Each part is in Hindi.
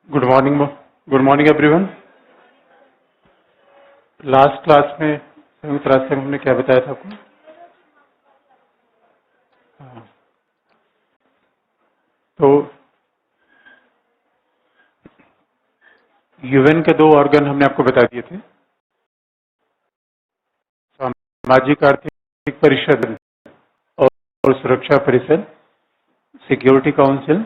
Good morning. Good morning everyone. Last class में संयुक्त राष्ट्र संघ ने क्या बताया था आपको? हाँ, तो यूएन के दो ऑर्गन हमने आपको बता दिए थे, सामाजिक आर्थिक परिषद और सुरक्षा परिषद, security council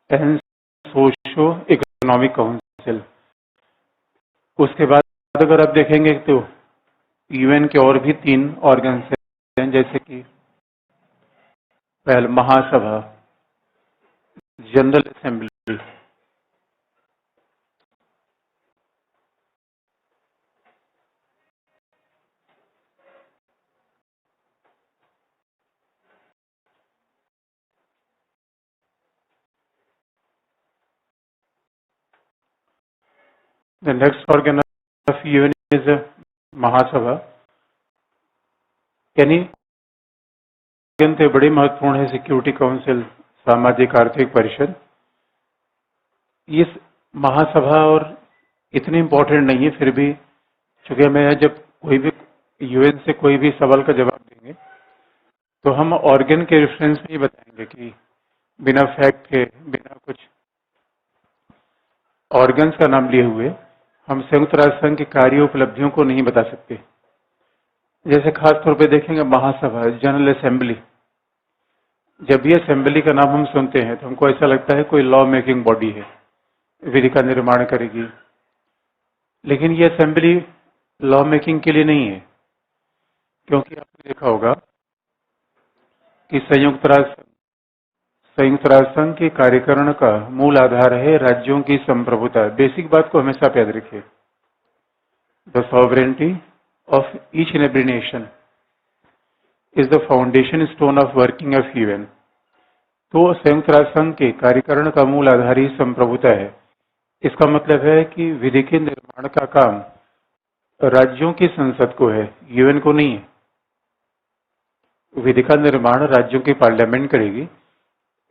and socio economic council. उसके बाद अगर आप देखेंगे तो यूएन के और भी तीन ऑर्गन हैं, जैसे कि पहले महासभा, general assembly, the next organ of UN is महासभा। यानी थे बड़ी महत्वपूर्ण है सिक्योरिटी काउंसिल, सामाजिक आर्थिक परिषद। इस महासभा और इतनी इंपॉर्टेंट नहीं है, फिर भी चूंकि हमें जब कोई भी यूएन से कोई भी सवाल का जवाब देंगे तो हम ऑर्गन के रेफरेंस में ही बताएंगे कि बिना फैक्ट के, बिना कुछ ऑर्गन्स का नाम लिए हुए हम संयुक्त राष्ट्र संघ की कार्य उपलब्धियों को नहीं बता सकते। जैसे खास तौर पे देखेंगे महासभा, जनरल असेंबली। जब भी असेंबली का नाम हम सुनते हैं तो हमको ऐसा लगता है कोई लॉ मेकिंग बॉडी है, विधि का निर्माण करेगी, लेकिन ये असेंबली लॉ मेकिंग के लिए नहीं है। क्योंकि आपने देखा होगा कि संयुक्त राष्ट्र संघ के कार्यकरण का मूल आधार है राज्यों की संप्रभुता। बेसिक बात को हमेशा याद रखिए, the sovereignty of each and every nation is the foundation stone of working of UN. तो संयुक्त राष्ट्र संघ के कार्यकरण का मूल आधार ही संप्रभुता है। इसका मतलब है कि विधि के निर्माण का काम राज्यों की संसद को है, यूएन को नहीं है। विधि का निर्माण राज्यों की पार्लियामेंट करेगी,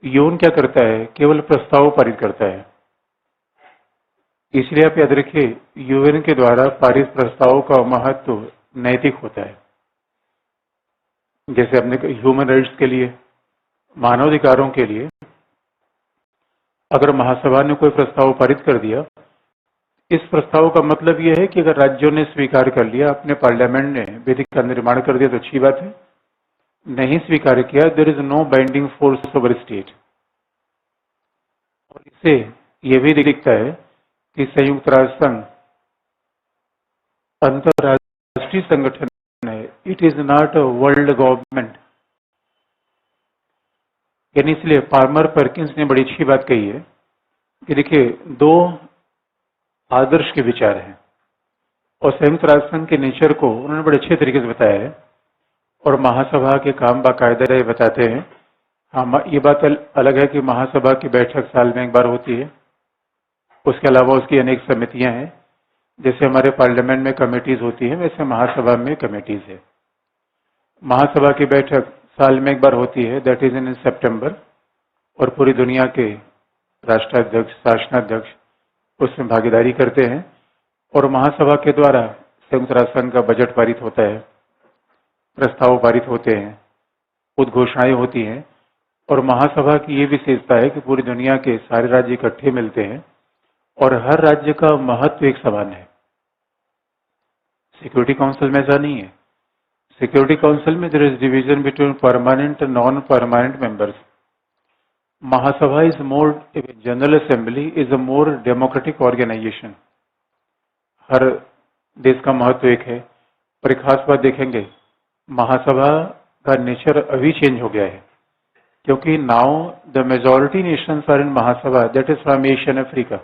यूएन क्या करता है, केवल प्रस्ताव पारित करता है। इसलिए आप याद रखिए, यूएन के द्वारा पारित प्रस्तावों का महत्व नैतिक होता है। जैसे अपने ह्यूमन राइट्स के लिए, मानवाधिकारों के लिए अगर महासभा ने कोई प्रस्ताव पारित कर दिया, इस प्रस्ताव का मतलब यह है कि अगर राज्यों ने स्वीकार कर लिया, अपने पार्लियामेंट ने विधि का निर्माण कर दिया तो अच्छी बात है, नहीं स्वीकार किया, there is no binding force over state. और इससे यह भी दिखता है कि संयुक्त राष्ट्र संघ अंतरराष्ट्रीय संगठन है, it is not a world government. यानी इसलिए पार्मर पर्किंस ने बड़ी अच्छी बात कही है कि देखिए, दो आदर्श के विचार हैं और संयुक्त राष्ट्र संघ के नेचर को उन्होंने बड़े अच्छे तरीके से बताया है और महासभा के काम बाकायदा बताते हैं। हाँ, ये बात अलग है कि महासभा की बैठक साल में एक बार होती है, उसके अलावा उसकी अनेक समितियां हैं। जैसे हमारे पार्लियामेंट में कमेटीज होती है, वैसे महासभा में कमेटीज है। महासभा की बैठक साल में एक बार होती है, दैट इज इन सितंबर, और पूरी दुनिया के राष्ट्राध्यक्ष, शासनाध्यक्ष उसमें भागीदारी करते हैं और महासभा के द्वारा संयुक्त राष्ट्र संघ का बजट पारित होता है, प्रस्ताव पारित होते हैं, उद्घोषणाएं होती हैं। और महासभा की ये विशेषता है कि पूरी दुनिया के सारे राज्य इकट्ठे मिलते हैं और हर राज्य का महत्व एक समान है। सिक्योरिटी काउंसिल में ऐसा नहीं है। सिक्योरिटी काउंसिल में there is division between permanent and non permanent members. महासभा is more, general assembly is a more democratic organisation. हर देश का महत्व एक है। और एक खास बात देखेंगे, महासभा का नेचर अभी चेंज हो गया है, क्योंकि now the majority nations are in महासभा, that is from Asia Africa.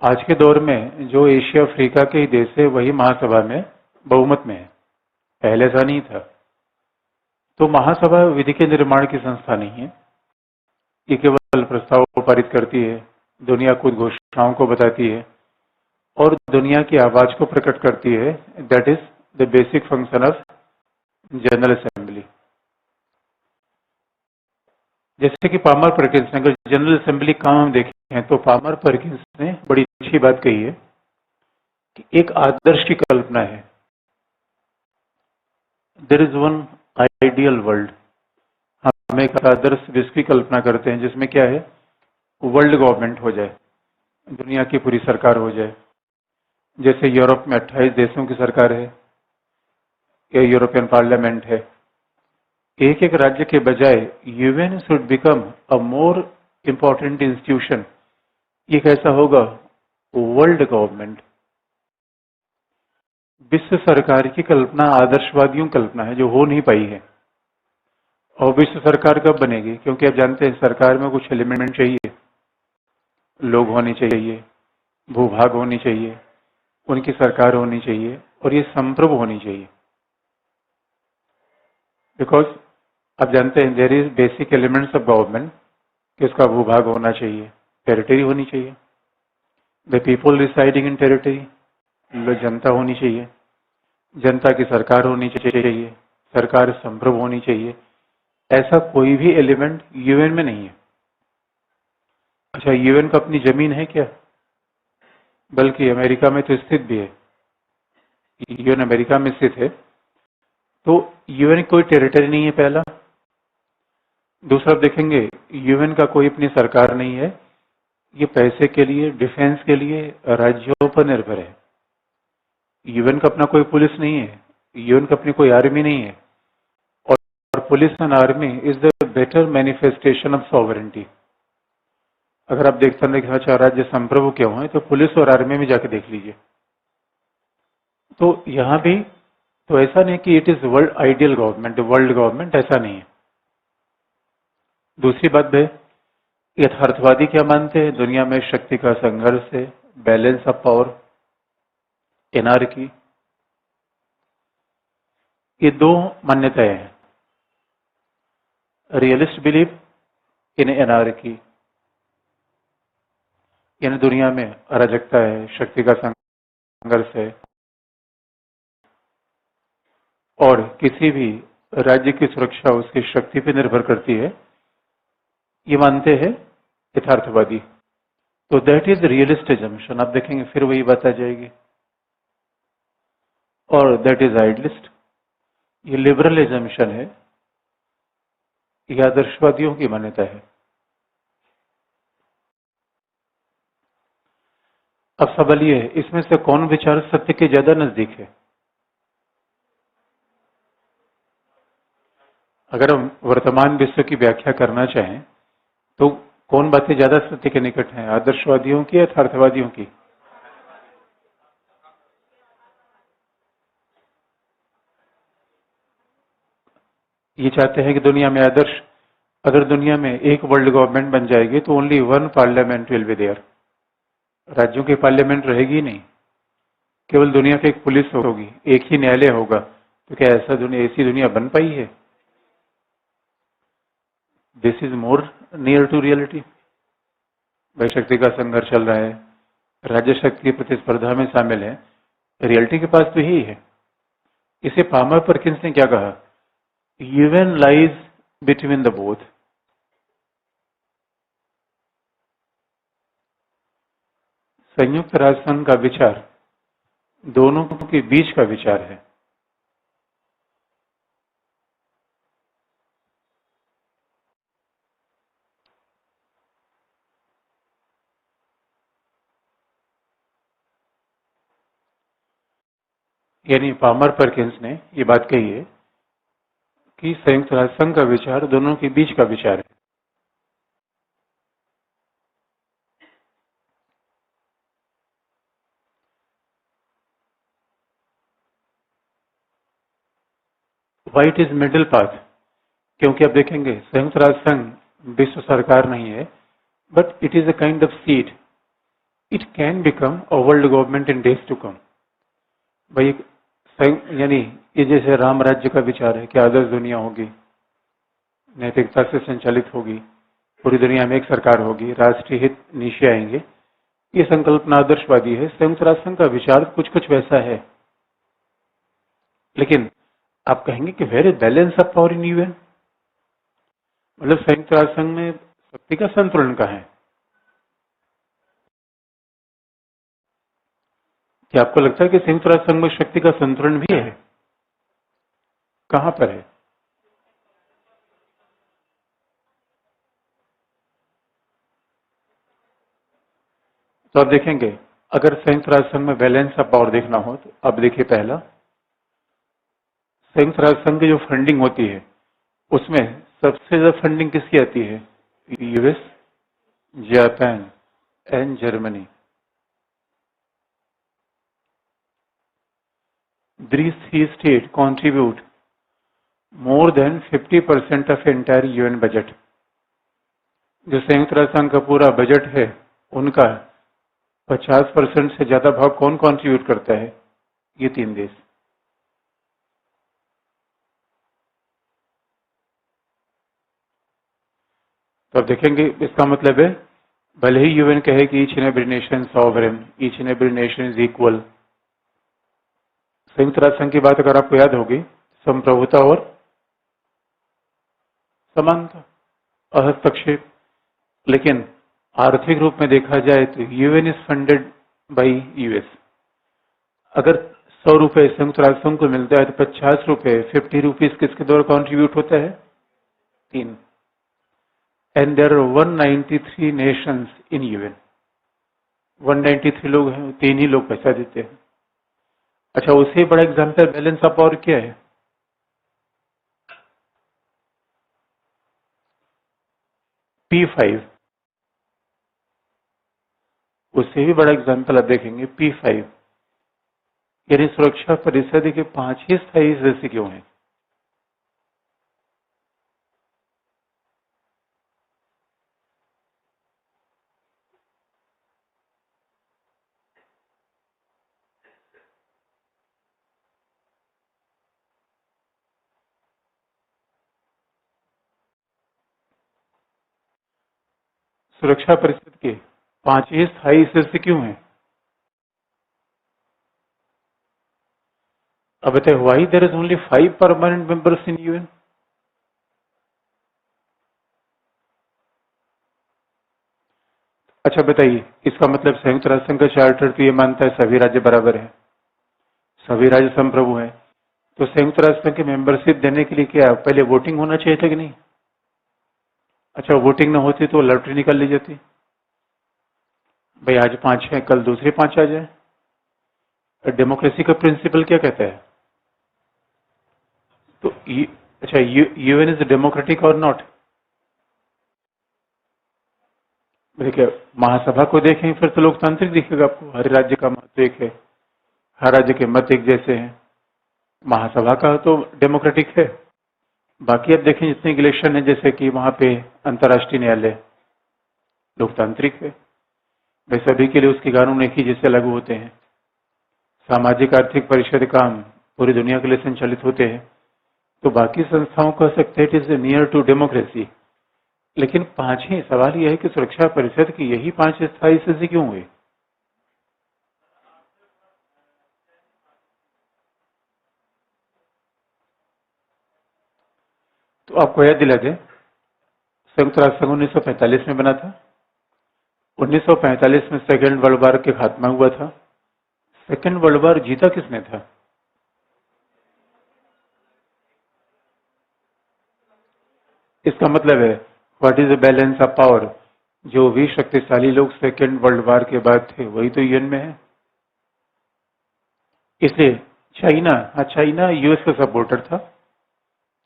आज के दौर में जो एशिया अफ्रीका के ही देश है वही महासभा में बहुमत में है, पहले ऐसा नहीं था। तो महासभा विधि के निर्माण की संस्था नहीं है, ये केवल प्रस्ताव पारित करती है, दुनिया को घोषणाओं को बताती है और दुनिया की आवाज को प्रकट करती है। That is the basic function of general assembly. जैसे कि पामर पर्किंस, अगर जनरल असेंबली काम हम देखें हैं तो पामर परकिंस ने बड़ी अच्छी बात कही है कि एक आदर्श की कल्पना है। There is one ideal world. हम एक आदर्श विश्व की कल्पना करते हैं जिसमें क्या है, वर्ल्ड गवर्नमेंट हो जाए, दुनिया की पूरी सरकार हो जाए। जैसे यूरोप में 28 देशों की सरकार है या यूरोपियन पार्लियामेंट है। एक एक राज्य के बजाय UN should become a more important institution. ये कैसा होगा, वर्ल्ड गवर्नमेंट। विश्व सरकार की कल्पना आदर्शवादियों की कल्पना है जो हो नहीं पाई है। और विश्व सरकार कब बनेगी, क्योंकि आप जानते हैं सरकार में कुछ एलिमेंट चाहिए, लोग होने चाहिए, भूभाग होनी चाहिए, उनकी सरकार होनी चाहिए और ये संप्रभु होनी चाहिए। बिकॉज आप जानते हैं there is basic elements of government कि उसका भूभाग होना चाहिए, टेरिटरी होनी चाहिए, the people residing in territory, जनता होनी चाहिए, जनता की सरकार होनी चाहिए, सरकार संप्रभु होनी चाहिए। ऐसा कोई भी एलिमेंट यूएन में नहीं है। अच्छा, यूएन का अपनी जमीन है क्या? बल्कि अमेरिका में तो स्थित भी है, यूएन अमेरिका में स्थित है। तो यूएन की कोई टेरिटरी नहीं है, पहला। दूसरा देखेंगे, यूएन का कोई अपनी सरकार नहीं है। ये पैसे के लिए, डिफेंस के लिए राज्यों पर निर्भर है। यूएन का अपना कोई पुलिस नहीं है, यूएन का अपनी कोई आर्मी नहीं है। और police and army is the better manifestation of sovereignty. अगर आप देखते हैं कि अच्छा राज्य संप्रभु क्यों है, तो पुलिस और आर्मी में जाके देख लीजिए। तो यहां भी तो ऐसा नहीं कि it is world ideal government, world government, ऐसा नहीं है। दूसरी बात है, यथार्थवादी क्या मानते हैं, दुनिया में शक्ति का संघर्ष है, बैलेंस ऑफ पावर, एनार्की। ये दो मान्यताएं हैं। रियलिस्ट बिलीव इन एनार्की, यानी दुनिया में अराजकता है, शक्ति का संघर्ष है और किसी भी राज्य की सुरक्षा उसकी शक्ति पर निर्भर करती है, ये मानते हैं यथार्थवादी। तो दैट इज रियलिस्ट एजम्पशन। आप देखेंगे फिर वही बात आ जाएगी। और दैट इज आइडलिस्ट, ये लिबरल एजम्पशन है, ये आदर्शवादियों की मान्यता है। अब सवाल ये है, इसमें से कौन विचार सत्य के ज्यादा नजदीक है? अगर हम वर्तमान विश्व की व्याख्या करना चाहें तो कौन बातें ज्यादा सत्य के निकट हैं, आदर्शवादियों की या यथार्थवादियों की? ये चाहते हैं कि दुनिया में आदर्श, अगर दुनिया में एक वर्ल्ड गवर्नमेंट बन जाएगी तो only one parliament will be there. राज्यों की पार्लियामेंट रहेगी नहीं, केवल दुनिया की एक पुलिस होगी, एक ही न्यायालय होगा। तो क्या ऐसी दुनिया बन पाई है? This is more near to reality. भाई शक्ति का संघर्ष चल रहा है, राज्य शक्ति की प्रतिस्पर्धा में शामिल है, रियलिटी के पास तो यही है। इसे पामर परकिंस ने क्या कहा, UN lies between the both. संयुक्त राष्ट्र संघ का विचार दोनों के बीच का विचार है। यानी पामर परकिंस ने ये बात कही है कि संयुक्त राष्ट्र संघ का विचार दोनों के बीच का विचार है। व्हाइट इज मिडिल पाथ, क्योंकि आप देखेंगे संयुक्त राष्ट्र संघ विश्व सरकार नहीं है, but it is a kind of seed. It can become a world government in days to come. भाई यानी ये जैसे राम राज्य का विचार है कि आदर्श दुनिया होगी, नैतिकता से संचालित होगी, पूरी दुनिया में एक सरकार होगी, राष्ट्रीय हित नीचे आएंगे, ये संकल्पना आदर्शवादी है। संयुक्त राष्ट्र संघ का विचार कुछ कुछ वैसा है। लेकिन आप कहेंगे कि where is balance of power in UN, मतलब संयुक्त राष्ट्र संघ में शक्ति का संतुलन कहाँ है? क्या आपको लगता है कि संयुक्त राष्ट्र संघ में शक्ति का संतुलन भी है? कहां पर है? तो आप देखेंगे, अगर संयुक्त राष्ट्र संघ में बैलेंस ऑफ पावर देखना हो तो अब देखिए, पहला, संयुक्त राष्ट्र संघ की जो फंडिंग होती है उसमें सबसे ज्यादा फंडिंग किसकी आती है? US, Japan and Germany. These three states contribute more than 50% of entire UN budget. जो संयुक्त राष्ट्र संघ का पूरा बजट है उनका 50% से ज्यादा भाग कौन कंट्रीब्यूट करता है? ये 3 देश। तो आप देखेंगे, इसका मतलब है भले ही यूएन कहे कि each and every nation sovereign, each and every nation is equal, संयुक्त राष्ट्र संघ की बात अगर आपको याद होगी, संप्रभुता और समानता, अहस्तक्षेप। लेकिन आर्थिक रूप में देखा जाए तो UN is funded by US. अगर 100 रुपए संयुक्त राष्ट्र संघ को मिलता है तो 50 रुपए, 50 रुपीज किसके द्वारा कॉन्ट्रीब्यूट होता है? 3। And there are 193 nations in UN. 193 लोग हैं, 3 ही लोग पैसा देते हैं। अच्छा, उससे बड़ा एग्जाम्पल बैलेंस ऑफ पावर क्या है? P5। उससे भी बड़ा एग्जाम्पल आप देखेंगे P5, यानी सुरक्षा परिषद के 5 ही स्थायी सदस्य क्यों हैं? सुरक्षा परिषद के 5 ही स्थायी सदस्य क्यों हैं? अब बताइए, why there is only 5 permanent members in UN? अच्छा बताइए, इसका मतलब संयुक्त राष्ट्र संघ का चार्टर तो ये मानता है सभी राज्य बराबर है, सभी राज्य संप्रभु हैं। तो संयुक्त राष्ट्र संघ की मेंबरशिप देने के लिए क्या पहले वोटिंग होना चाहिए था कि नहीं? अच्छा, वोटिंग ना होती तो लॉटरी निकाल ली जाती, भाई आज 5 है, कल दूसरे 5 आ जाए। डेमोक्रेसी का प्रिंसिपल क्या कहता है? तो अच्छा, यूएन इज डेमोक्रेटिक और नॉट? देखिए, महासभा को देखें फिर तो लोकतांत्रिक दिखेगा आपको, हर राज्य का मत एक है, हर राज्य के मत एक जैसे हैं। महासभा का तो डेमोक्रेटिक है। बाकी अब देखें, जितने इलेक्शन है, जैसे कि वहां पे अंतर्राष्ट्रीय न्यायालय लोकतांत्रिक है, वे सभी के लिए उसके कानून एक ही जैसे लागू होते हैं। सामाजिक आर्थिक परिषद काम पूरी दुनिया के लिए संचालित होते हैं। तो बाकी संस्थाओं कह सकते हैं it is near to democracy. लेकिन 5 ही, सवाल यह है कि सुरक्षा परिषद की यही 5 स्थायी सदस्य क्यों हुए? तो आपको याद दिला दें, संयुक्त राष्ट्र संघ 1945 में बना था। 1945 में सेकेंड वर्ल्ड वॉर के खात्मा हुआ था। सेकेंड वर्ल्ड वॉर जीता किसने था? इसका मतलब है what is the balance of power? जो भी शक्तिशाली लोग सेकेंड वर्ल्ड वॉर के बाद थे वही तो यूएन में है। इसलिए चाइना, हाँ, चाइना यूएस का सपोर्टर था।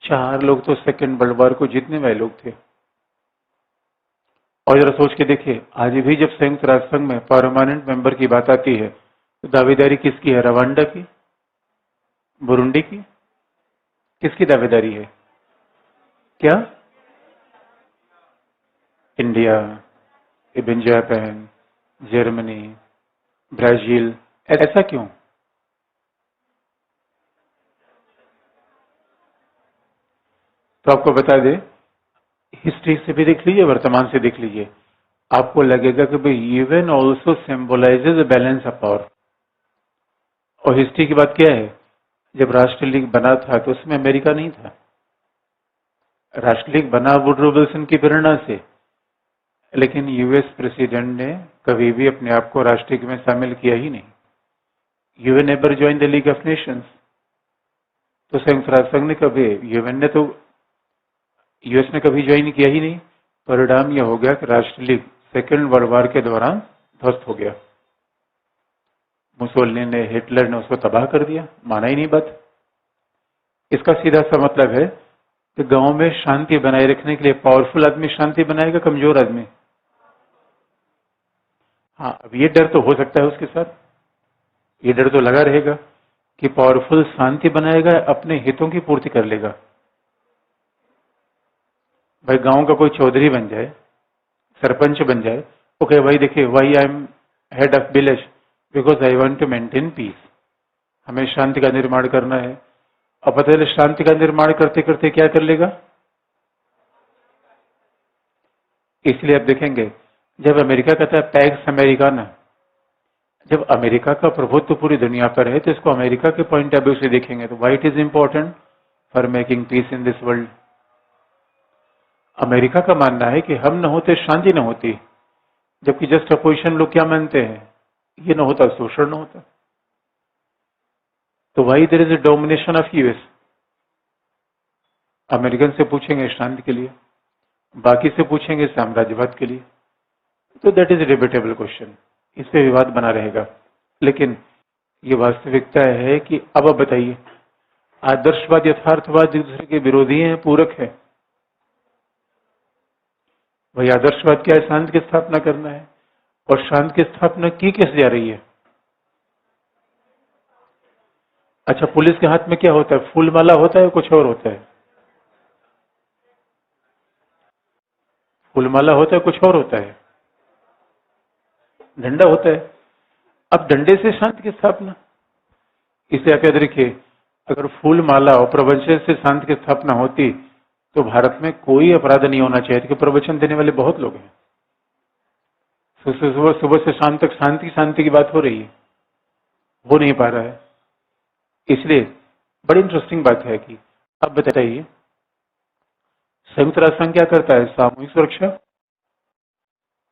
4 लोग तो सेकेंड वर्ल्ड वॉर को जीतने वाले लोग थे। और जरा सोच के देखिए, आज भी जब संयुक्त राष्ट्र संघ में परमानेंट मेंबर की बात आती है तो दावेदारी किसकी है? रवांडा की, बुरुंडी की, किसकी दावेदारी है? क्या? India, even Japan, Germany, Brazil. ऐसा क्यों? तो आपको बता दें, हिस्ट्री से भी देख लीजिए, वर्तमान से देख लीजिए, आपको लगेगा कि भाई UN also symbolises balance of power. और हिस्ट्री की बात क्या है, जब राष्ट्रीय लीग बना था तो उसमें अमेरिका नहीं था। राष्ट्रीय लीग बना वुडरो विल्सन की प्रेरणा से, लेकिन यूएस प्रेसिडेंट ने कभी भी अपने आप को राष्ट्रीय लीग में शामिल किया ही नहीं। UN never join the league of Nations. तो संयुक्त राष्ट्र संघ ने कभी, यूएन ने तो, यूएस ने कभी ज्वाइन किया ही नहीं। परिणाम यह हो गया कि राष्ट्र लीग सेकेंड वर्ल्ड वॉर के दौरान ध्वस्त हो गया। मुसोलिनी ने, हिटलर ने उसको तबाह कर दिया, माना ही नहीं बात। इसका सीधा सा मतलब है कि गांव में शांति बनाए रखने के लिए पावरफुल आदमी शांति बनाएगा, कमजोर आदमी? हाँ, अब ये डर तो हो सकता है उसके साथ, ये डर तो लगा रहेगा कि पावरफुल शांति बनाएगा, अपने हितों की पूर्ति कर लेगा। भाई गांव का कोई चौधरी बन जाए, सरपंच बन जाए, तो कहे भाई देखिए, why I am head of village because I want to maintain peace, हमें शांति का निर्माण करना है। अब पता चले शांति का निर्माण करते करते क्या कर लेगा। इसलिए आप देखेंगे जब अमेरिका कहता है पैक्स अमेरिकाना, जब अमेरिका का प्रभुत्व पूरी दुनिया पर है तो इसको अमेरिका के पॉइंट ऑफ व्यू से देखेंगे तो why it is important for making peace in this world. America का मानना है कि हम न होते शांति न होती, जबकि जस्ट अपोजिशन लोग क्या मानते हैं, ये न होता शोषण न होता। तो why there is a domination of US. American से पूछेंगे शांति के लिए, बाकी से पूछेंगे साम्राज्यवाद के लिए। तो that is a debatable question, इस पे विवाद बना रहेगा। लेकिन ये वास्तविकता है कि अब आप बताइए, आदर्शवाद यथार्थवाद एक दूसरे के विरोधी हैं, पूरक है? वही आदर्शवाद क्या है? शांति की स्थापना करना है। और शांति की स्थापना की कैसे जा रही है? अच्छा, पुलिस के हाथ में क्या होता है? फूलमाला होता है, कुछ और होता है? फूलमाला होता है, कुछ और होता है? डंडा होता है। अब डंडे से शांति की स्थापना, इसे आप याद रखिए, अगर फूल माला और प्रवचन से शांति की स्थापना होती तो भारत में कोई अपराध नहीं होना चाहिए, क्योंकि प्रवचन देने वाले बहुत लोग हैं। सुबह सुबह से शाम तक शांति शांति की बात हो रही है, हो नहीं पा रहा है। इसलिए बड़ी इंटरेस्टिंग बात है कि अब बताइए, संयुक्त राष्ट्र संघ क्या करता है? सामूहिक सुरक्षा।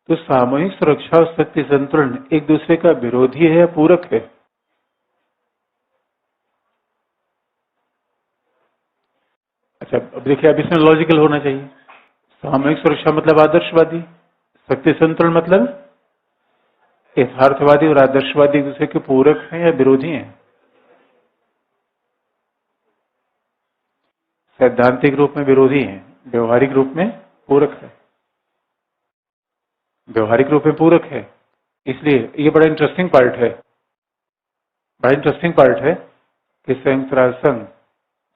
तो सामूहिक सुरक्षा और शक्ति संतुलन एक दूसरे का विरोधी है या पूरक है? अच्छा, अब देखिए, अब इसमें लॉजिकल होना चाहिए। सामूहिक सुरक्षा मतलब आदर्शवादी, शक्ति संतुलन मतलब यथार्थवादी। और आदर्शवादी एक दूसरे के पूरक हैं या विरोधी हैं? सैद्धांतिक रूप में विरोधी हैं, व्यवहारिक रूप में पूरक है। व्यवहारिक रूप में पूरक है। इसलिए ये बड़ा इंटरेस्टिंग पार्ट है, बड़ा इंटरेस्टिंग पार्ट है कि संयुक्त राष्ट्र संघ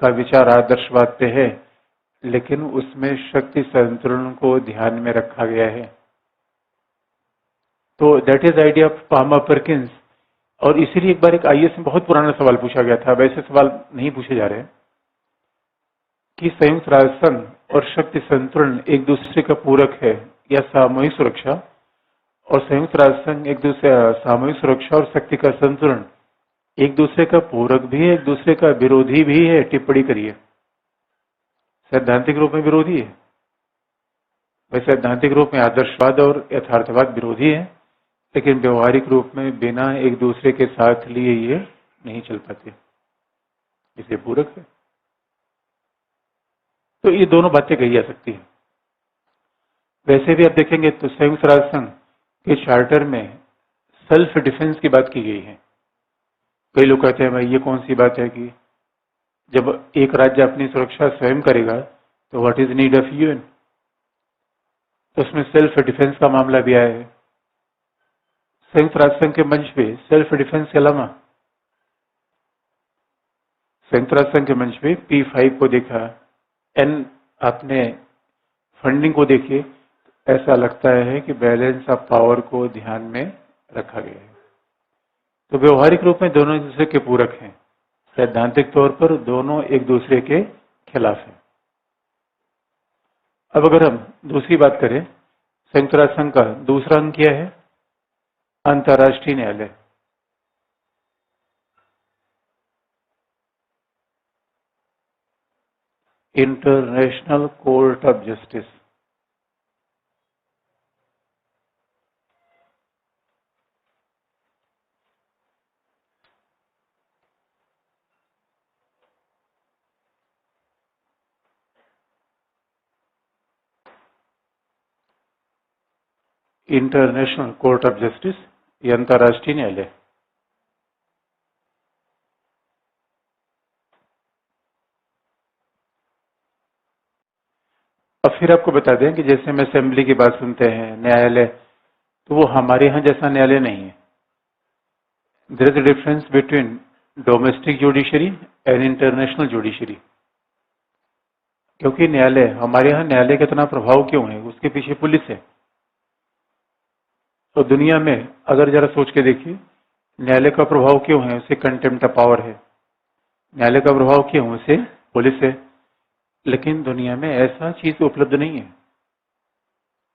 का विचार आदर्शवाद पे है, लेकिन उसमें शक्ति संतुलन को ध्यान में रखा गया है। तो that is idea of Palmer Perkins. और इसीलिए एक बार एक आईएएस में बहुत पुराना सवाल पूछा गया था, वैसे सवाल नहीं पूछे जा रहे, कि संयुक्त राष्ट्र संघ और शक्ति संतुलन एक दूसरे का पूरक है या सामूहिक सुरक्षा, और संयुक्त राष्ट्र संघ एक दूसरे, सामूहिक सुरक्षा और शक्ति का संतुलन एक दूसरे का पूरक भी है, एक दूसरे का विरोधी भी है? टिप्पणी करिए। सैद्धांतिक रूप में विरोधी है। वैसे सैद्धांतिक रूप में आदर्शवाद और यथार्थवाद विरोधी है, लेकिन व्यवहारिक रूप में बिना एक दूसरे के साथ लिए ये नहीं चल पाते, इसे पूरक है। तो ये दोनों बातें कही जा सकती है। वैसे भी आप देखेंगे तो संयुक्त राष्ट्र संघ के चार्टर में सेल्फ डिफेंस की बात की गई है। कई लोग कहते हैं भाई ये कौन सी बात है कि जब एक राज्य अपनी सुरक्षा स्वयं करेगा तो what is need of UN. तो उसमें सेल्फ डिफेंस का मामला भी आया है। संयुक्त राष्ट्र संघ के मंच पे सेल्फ डिफेंस के अलावा संयुक्त राष्ट्र संघ के मंच पे P5 को देखा, एन अपने फंडिंग को देखिए, ऐसा लगता है कि बैलेंस ऑफ पावर को ध्यान में रखा गया है। तो व्यवहारिक रूप में दोनों एक दूसरे के पूरक हैं, सैद्धांतिक तौर पर दोनों एक दूसरे के खिलाफ हैं। अब अगर हम दूसरी बात करें, संयुक्त राष्ट्र संघ का दूसरा अंग क्या है? अंतर्राष्ट्रीय न्यायालय। International court of justice. International court of justice, ये अंतर्राष्ट्रीय न्यायालय। अब फिर आपको बता दें कि जैसे हम असेंबली की बात सुनते हैं न्यायालय, तो वो हमारे यहाँ जैसा न्यायालय नहीं है। There is a difference between domestic judiciary and international judiciary. क्योंकि न्यायालय, हमारे यहाँ न्यायालय का इतना प्रभाव क्यों है, उसके पीछे पुलिस है। तो दुनिया में अगर जरा सोच के देखिए, न्यायालय का प्रभाव क्यों है, उसे कंटेम्प्ट ऑफ पावर है। न्यायालय का प्रभाव क्यों, उसे पुलिस है। लेकिन दुनिया में ऐसा चीज उपलब्ध नहीं है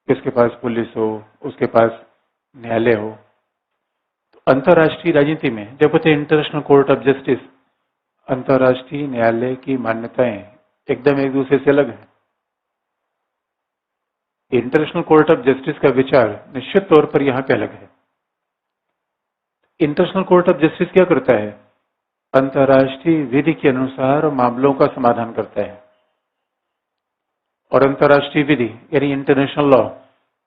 कि उसके पास पुलिस हो, उसके पास न्यायालय हो। तो अंतर्राष्ट्रीय राजनीति में जब होते इंटरनेशनल कोर्ट ऑफ जस्टिस, अंतर्राष्ट्रीय न्यायालय की मान्यताएं एकदम एक दूसरे से अलग है। इंटरनेशनल कोर्ट ऑफ जस्टिस का विचार निश्चित तौर पर यहाँ पे अलग है। इंटरनेशनल कोर्ट ऑफ जस्टिस क्या करता है, अंतर्राष्ट्रीय विधि के अनुसार मामलों का समाधान करता है। और अंतर्राष्ट्रीय विधि यानी इंटरनेशनल लॉ,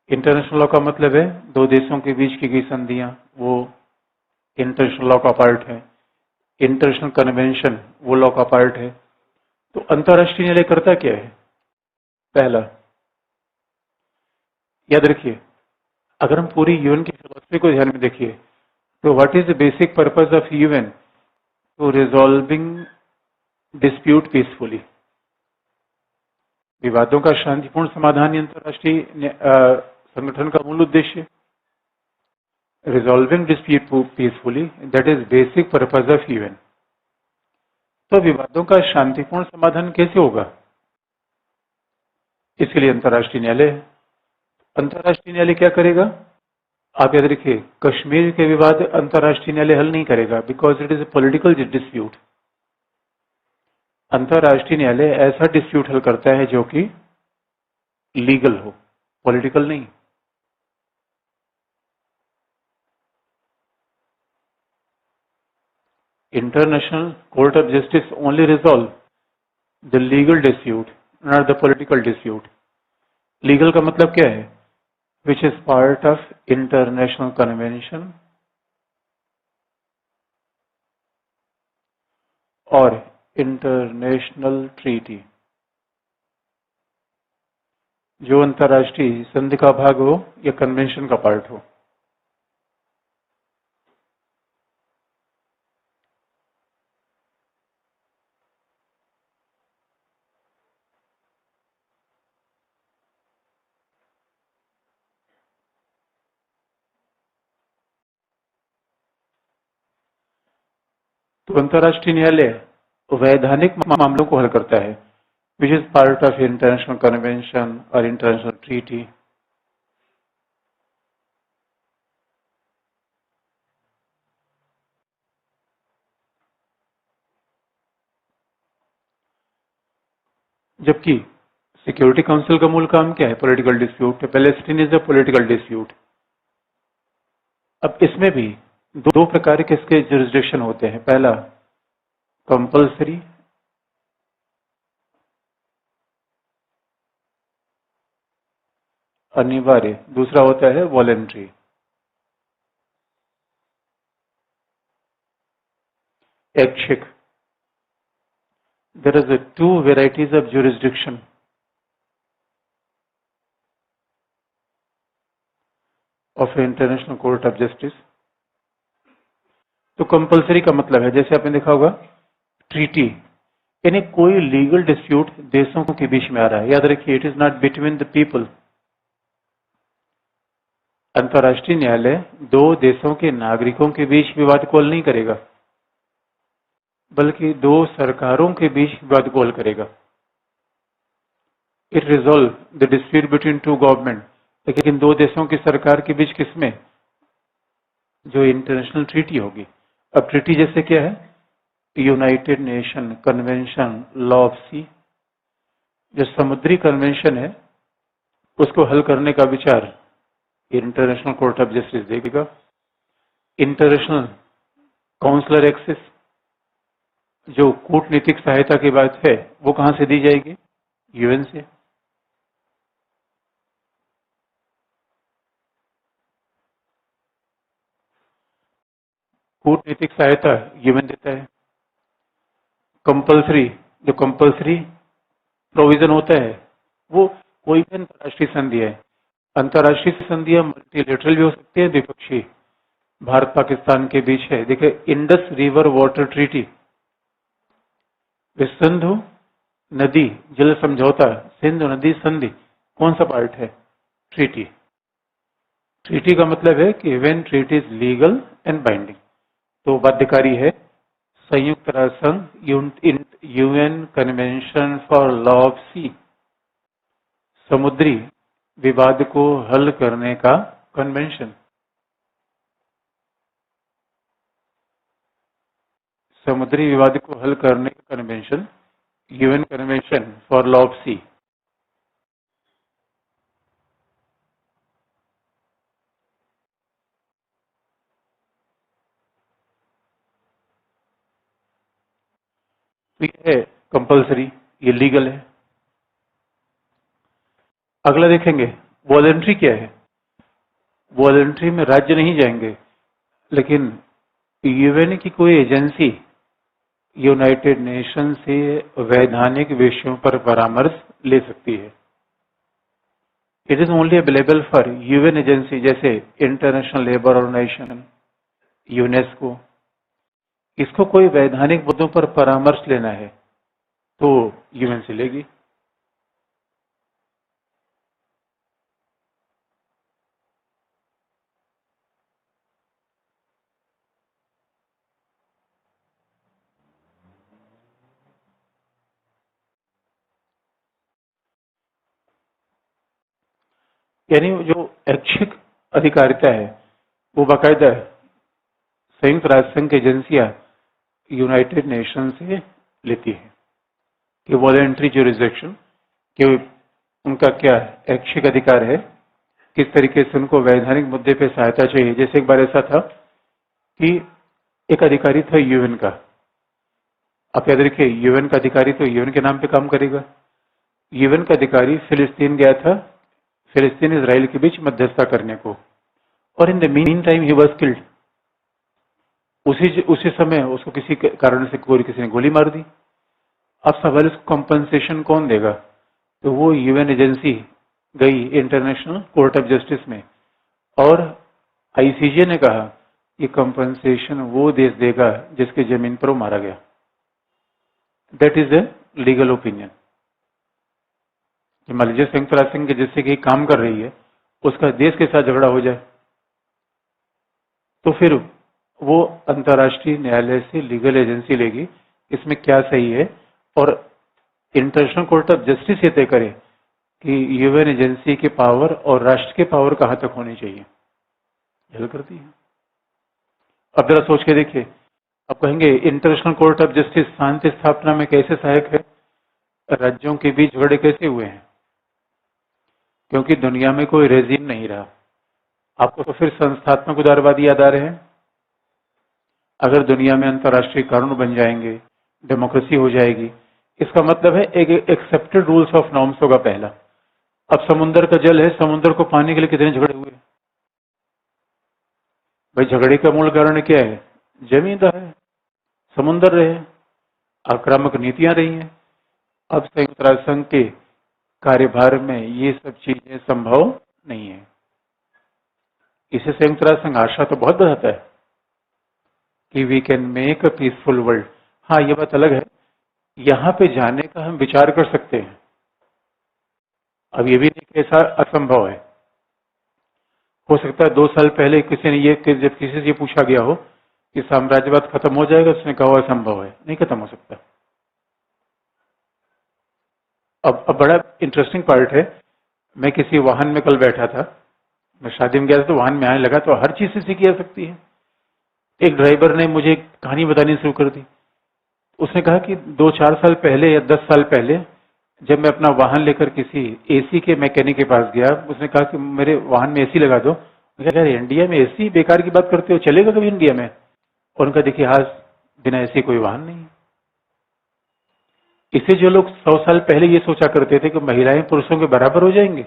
इंटरनेशनल लॉ का मतलब है दो देशों के बीच की गई संधियां, वो इंटरनेशनल लॉ का पार्ट है। इंटरनेशनल कन्वेंशन वो लॉ का पार्ट है। तो अंतर्राष्ट्रीय न्यायालय करता क्या है, पहला याद रखिए, अगर हम पूरी यूएन की फिलोसफी को ध्यान में देखिए, तो what is the basic purpose of UN, to resolving dispute peacefully. विवादों का शांतिपूर्ण समाधान ही अंतर्राष्ट्रीय संगठन का मूल उद्देश्य। Resolving dispute peacefully, that is basic purpose of UN. तो विवादों का शांतिपूर्ण समाधान कैसे होगा, इसके लिए अंतर्राष्ट्रीय न्यायालय है। अंतर्राष्ट्रीय न्यायालय क्या करेगा, आप याद रखिए, कश्मीर के विवाद अंतर्राष्ट्रीय न्यायालय हल नहीं करेगा, because it is a political dispute. अंतर्राष्ट्रीय न्यायालय ऐसा डिस्प्यूट हल करता है जो कि लीगल हो, पॉलिटिकल नहीं। International court of justice only resolve the legal dispute, not the political dispute. Legal का मतलब क्या है, which is part of international convention और इंटरनेशनल ट्रीटी, जो अंतर्राष्ट्रीय संधि का भाग हो या कन्वेंशन का पार्ट हो। तो अंतर्राष्ट्रीय न्यायालय वैधानिक मामलों को हल करता है, which is part of international convention और इंटरनेशनल ट्रीटी। जबकि सिक्योरिटी काउंसिल का मूल काम क्या है, political dispute. Palestine is a political dispute. अब इसमें भी दो प्रकार के इसके जुरिस्डिक्शन होते हैं, पहला कंपल्सरी, अनिवार्य, दूसरा होता है वॉलेंट्री। ऐच्छिक। There is a two varieties of jurisdiction of international court of justice. तो कंपल्सरी का मतलब है, जैसे आपने देखा होगा, ट्रीटी, यानी कोई लीगल डिस्प्यूट देशों के बीच में आ रहा है। याद रखिए, it is not between the people. अंतर्राष्ट्रीय न्यायालय दो देशों के नागरिकों के बीच विवाद को हल नहीं करेगा, बल्कि दो सरकारों के बीच विवाद को हल करेगा। It resolve the dispute between two government, लेकिन दो देशों की सरकार के बीच किसमें, जो इंटरनेशनल ट्रीटी होगी। अब ट्रीटी जैसे क्या है, United Nation convention law of sea, जो समुद्री कन्वेंशन है उसको हल करने का विचार इंटरनेशनल कोर्ट ऑफ जस्टिस देगा। इंटरनेशनल काउंसलर एक्सेस, जो कूटनीतिक सहायता की बात है, वो कहां से दी जाएगी, यूएन से। कूटनीतिक सहायता यूएन देता है। कंपल्सरी, जो कंपल्सरी प्रोविजन होता है वो कोई भी अंतर्राष्ट्रीय संधि है, अंतर्राष्ट्रीय संधियां मल्टीलेटरल भी हो सकती है, द्विपक्षीय, भारत पाकिस्तान के बीच है। देखिए Indus river water treaty, Sindhu नदी जल समझौता, सिंधु नदी संधि कौन सा पार्ट है? ट्रीटी। ट्रीटी का मतलब है कि when treaty is legal and binding, तो बाध्यकारी है। संयुक्त राष्ट्र संघ UN convention for law of sea, समुद्री विवाद को हल करने का कन्वेंशन, समुद्री विवाद को हल करने का convention, UN convention for law of sea. तो ये है कंपल्सरी, ये लीगल है। अगला देखेंगे वॉलंटरी क्या है। वॉलंटरी में राज्य नहीं जाएंगे, लेकिन यूएन की कोई एजेंसी यूनाइटेड नेशन से वैधानिक विषयों पर परामर्श ले सकती है। It is only available for UN agency, जैसे इंटरनेशनल लेबर ऑर्गेनाइजेशन, यूनेस्को। इसको कोई वैधानिक मुद्दों पर परामर्श लेना है तो यूएन से लेगी। यानी जो ऐच्छिक अधिकारिता है वो बाकायदा संयुक्त राष्ट्र संघ की एजेंसियां यूनाइटेड नेशन से लेती है कि वॉलंटरी जुरिसडिक्शन, कि उनका क्या ऐच्छिक अधिकार है, किस तरीके से उनको वैधानिक मुद्दे पे सहायता चाहिए। जैसे एक बार ऐसा था कि एक अधिकारी था यूएन का, आप याद रखिए यूएन का अधिकारी तो यूएन के नाम पे काम करेगा। यूएन का अधिकारी फिलिस्तीन गया था, फिलिस्तीन इजराइल के बीच मध्यस्थता करने को, और in the mean time he was killed. उसी समय उसको किसी कारण से किसी ने गोली मार दी। अब सवाल इसको कंपनसेशन कौन देगा? तो वो यूएन एजेंसी गई इंटरनेशनल कोर्ट ऑफ जस्टिस में, और आईसीजे ने कहा कि कंपनसेशन वो देश देगा जिसके जमीन पर वो मारा गया। That is a legal opinion. मान लीजिए संयुक्त राष्ट्र संघ जिससे कि काम कर रही है उसका देश के साथ झगड़ा हो जाए, तो फिर वो अंतर्राष्ट्रीय न्यायालय से लीगल एजेंसी लेगी इसमें क्या सही है, और इंटरनेशनल कोर्ट ऑफ जस्टिस ये तय करे कि यूएन एजेंसी के पावर और राष्ट्र के पावर कहां तक होनी चाहिए, हल करती है। अब जरा सोच के देखिए, आप कहेंगे इंटरनेशनल कोर्ट ऑफ जस्टिस शांति स्थापना में कैसे सहायक है, राज्यों के बीच झगड़े कैसे हुए हैं? क्योंकि दुनिया में कोई रेजिम नहीं रहा। आपको तो फिर संस्थात्मक उदारवादी याद आ रहे हैं। अगर दुनिया में अंतर्राष्ट्रीय कानून बन जाएंगे, डेमोक्रेसी हो जाएगी, इसका मतलब है एक एक्सेप्टेड रूल्स ऑफ नॉर्म्स होगा पहला। अब समुद्र का जल है, समुद्र को पाने के लिए कितने झगड़े हुए? भाई झगड़े का मूल कारण क्या है? जमीन है, समुद्र रहे, आक्रामक नीतियां रही हैं। अब संयुक्त राष्ट्र संघ के कार्यभार में ये सब चीजें संभव नहीं है। इसे संयुक्त राष्ट्र संघ आशा तो बहुत बढ़ाता है कि we can make a peaceful world. हाँ, ये बात अलग है, यहां पे जाने का हम विचार कर सकते हैं। अब ये भी नहीं ऐसा असंभव है। हो सकता है 2 साल पहले किसी ने जब किसी से ये पूछा गया हो कि साम्राज्यवाद खत्म हो जाएगा, उसने कहा असंभव है, नहीं खत्म हो सकता। अब बड़ा इंटरेस्टिंग पार्ट है, मैं किसी वाहन में कल बैठा था, मैं शादी में गया था तो वाहन में आने लगा, तो हर चीज से सीखी जा सकती है। एक ड्राइवर ने मुझे कहानी बतानी शुरू कर दी। उसने कहा कि 2-4 साल पहले या 10 साल पहले जब मैं अपना वाहन लेकर किसी एसी के मैकेनिक के पास गया, उसने कहा कि मेरे वाहन में एसी लगा दो। मैं कहा इंडिया में एसी बेकार की बात करते हो, चलेगा कभी इंडिया में? और उनका देखिए आज बिना एसी कोई वाहन नहीं है। इसे जो लोग 100 साल पहले ये सोचा करते थे कि महिलाएं पुरुषों के बराबर हो जाएंगे,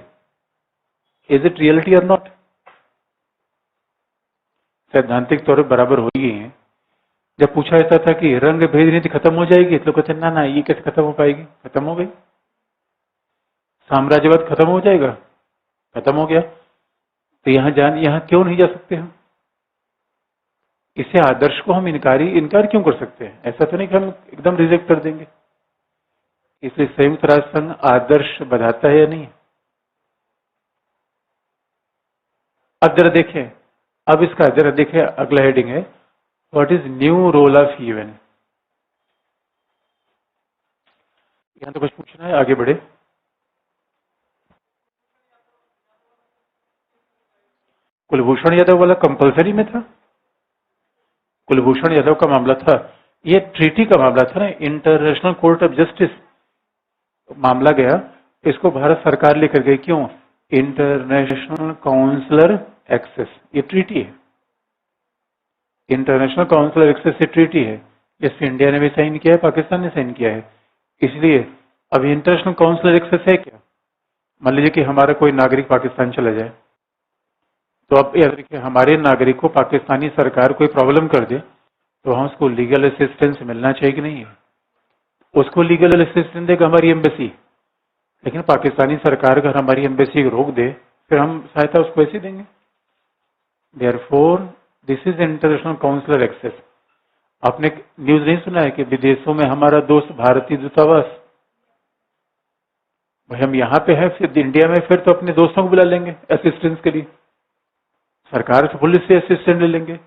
इज इट रियलिटी और नॉट? सैद्धांतिक तौर पर बराबर हो गई हैं, जब पूछा जाता था कि रंग भेद नीति खत्म हो जाएगी तो कहते ना ना, ये कैसे खत्म हो पाएगी, खत्म हो गई। साम्राज्यवाद खत्म हो जाएगा, खत्म हो गया। तो यहाँ क्यों नहीं जा सकते हम? इसे आदर्श को हम इनकार क्यों कर सकते हैं? ऐसा तो नहीं कि हम एकदम रिजेक्ट कर देंगे। इसलिए संयुक्त राष्ट्र संघ आदर्श बढ़ाता है या नहीं? अब जरा देखें, अब इसका जरा देखें, अगला हेडिंग है what is new role of UN. यहां तो कुछ पूछना है, आगे बढ़े। कुलभूषण यादव वाला कंपलसरी में था। कुलभूषण यादव का मामला था, ये ट्रीटी का मामला था ना, इंटरनेशनल कोर्ट ऑफ जस्टिस मामला गया, इसको भारत सरकार लेकर गई। क्यों? इंटरनेशनल काउंसलर एक्सेस, ये ट्रीटी है। इंटरनेशनल काउंसलर एक्सेस से ट्रीटी है, जिससे इंडिया ने भी साइन किया है, पाकिस्तान ने साइन किया है। इसलिए अब इंटरनेशनल काउंसलर एक्सेस है क्या? मान लीजिए कि हमारा कोई नागरिक पाकिस्तान चला जाए, तो अब याद रखिए, हमारे नागरिक को पाकिस्तानी सरकार कोई प्रॉब्लम कर दे तो हम उसको लीगल असिस्टेंस मिलना चाहिए कि नहीं है? उसको लीगल असिस्टेंस देगा हमारी एम्बेसी, लेकिन पाकिस्तानी सरकार अगर हमारी एम्बेसी को रोक दे फिर हम सहायता उसको ऐसे देंगे। Therefore this is international counsellor access. आपने न्यूज नहीं सुना है कि विदेशों में हमारा दोस्त भारतीय दूतावास, भाई हम यहाँ पे हैं, फिर इंडिया में फिर तो अपने दोस्तों को बुला लेंगे असिस्टेंस के लिए। सरकार से पुलिस से असिस्टेंट ले लेंगे,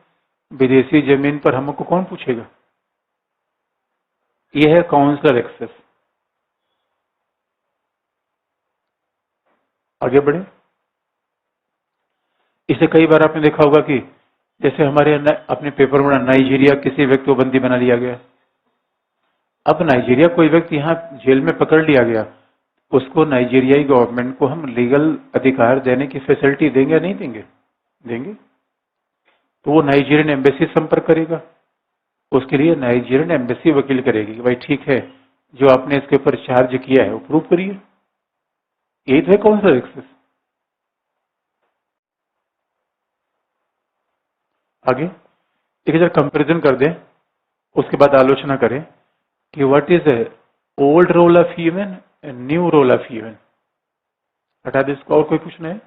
विदेशी जमीन पर हमको कौन पूछेगा? यह है काउंसलर एक्सेस। आगे बढ़े। इसे कई बार आपने देखा होगा कि जैसे हमारे अपने पेपर में नाइजीरिया किसी व्यक्ति को बंदी बना लिया गया। अब नाइजीरिया कोई व्यक्ति यहाँ जेल में पकड़ लिया गया, उसको नाइजीरियाई गवर्नमेंट को हम लीगल अधिकार देने की फैसिलिटी देंगे या नहीं देंगे? देंगे। तो वो नाइजीरियन एम्बेसी संपर्क करेगा, उसके लिए नाइजीरियन एम्बेसी वकील करेगी कि भाई ठीक है, जो आपने इसके ऊपर चार्ज किया है वो प्रूव करिए। यही तो है काउंसलर एक्सेस। आगे एक जरा कंपेरिजन कर दें, उसके बाद आलोचना करें कि what is old role of human and new role of human. हटा दे इसको, और कोई पूछना है?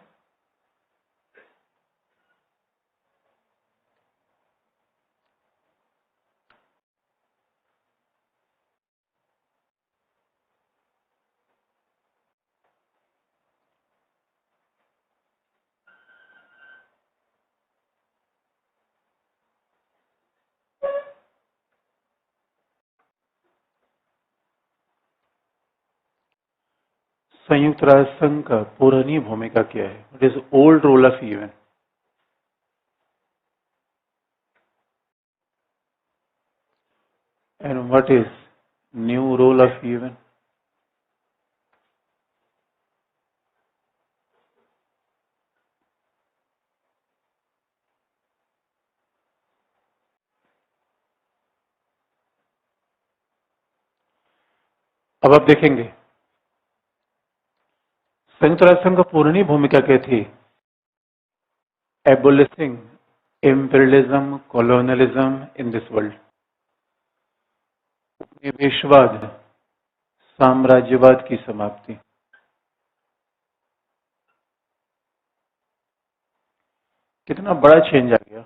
संयुक्त राष्ट्र संघ का पुरानी भूमिका क्या है? It is old role of human and what is new role of human. अब आप देखेंगे संयुक्त राष्ट्र संघ का पुरानी भूमिका क्या थी? एबोलिशिंग imperialism, colonialism in this world। उपनिवेशवाद, साम्राज्यवाद की समाप्ति। कितना बड़ा चेंज आ गया।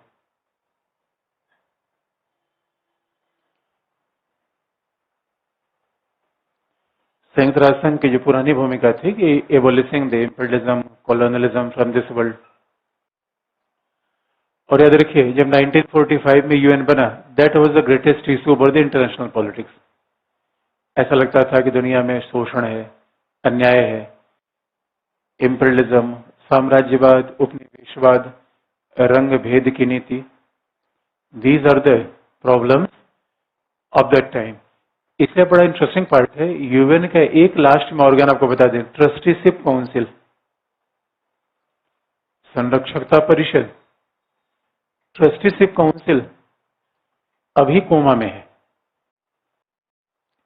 संयुक्त राष्ट्र संघ की जो पुरानी भूमिका थी कि abolishing the imperialism, colonialism from this world. और याद रखिए जब 1945 में यूएन बना, that was the greatest issue over the international politics. ऐसा लगता था कि दुनिया में शोषण है, अन्याय है, इंपीरियलिज्म, साम्राज्यवाद, उपनिवेशवाद, रंग भेद की नीति, these are the problems of that time. इससे बड़ा इंटरेस्टिंग पार्ट है यूएन का एक लास्ट में ऑर्गन आपको बता दें, ट्रस्टीशिप काउंसिल, संरक्षकता परिषद। ट्रस्टीशिप काउंसिल अभी कोमा में है।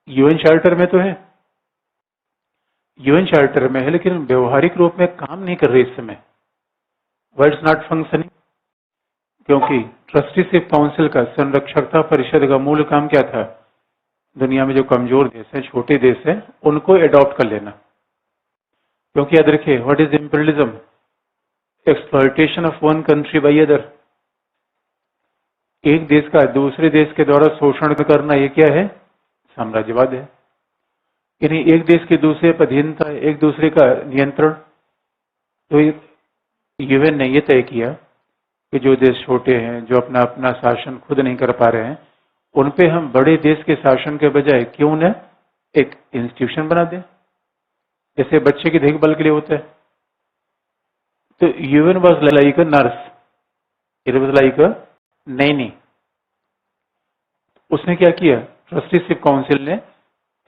यूएन चार्टर में तो है, यूएन चार्टर में है, लेकिन व्यवहारिक रूप में काम नहीं कर रही इस समय। Why it's not functioning? क्योंकि ट्रस्टीशिप काउंसिल का, संरक्षकता परिषद का मूल काम क्या था? दुनिया में जो कमजोर देश हैं, छोटे देश हैं, उनको एडॉप्ट कर लेना। क्योंकि याद रखिए, what is imperialism? Exploitation of one country by other. एक देश का दूसरे देश के द्वारा शोषण करना, ये क्या है? साम्राज्यवाद है। यानी एक देश के दूसरे पर अधीनता, एक दूसरे का नियंत्रण। तो यूएन ने यह तय किया कि जो देश छोटे हैं, जो अपना अपना शासन खुद नहीं कर पा रहे हैं, उन पे हम बड़े देश के शासन के बजाय क्यों न एक इंस्टीट्यूशन बना दें, जैसे बच्चे की देखभाल के लिए होता है। तो UN was like a nurse, it was like अ नैनी। उसने क्या किया? ट्रस्टीशिप काउंसिल ने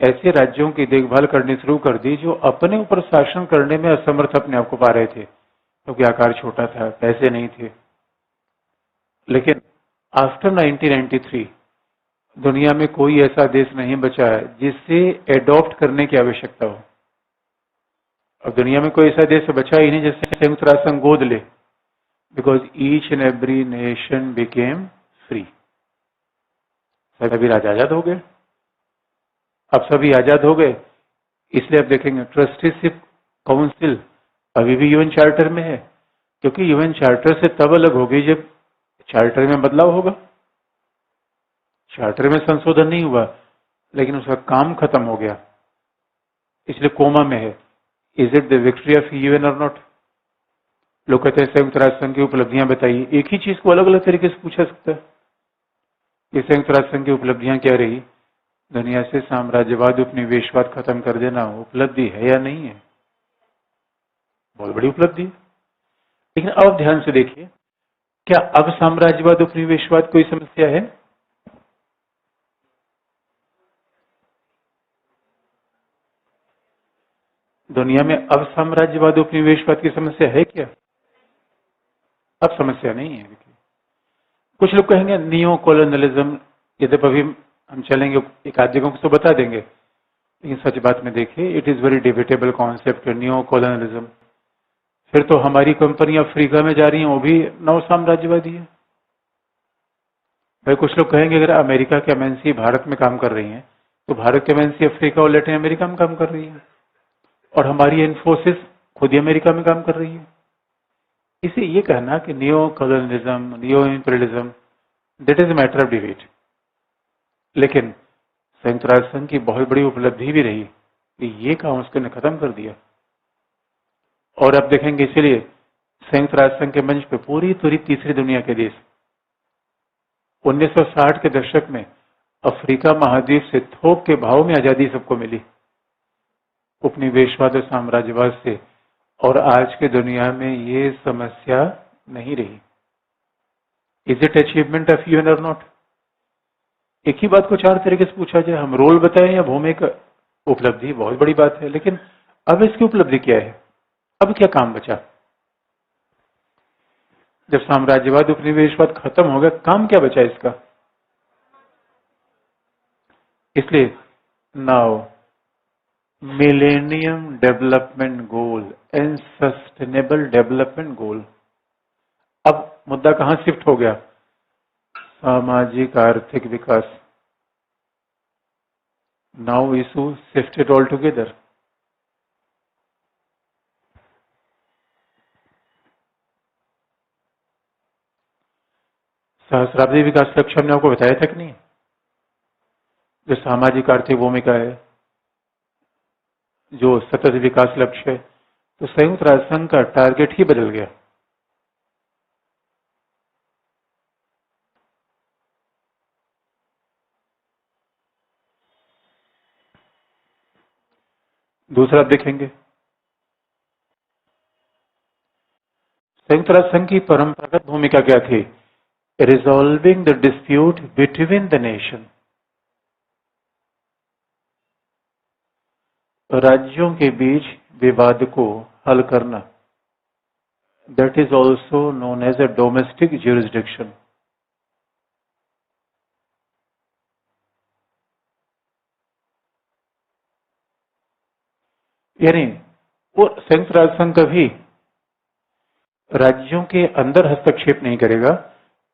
ऐसे राज्यों की देखभाल करनी शुरू कर दी जो अपने ऊपर शासन करने में असमर्थ अपने आप को पा रहे थे, क्योंकि आकार छोटा था, पैसे नहीं थे। लेकिन आफ्टर 1993 दुनिया में कोई ऐसा देश नहीं बचा है जिससे एडॉप्ट करने की आवश्यकता हो। अब दुनिया में कोई ऐसा देश बचा ही नहीं जिससे संयुक्त राष्ट्र संघ गोद ले, because each and every nation became free. सभी राज्य आजाद हो गए। अब सभी आजाद हो गए, इसलिए आप देखेंगे ट्रस्टीशिप काउंसिल अभी भी यूएन चार्टर में है, क्योंकि यूएन चार्टर से तब अलग होगी जब चार्टर में बदलाव होगा। चार्टर में संशोधन नहीं हुआ, लेकिन उसका काम खत्म हो गया, इसलिए कोमा में है। Is it the victory of UN और नॉट? लोग कहते हैं संयुक्त राष्ट्र संघ की उपलब्धियां बताइए। एक ही चीज को अलग अलग तरीके से पूछा सकता है। ये संयुक्त राष्ट्र संघ की उपलब्धियां क्या रही? दुनिया से साम्राज्यवाद, उपनिवेशवाद खत्म कर देना उपलब्धि है या नहीं है? बहुत बड़ी उपलब्धि है। लेकिन अब ध्यान से देखिए, क्या अब साम्राज्यवाद, उपनिवेशवाद कोई समस्या है? दुनिया में अब साम्राज्यवाद, उपनिवेशवाद की समस्या है क्या? अब समस्या नहीं है। देखिए, कुछ लोग कहेंगे नियो कॉलोनियलिज्म, यद्यपि हम चलेंगे एक आध जगहों को तो बता देंगे, लेकिन सच बात में देखिए, it is very debatable concept new colonialism. फिर तो हमारी कंपनी अफ्रीका में जा रही हैं, वो भी नव साम्राज्यवादी है। भाई कुछ लोग कहेंगे अगर अमेरिका की एमएनसी भारत में काम कर रही हैं, तो भारत की एमएनसी अफ्रीका और लैटिन अमेरिका में काम कर रही है, और हमारी इन्फोसिस खुद ही अमेरिका में काम कर रही है। इसे ये कहना कि neo colonialism, neo imperialism, that is a matter of debate. लेकिन संयुक्त राष्ट्र संघ की बहुत बड़ी उपलब्धि भी रही कि ये काम उसने खत्म कर दिया। और अब देखेंगे, इसीलिए संयुक्त राष्ट्र संघ के मंच पे पूरी तीसरी दुनिया के देश 1960 के दशक में अफ्रीका महाद्वीप से थोक के भाव में आजादी सबको मिली, उपनिवेशवाद और साम्राज्यवाद से, और आज के दुनिया में ये समस्या नहीं रही। Is it achievement of UN और नॉट? एक ही बात को चार तरीके से पूछा जाए, हम रोल बताएं या भूमिका। उपलब्धि बहुत बड़ी बात है, लेकिन अब इसकी उपलब्धि क्या है? अब क्या काम बचा? जब साम्राज्यवाद, उपनिवेशवाद खत्म हो गया, काम क्या बचा इसका? इसलिए now millennium development goal and sustainable development goal, अब मुद्दा कहां शिफ्ट हो गया? सामाजिक आर्थिक विकास। Now issue shifted all together. सहस्राब्दी विकास लक्ष्य हमने आपको बताया था कि नहीं? जो सामाजिक आर्थिक भूमिका है, जो सतत विकास लक्ष्य है, तो संयुक्त राष्ट्र संघ का टारगेट ही बदल गया। दूसरा आप देखेंगे, संयुक्त राष्ट्र संघ की परंपरागत भूमिका क्या थी? Resolving the dispute between the nation, राज्यों के बीच विवाद को हल करना। That is also known as a domestic jurisdiction. यानी वो संयुक्त राष्ट्र संघ कभी राज्यों के अंदर हस्तक्षेप नहीं करेगा,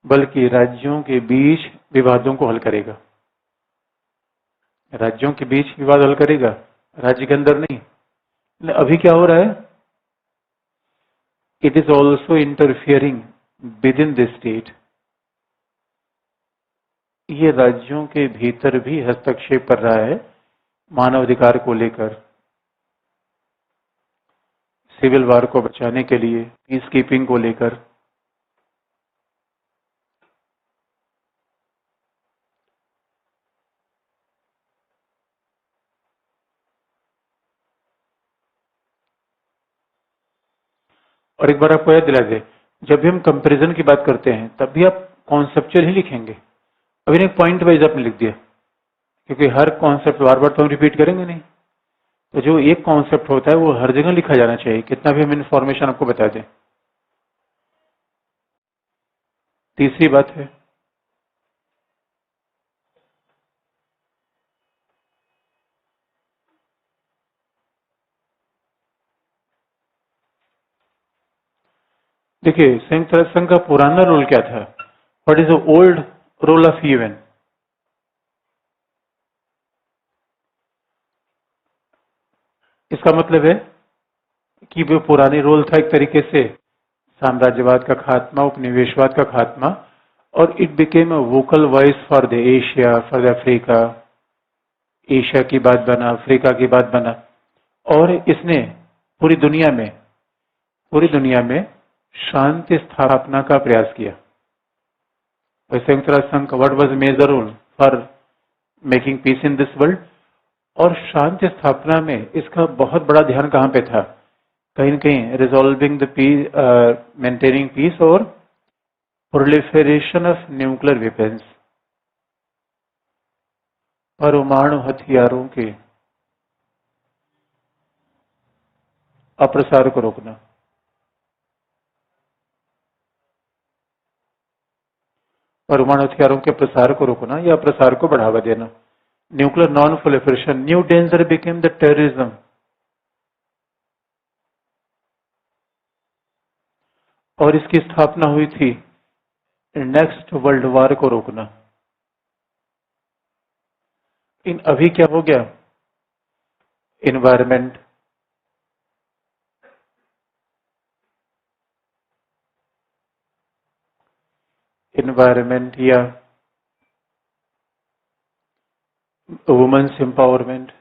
बल्कि राज्यों के बीच विवादों को हल करेगा। राज्यों के बीच विवाद हल करेगा, राज्य के अंदर नहीं। अभी क्या हो रहा है? It is also interfering with in the state. ये राज्यों के भीतर भी हस्तक्षेप कर रहा है मानवाधिकार को लेकर, सिविल वार को बचाने के लिए, पीस कीपिंग को लेकर। और एक बार आपको याद दिला दे, जब भी हम कंपैरिजन की बात करते हैं तब भी आप कॉन्सेप्चुअल ही लिखेंगे। अभी एक पॉइंट वाइज आपने लिख दिया, क्योंकि हर कॉन्सेप्ट बार बार तो हम रिपीट करेंगे नहीं। तो जो एक कॉन्सेप्ट होता है वो हर जगह लिखा जाना चाहिए, कितना भी हम इंफॉर्मेशन आपको बता दें। तीसरी बात है, देखिए संयुक्त राष्ट्र संघ का पुराना रोल क्या था? What is the old role of UN? इसका मतलब है कि वो पुराने रोल था एक तरीके से साम्राज्यवाद का खात्मा, उपनिवेशवाद का खात्मा, और it became a vocal voice for the Asia, for the Africa. Asia की बात बना, अफ्रीका की बात बना, और इसने पूरी दुनिया में शांति स्थापना का प्रयास किया। संयुक्त राष्ट्र संघ का what was major role for making peace in this world? और शांति स्थापना में इसका बहुत बड़ा ध्यान कहां पे था? कहीं न कहीं resolving the peace, maintaining peace और प्रोलिफरेशन ऑफ न्यूक्लियर वेपन्स, परमाणु हथियारों के अप्रसार को रोकना। परमाणु हथियारों के प्रसार को रोकना या प्रसार को बढ़ावा देना। Nuclear non proliferation, new danger became the terrorism. और इसकी स्थापना हुई थी नेक्स्ट वर्ल्ड वॉर को रोकना। इन अभी क्या हो गया? इन्वायरमेंट, या वुमेन्स एम्पावरमेंट,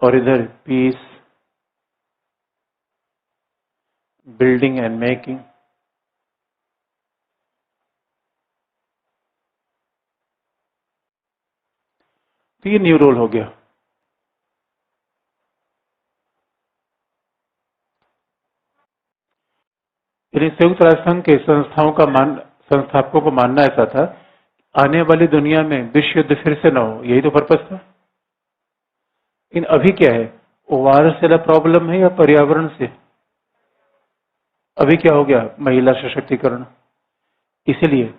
और इधर पीस बिल्डिंग एंड मेकिंग। तो ये न्यू रोल हो गया। यानी संयुक्त राष्ट्र संघ के संस्थापकों को मानना ऐसा था, आने वाली दुनिया में विश्व युद्ध फिर से न हो, यही तो पर्पस था। इन अभी क्या है? वार से ज्यादा प्रॉब्लम है या पर्यावरण से? अभी क्या हो गया? महिला सशक्तिकरण। इसीलिए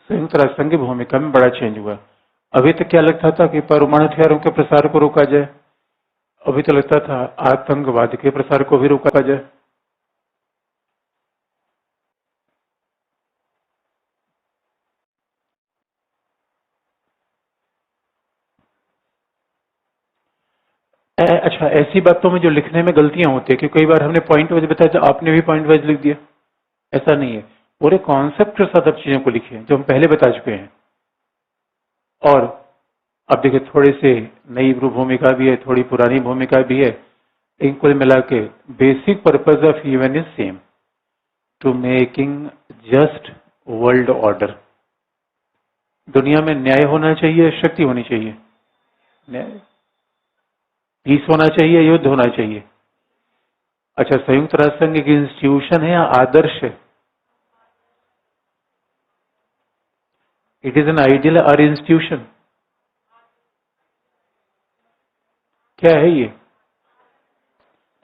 संयुक्त राष्ट्र संघ की भूमिका में बड़ा चेंज हुआ। अभी तक क्या लगता था कि परमाणु हथियारों के प्रसार को रोका जाए, अभी तो लगता था आतंकवाद के प्रसार को भी रोका जाए। अच्छा, ऐसी बातों में जो लिखने में गलतियां होती है कि कई बार हमने पॉइंट वाइज बताया तो आपने भी पॉइंट वाइज लिख दिया। ऐसा नहीं है, पूरे कॉन्सेप्ट के साथ आप चीजों को लिखिए जो हम पहले बता चुके हैं। और अब देखिए, थोड़ी सी नई भूमिका भी है, थोड़ी पुरानी भूमिका भी है, इन कुल मिला के basic purpose of UN is same, to making just world order. दुनिया में न्याय होना चाहिए, शक्ति होनी चाहिए। न्याय, पीस होना चाहिए, युद्ध होना चाहिए। अच्छा, संयुक्त राष्ट्र संघ एक इंस्टीट्यूशन है या आदर्श है? इट इज एन आइडियल और इंस्टीट्यूशन। क्या है ये?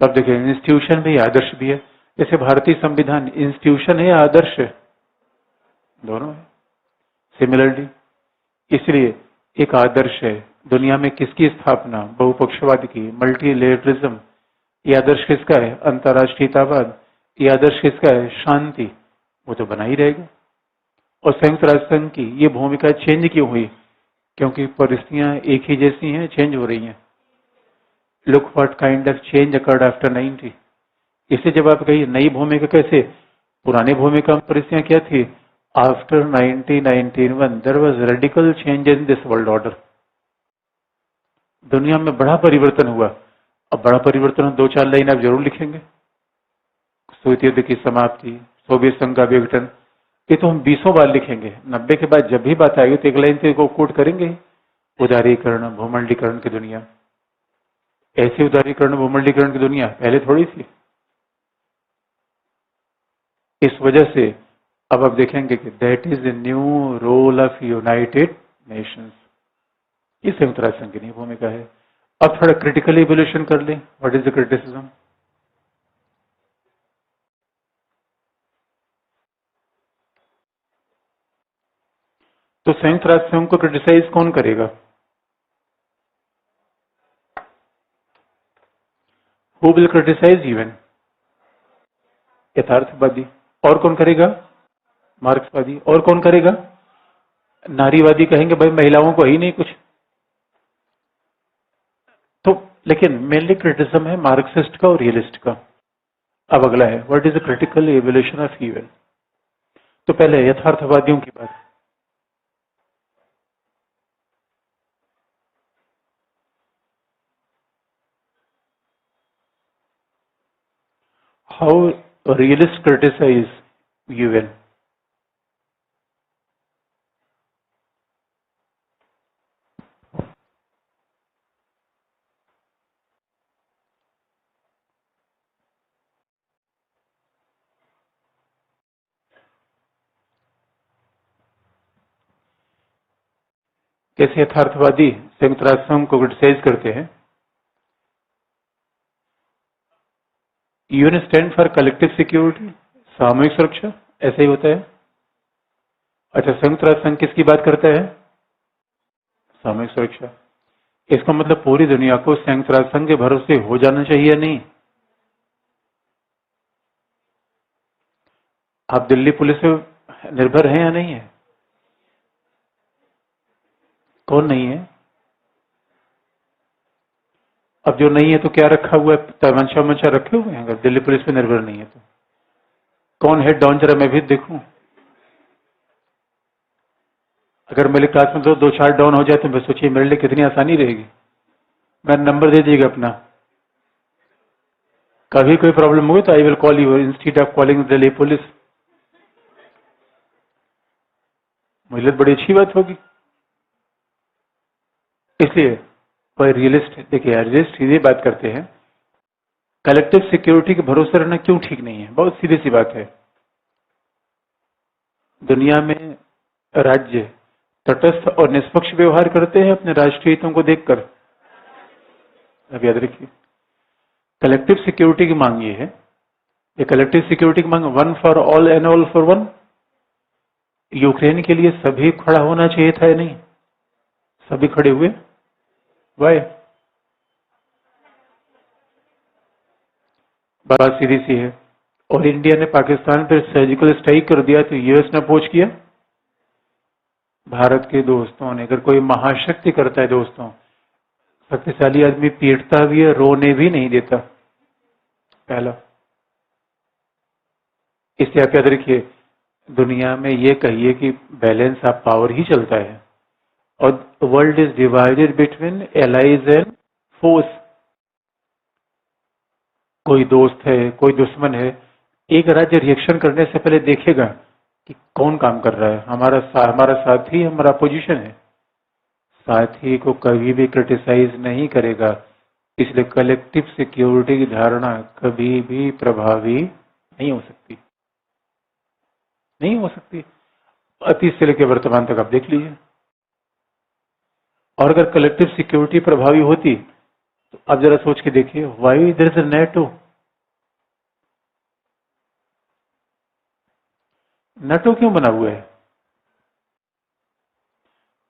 तब देखिए, इंस्टीट्यूशन भी आदर्श भी है। जैसे भारतीय संविधान इंस्टीट्यूशन है या आदर्श है? दोनों है। सिमिलरली, इसलिए एक आदर्श है, दुनिया में किसकी स्थापना, बहुपक्षवाद की, मल्टीलेटरिज्म, ये आदर्श किसका है, अंतर्राष्ट्रीयतावाद, ये आदर्श किसका है, शांति, वो तो बना ही रहेगा। और संयुक्त राष्ट्र संघ की ये भूमिका चेंज क्यों हुई, क्योंकि परिस्थितियां एक ही जैसी हैं, चेंज हो रही हैं। Look what kind of change occurred after 90। इससे जब आप कहिए नई भूमिका कैसे, पुरानी भूमिका में परिस्थितियां क्या थी, after 1991 there was radical change in this world order. दुनिया में बड़ा परिवर्तन हुआ। अब बड़ा परिवर्तन दो चार लाइन आप जरूर लिखेंगे, सोवियत युद्ध की समाप्ति, सोवियत संघ का विघटन, ये तो हम 20 बार लिखेंगे। 90 के बाद जब भी बात आएगी तो एक लाइन से को कोट करेंगे, उदारीकरण, भूमंडलीकरण की दुनिया। ऐसी उदारीकरण, भूमंडलीकरण की दुनिया पहले थोड़ी थी। इस वजह से अब आप देखेंगे कि that is the new role of United Nations. ये संयुक्त राष्ट्र संघ की नई भूमिका है। अब थोड़ा क्रिटिकल इवोल्यूशन कर लें, व्हाट इज द क्रिटिसिज्म। तो संयुक्त राष्ट्र संघ को क्रिटिसाइज कौन करेगा, हु विल क्रिटिसाइज यूएन, यथार्थवादी। और कौन करेगा, मार्क्सवादी। और कौन करेगा, नारीवादी। कहेंगे भाई महिलाओं को ही नहीं कुछ। तो लेकिन मेनली क्रिटिसिज्म है मार्क्सिस्ट का और रियलिस्ट का। अब अगला है what is the critical evolution of UN. तो पहले यथार्थवादियों की बात। How realist criticize UN. कैसे यथार्थवादी संयुक्त राष्ट्र संघ को क्रिटिसाइज करते हैं। UN stand for collective security, सामूहिक सुरक्षा, ऐसा ही होता है। अच्छा, संयुक्त राष्ट्र संघ किसकी बात करता है, सामूहिक सुरक्षा। इसका मतलब पूरी दुनिया को संयुक्त राष्ट्र संघ के भरोसे हो जाना चाहिए, नहीं। आप दिल्ली पुलिस पे निर्भर हैं या नहीं है, कौन नहीं है। अब जो नहीं है तो क्या रखा हुआ है, तमंचा वमंचा रखे हुए हैं। अगर दिल्ली पुलिस पे निर्भर नहीं है तो कौन हेड डाउन, जरा मैं भी देखूं। अगर मेरे क्लास में दो चार डाउन हो जाए तो मैं सोचिए मेरे लिए कितनी आसानी रहेगी। मैं नंबर दे दीजिएगा अपना, कभी कोई प्रॉब्लम होगी तो I will call you institute of calling Delhi police. मुझे बड़ी अच्छी बात होगी। इसलिए कोई रियलिस्ट, देखिए रियलिस्ट ये बात करते हैं कलेक्टिव सिक्योरिटी के भरोसे रहना क्यों ठीक नहीं है। बहुत सीधी सी बात है। दुनिया में राज्य तटस्थ और निष्पक्ष व्यवहार करते हैं अपने राष्ट्रीय हितों को देखकर। अब याद रखिए, कलेक्टिव सिक्योरिटी की मांग ये है, ये कलेक्टिव सिक्योरिटी की मांग one for all and all for one. Ukraine के लिए सभी खड़ा होना चाहिए था या नहीं, सभी खड़े हुए, वाई। बात सीधी सी है। और इंडिया ने पाकिस्तान पर सर्जिकल स्ट्राइक कर दिया तो यूएस ने अपोज किया। भारत के दोस्तों ने, अगर कोई महाशक्ति करता है दोस्तों, शक्तिशाली आदमी पीटता भी है, रोने भी नहीं देता, पहला। इससे आप याद रखिए, दुनिया में ये कहिए कि बैलेंस ऑफ पावर ही चलता है और world is divided between allies and force. कोई दोस्त है, कोई दुश्मन है, एक राज्य रिएक्शन करने से पहले देखेगा कि कौन काम कर रहा है, हमारा साथी, हमारा अपोजिशन है। साथी को कभी भी क्रिटिसाइज नहीं करेगा। इसलिए कलेक्टिव सिक्योरिटी की धारणा कभी भी प्रभावी नहीं हो सकती, नहीं हो सकती। अतीत से लेकर वर्तमान तक आप देख लीजिए। और अगर कलेक्टिव सिक्योरिटी प्रभावी होती तो आप जरा सोच के देखिए, why there is a NATO. NATO क्यों बना हुआ है।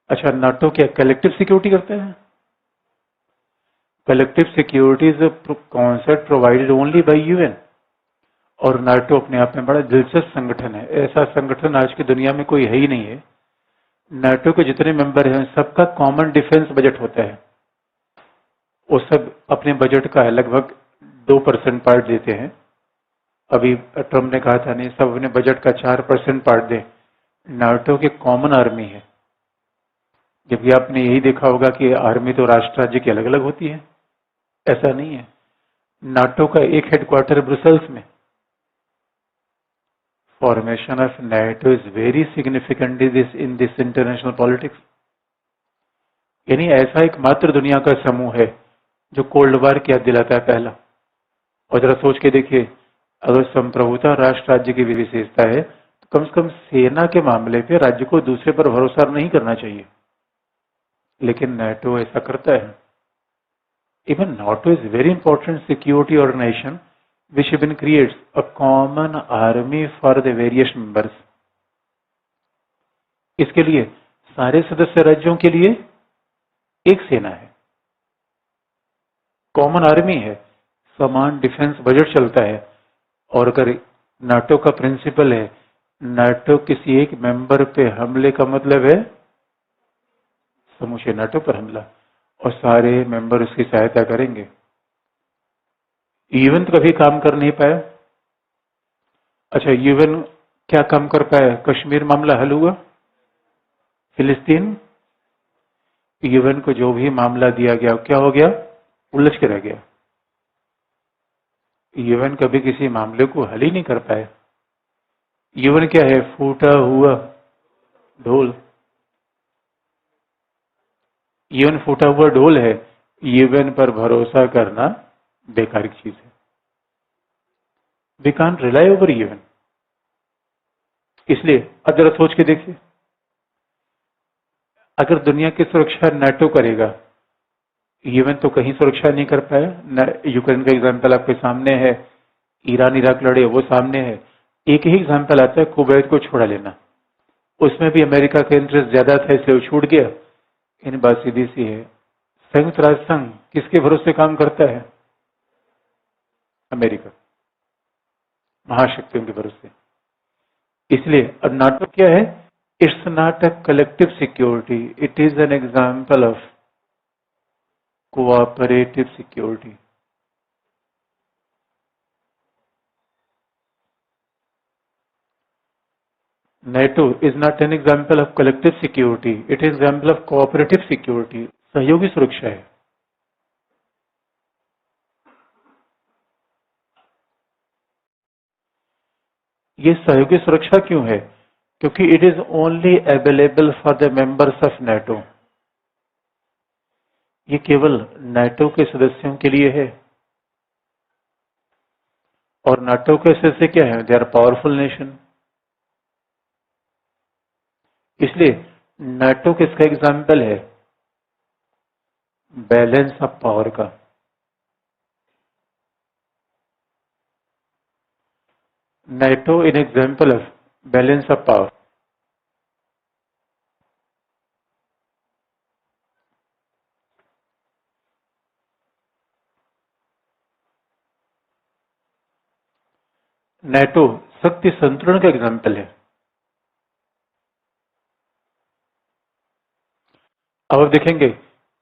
अच्छा, नाटो क्या कलेक्टिव सिक्योरिटी करता है, collective security is a concept provided only by UN. और नाटो अपने आप में बड़ा दिलचस्प संगठन है। ऐसा संगठन आज की दुनिया में कोई है ही नहीं है। नाटो के जितने मेंबर हैं सबका कॉमन डिफेंस बजट होता है। वो सब अपने बजट का लगभग 2% पार्ट देते हैं। अभी ट्रम्प ने कहा था नहीं, सब अपने बजट का 4% पार्ट दें। नाटो की कॉमन आर्मी है। जबकि आपने यही देखा होगा कि आर्मी तो राष्ट्र राज्य की अलग अलग होती है। ऐसा नहीं है। नाटो का एक हेडक्वार्टर ब्रुसेल्स में। Formation of NATO is very significant in this international politics. यानी ऐसा एक मात्र दुनिया का समूह है जो कोल्ड वार की याद दिलाता है पहला। और जरा सोच के देखिए, अगर संप्रभुता राष्ट्र राज्य की विशेषता है तो कम से कम सेना के मामले पे राज्य को दूसरे पर भरोसा नहीं करना चाहिए, लेकिन नाटो ऐसा करता है। Even NATO is very important security organisation which even creates a common army for the various members। इसके लिए सारे सदस्य राज्यों के लिए एक सेना है, कॉमन आर्मी है, समान डिफेंस बजट चलता है। और अगर नाटो का प्रिंसिपल है, नाटो किसी एक मेंबर पे हमले का मतलब है समूचे नाटो पर हमला, और सारे मेंबर उसकी सहायता करेंगे। यूएन तो कभी काम कर नहीं पाया। अच्छा, यूएन क्या काम कर पाया? कश्मीर मामला हल हुआ, फिलिस्तीन, यूएन को जो भी मामला दिया गया क्या हो गया? उलझ के रह गया। यूएन कभी किसी मामले को हल ही नहीं कर पाए। यूएन क्या है? फूटा हुआ ढोल। यूएन फूटा हुआ ढोल है। यूएन पर भरोसा करना बेकार की चीज है। We can't rely over UN. इसलिए अब जरा सोच के देखिए, अगर दुनिया की सुरक्षा नाटो करेगा, यूएन तो कहीं सुरक्षा नहीं कर पाया। यूक्रेन का एग्जाम्पल आपके सामने है, ईरान इराक लड़े वो सामने है। एक ही एग्जाम्पल आता है, कुवैत को छोड़ा लेना। उसमें भी अमेरिका का इंटरेस्ट ज्यादा था इसलिए वो छूट गया। इन बात सीधी सी है, संयुक्त राष्ट्र संघ किसके भरोसे काम करता है? अमेरिका, महाशक्तियों के भरोसे। इसलिए अब नाटो क्या है? It's not a collective security, it is an example of cooperative security. NATO is not an example of collective security, it is an example of cooperative security। सहयोगी सुरक्षा है। ये सहयोगी सुरक्षा क्यों है? क्योंकि it is only available for the members of NATO। ये केवल NATO के सदस्यों के लिए है। और NATO के सदस्य क्या है? They are powerful nation. इसलिए NATO किसका एग्जाम्पल है? बैलेंस ऑफ पावर का। NATO in example of balance of power. NATO शक्ति संतुलन का एग्जाम्पल है। अब देखेंगे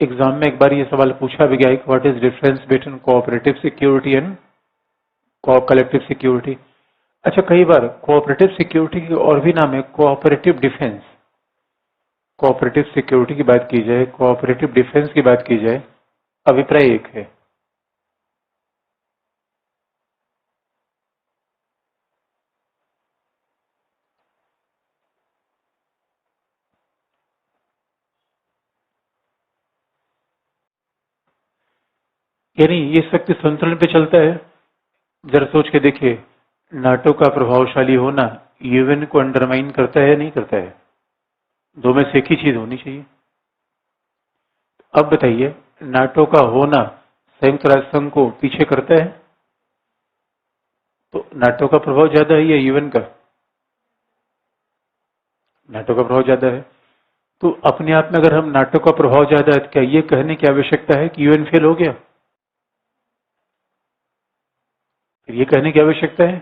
एग्जाम में एक बार ये सवाल पूछा भी गया है, what is difference between cooperative security and collective security. अच्छा, कई बार कोऑपरेटिव सिक्योरिटी के और भी नाम है, कोऑपरेटिव डिफेंस। कोऑपरेटिव सिक्योरिटी की बात की जाए, कोऑपरेटिव डिफेंस की बात की जाए, अभिप्राय एक है। यानी ये शक्ति संतुलन पे चलता है। जरा सोच के देखिए, नाटो का प्रभावशाली होना यूएन को अंडरमाइन करता है नहीं करता है? दो में से एक ही चीज होनी चाहिए। अब बताइए, नाटो का होना संयुक्त राष्ट्र संघ को पीछे करता है? तो नाटो का प्रभाव ज्यादा है या यूएन का? नाटो का प्रभाव ज्यादा है। तो अपने आप में अगर हम नाटो का प्रभाव ज्यादा है तो क्या ये कहने की आवश्यकता है कि यूएन फेल हो गया? फिर ये कहने की आवश्यकता है।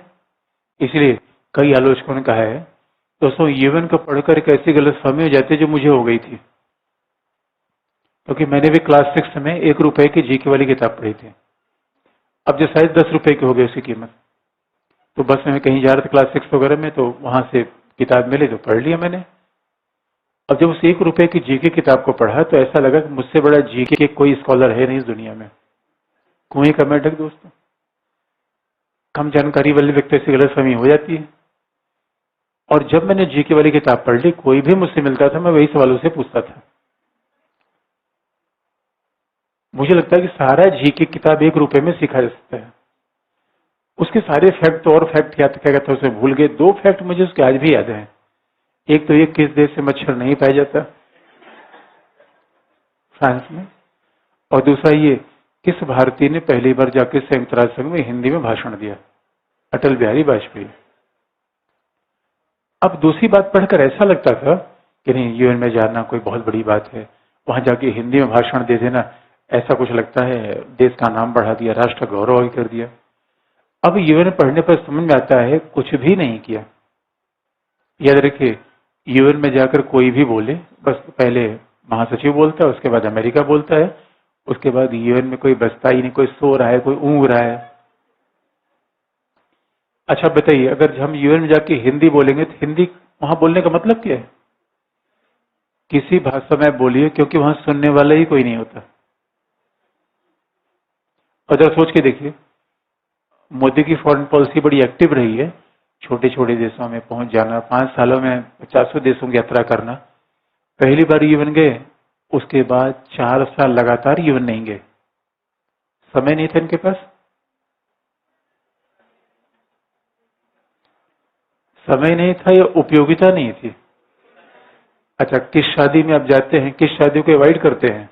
इसलिए कई आलोचकों ने कहा है दोस्तों यूएन को पढ़कर एक ऐसी गलतफहमी हो जाती है जो मुझे हो गई थी, क्योंकि मैंने भी क्लास 6 में 1 रुपए की जीके वाली किताब पढ़ी थी। अब जो शायद 10 रुपए की हो गई उसकी कीमत। तो बस में कहीं जा रहा था क्लास 6 वगैरह में, तो वहां से किताब मिली तो पढ़ लिया मैंने। अब जब उस 1 रुपए की जीके किताब को पढ़ा तो ऐसा लगा कि मुझसे बड़ा जीके के कोई स्कॉलर है नहीं इस दुनिया में। कुएं का मेढक दोस्तों, कम जानकारी वाले व्यक्ति से गलतफहमी हो जाती है। और जब मैंने जीके वाली किताब पढ़ ली, कोई भी मुझसे मिलता था मैं वही सवालों से पूछता था। मुझे लगता है कि सारा जीके किताब 1 रुपए में सीखा जा सकता है। उसके सारे फैक्ट और फैक्ट याद क्या कहता है उसे भूल गए। 2 फैक्ट मुझे उसके आज भी याद है। एक तो ये किस देश से मच्छर नहीं पाया जाता, फ्रांस में। और दूसरा ये किस भारतीय ने पहली बार जाकर संयुक्त राष्ट्र संघ में हिंदी में भाषण दिया, अटल बिहारी वाजपेयी। अब दूसरी बात पढ़कर ऐसा लगता था कि नहीं यूएन में जाना कोई बहुत बड़ी बात है, वहां जाके हिंदी में भाषण दे देना ऐसा कुछ लगता है देश का नाम बढ़ा दिया, राष्ट्र का गौरव कर दिया। अब यूएन पढ़ने पर समझ में आता है कुछ भी नहीं किया। याद रखिए यूएन में जाकर कोई भी बोले, बस पहले महासचिव बोलता है, उसके बाद अमेरिका बोलता है, उसके बाद यूएन में कोई बचता ही नहीं, कोई सो रहा है, कोई ऊँग रहा है। अच्छा बताइए, अगर हम यूएन में जाके हिंदी बोलेंगे तो हिंदी वहां बोलने का मतलब क्या है? किसी भाषा में बोलिए, क्योंकि वहां सुनने वाला ही कोई नहीं होता। और जरा सोच के देखिए, मोदी की फॉरेन पॉलिसी बड़ी एक्टिव रही है, छोटे छोटे देशों में पहुंच जाना, 5 सालों में 50 देशों की यात्रा करना। पहली बार यूएन गए, उसके बाद 4 साल लगातार यूएन नहीं गए। समय नहीं था इनके पास, समय नहीं था या उपयोगिता नहीं थी। अच्छा, किस शादी में आप जाते हैं, किस शादी को अवॉइड करते हैं?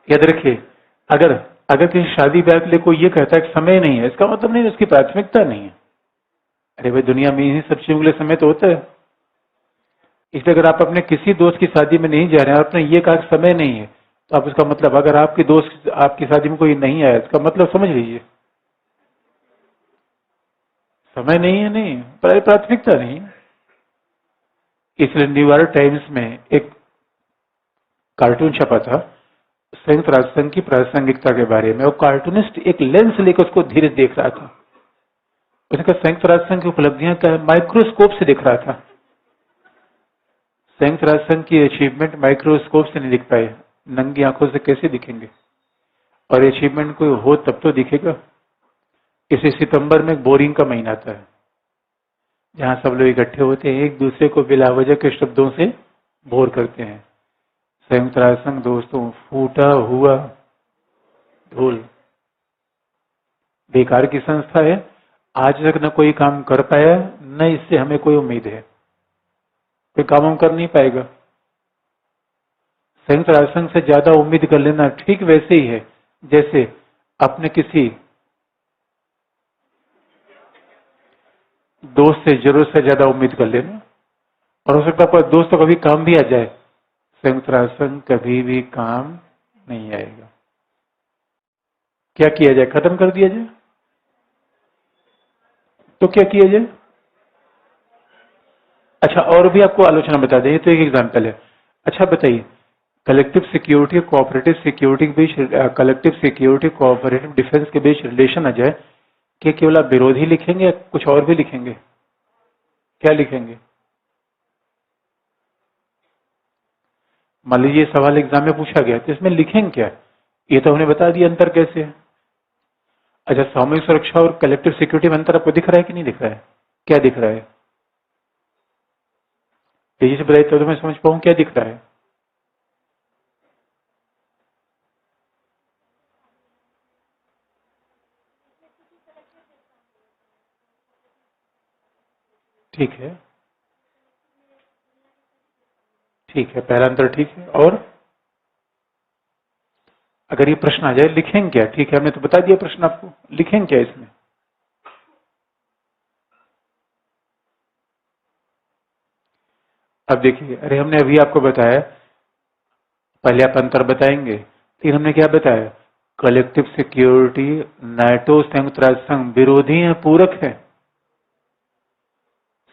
याद रखिए, अगर अगर किसी शादी ब्याह के लिए कोई ये कहता है कि समय नहीं है, इसका मतलब नहीं उसकी प्राथमिकता नहीं है। अरे भाई, दुनिया में इन्हीं सब चीजों के लिए समय तो होता है। इसलिए अगर आप अपने किसी दोस्त की शादी में नहीं जा रहे हैं और आपने ये कहा कि समय नहीं है, तो आप उसका मतलब, अगर आपके दोस्त आपकी शादी में कोई नहीं आया, इसका मतलब समझ लीजिए समय नहीं है, नहीं प्राथमिकता नहीं। इसलिए न्यूयॉर्क टाइम्स में एक कार्टून छपा था संयुक्त राष्ट्र संघ की प्रासंगिकता के बारे में। और कार्टूनिस्ट एक लेंस लेकर उसको धीरे देख रहा था। उसने कहा संयुक्त राष्ट्र संघ की उपलब्धियां क्या है, माइक्रोस्कोप से दिख रहा था। संयुक्त राष्ट्र संघ की अचीवमेंट माइक्रोस्कोप से नहीं दिख पाए, नंगी आंखों से कैसे दिखेंगे? और अचीवमेंट कोई हो तब तो दिखेगा। इसे सितंबर में बोरिंग का महीना आता है, जहां सब लोग इकट्ठे होते हैं, एक दूसरे को बिलावजह के शब्दों से बोर करते हैं। संयुक्त राष्ट्र संघ दोस्तों फूटा हुआ धूल, बेकार की संस्था है। आज तक न कोई काम कर पाया, न इससे हमें कोई उम्मीद है। कोई काम हम कर नहीं पाएगा। संयुक्त राष्ट्र संघ से ज्यादा उम्मीद कर लेना ठीक वैसे ही है जैसे अपने किसी दोस्त से जरूरत से ज्यादा उम्मीद कर लेना। और हो सकता है आपका दोस्त तो कभी काम भी आ जाए, संयुक्त राष्ट्र संघ कभी भी काम नहीं आएगा। क्या किया जाए, खत्म कर दिया जाए? तो क्या किया जाए? अच्छा, और भी आपको आलोचना बता दें, तो एक एग्जाम्पल है। अच्छा बताइए, कलेक्टिव सिक्योरिटी और कोऑपरेटिव सिक्योरिटी के बीच, कलेक्टिव सिक्योरिटी कोऑपरेटिव डिफेंस के बीच रिलेशन आ जाए, कि केवल आप विरोधी लिखेंगे या कुछ और भी लिखेंगे? क्या लिखेंगे? मान लीजिए सवाल एग्जाम में पूछा गया, तो इसमें लिखेंगे क्या? ये तो हमने बता दिया अंतर कैसे है। अच्छा, सामूहिक सुरक्षा और कलेक्टिव सिक्योरिटी में अंतर आपको दिख रहा है कि नहीं दिख रहा है? क्या दिख रहा है? तेजी से बताइए तो मैं समझ पाऊं क्या दिख रहा है। ठीक है, ठीक है, पहला अंतर ठीक है। और अगर ये प्रश्न आ जाए लिखेंगे क्या? ठीक है, हमने तो बता दिया प्रश्न आपको, लिखेंगे क्या इसमें? अब देखिए, अरे हमने अभी आपको बताया, पहले आप अंतर बताएंगे, फिर हमने क्या बताया, कलेक्टिव सिक्योरिटी, नाटो, संयुक्त राष्ट्र संघ विरोधी हैं, पूरक है।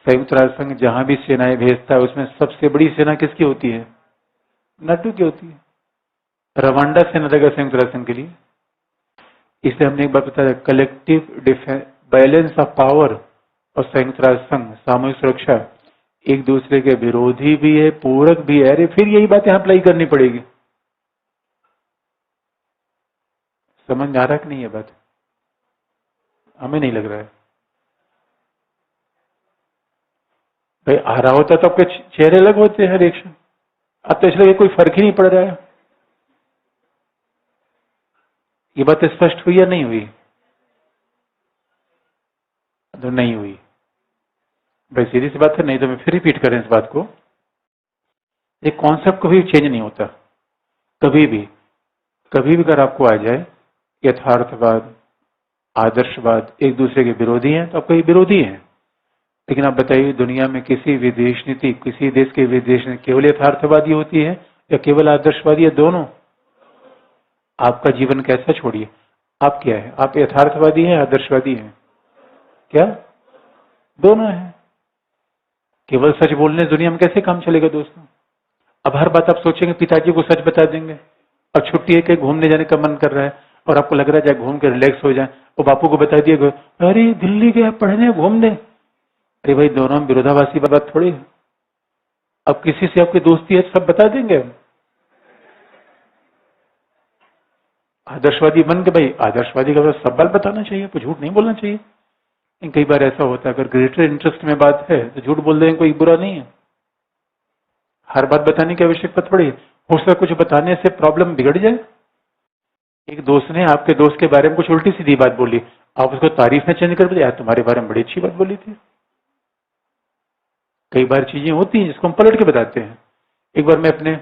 संयुक्त राष्ट्र संघ जहां भी सेनाएं भेजता है उसमें सबसे बड़ी सेना किसकी होती है? नाटो की होती है। रवांडा सेना रहेगा संयुक्त राष्ट्र संघ के लिए। इसलिए हमने एक बार बताया, collective defence, balance of power और संयुक्त राष्ट्र संघ, सामूहिक सुरक्षा एक दूसरे के विरोधी भी है, पूरक भी है। अरे फिर यही बात यहां अप्लाई करनी पड़ेगी। समझ में आ रहा कि नहीं? ये बात हमें नहीं लग रहा है भाई। आ रहा होता तो आपके चेहरे अलग होते हैं रिएक्शन। अब तो इसलिए कोई फर्क ही नहीं पड़ रहा है। ये बात स्पष्ट हुई या नहीं हुई? तो नहीं हुई भाई, सीधी सी बात है। नहीं तो मैं फिर रिपीट करें इस बात को। ये कॉन्सेप्ट कभी चेंज नहीं होता, कभी भी। कभी भी अगर आपको आ जाए यथार्थवाद, आदर्शवाद एक दूसरे के विरोधी हैं तो आपको ये विरोधी हैं। लेकिन आप बताइए, दुनिया में किसी विदेश नीति, किसी देश की विदेश नीति केवल यथार्थवादी होती है या केवल आदर्शवादी, है दोनों? आपका जीवन कैसा छोड़िए, आप क्या है? आप यथार्थवादी हैं, आदर्शवादी हैं? क्या? दोनों है। केवल सच बोलने दुनिया में कैसे काम चलेगा दोस्तों? अब हर बात आप सोचेंगे पिताजी को सच बता देंगे। अब छुट्टी है कि घूमने जाने का मन कर रहा है और आपको लग रहा है जाए घूम के रिलैक्स हो जाए, और बापू को बता दिए अरे दिल्ली गया पढ़ने घूमने। अरे भाई, दोनों विरोधाभासी बात थोड़ी है। अब किसी से आपकी दोस्ती है सब बता देंगे हम। आदर्शवादी बन के भाई, आदर्शवादी का सब बात बताना चाहिए, तो झूठ नहीं बोलना चाहिए। कई बार ऐसा होता है, अगर ग्रेटर इंटरेस्ट में बात है तो झूठ बोल देंगे, कोई बुरा नहीं है। हर बात बताने की आवश्यकता थोड़ी है। हो सकता कुछ बताने से प्रॉब्लम बिगड़ जाए। एक दोस्त ने आपके दोस्त के बारे में कुछ उल्टी सीधी बात बोली, आप उसको तारीफ में चेंज कर दिया, यार तुम्हारे बारे में बड़ी अच्छी बात बोली थी। कई बार चीजें होती हैं जिसको हम पलट के बताते हैं। एक बार मैं अपने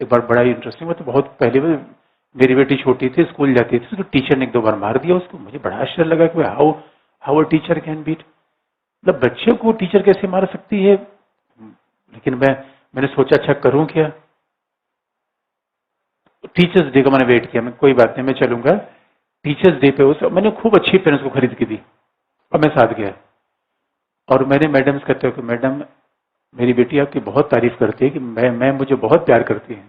एक बार बड़ा ही इंटरेस्टिंग, तो बहुत पहले में मेरी बेटी छोटी थी, स्कूल जाती थी, तो टीचर ने 1-2 बार मार दिया उसको। मुझे बड़ा आश्चर्य लगा कि how how a teacher can beat, मतलब बच्चे को टीचर कैसे मार सकती है। लेकिन मैंने सोचा अच्छा करूं क्या। टीचर्स डे का मैंने वेट किया, मैं कोई बात नहीं मैं चलूंगा। टीचर्स डे पे उस मैंने खूब अच्छी पेन उसको खरीद के दी और मैं साथ गया। और मैंने मैडम से कहते हो कि मैडम मेरी बेटी आपकी बहुत तारीफ करती है कि मैं मुझे बहुत प्यार करती है।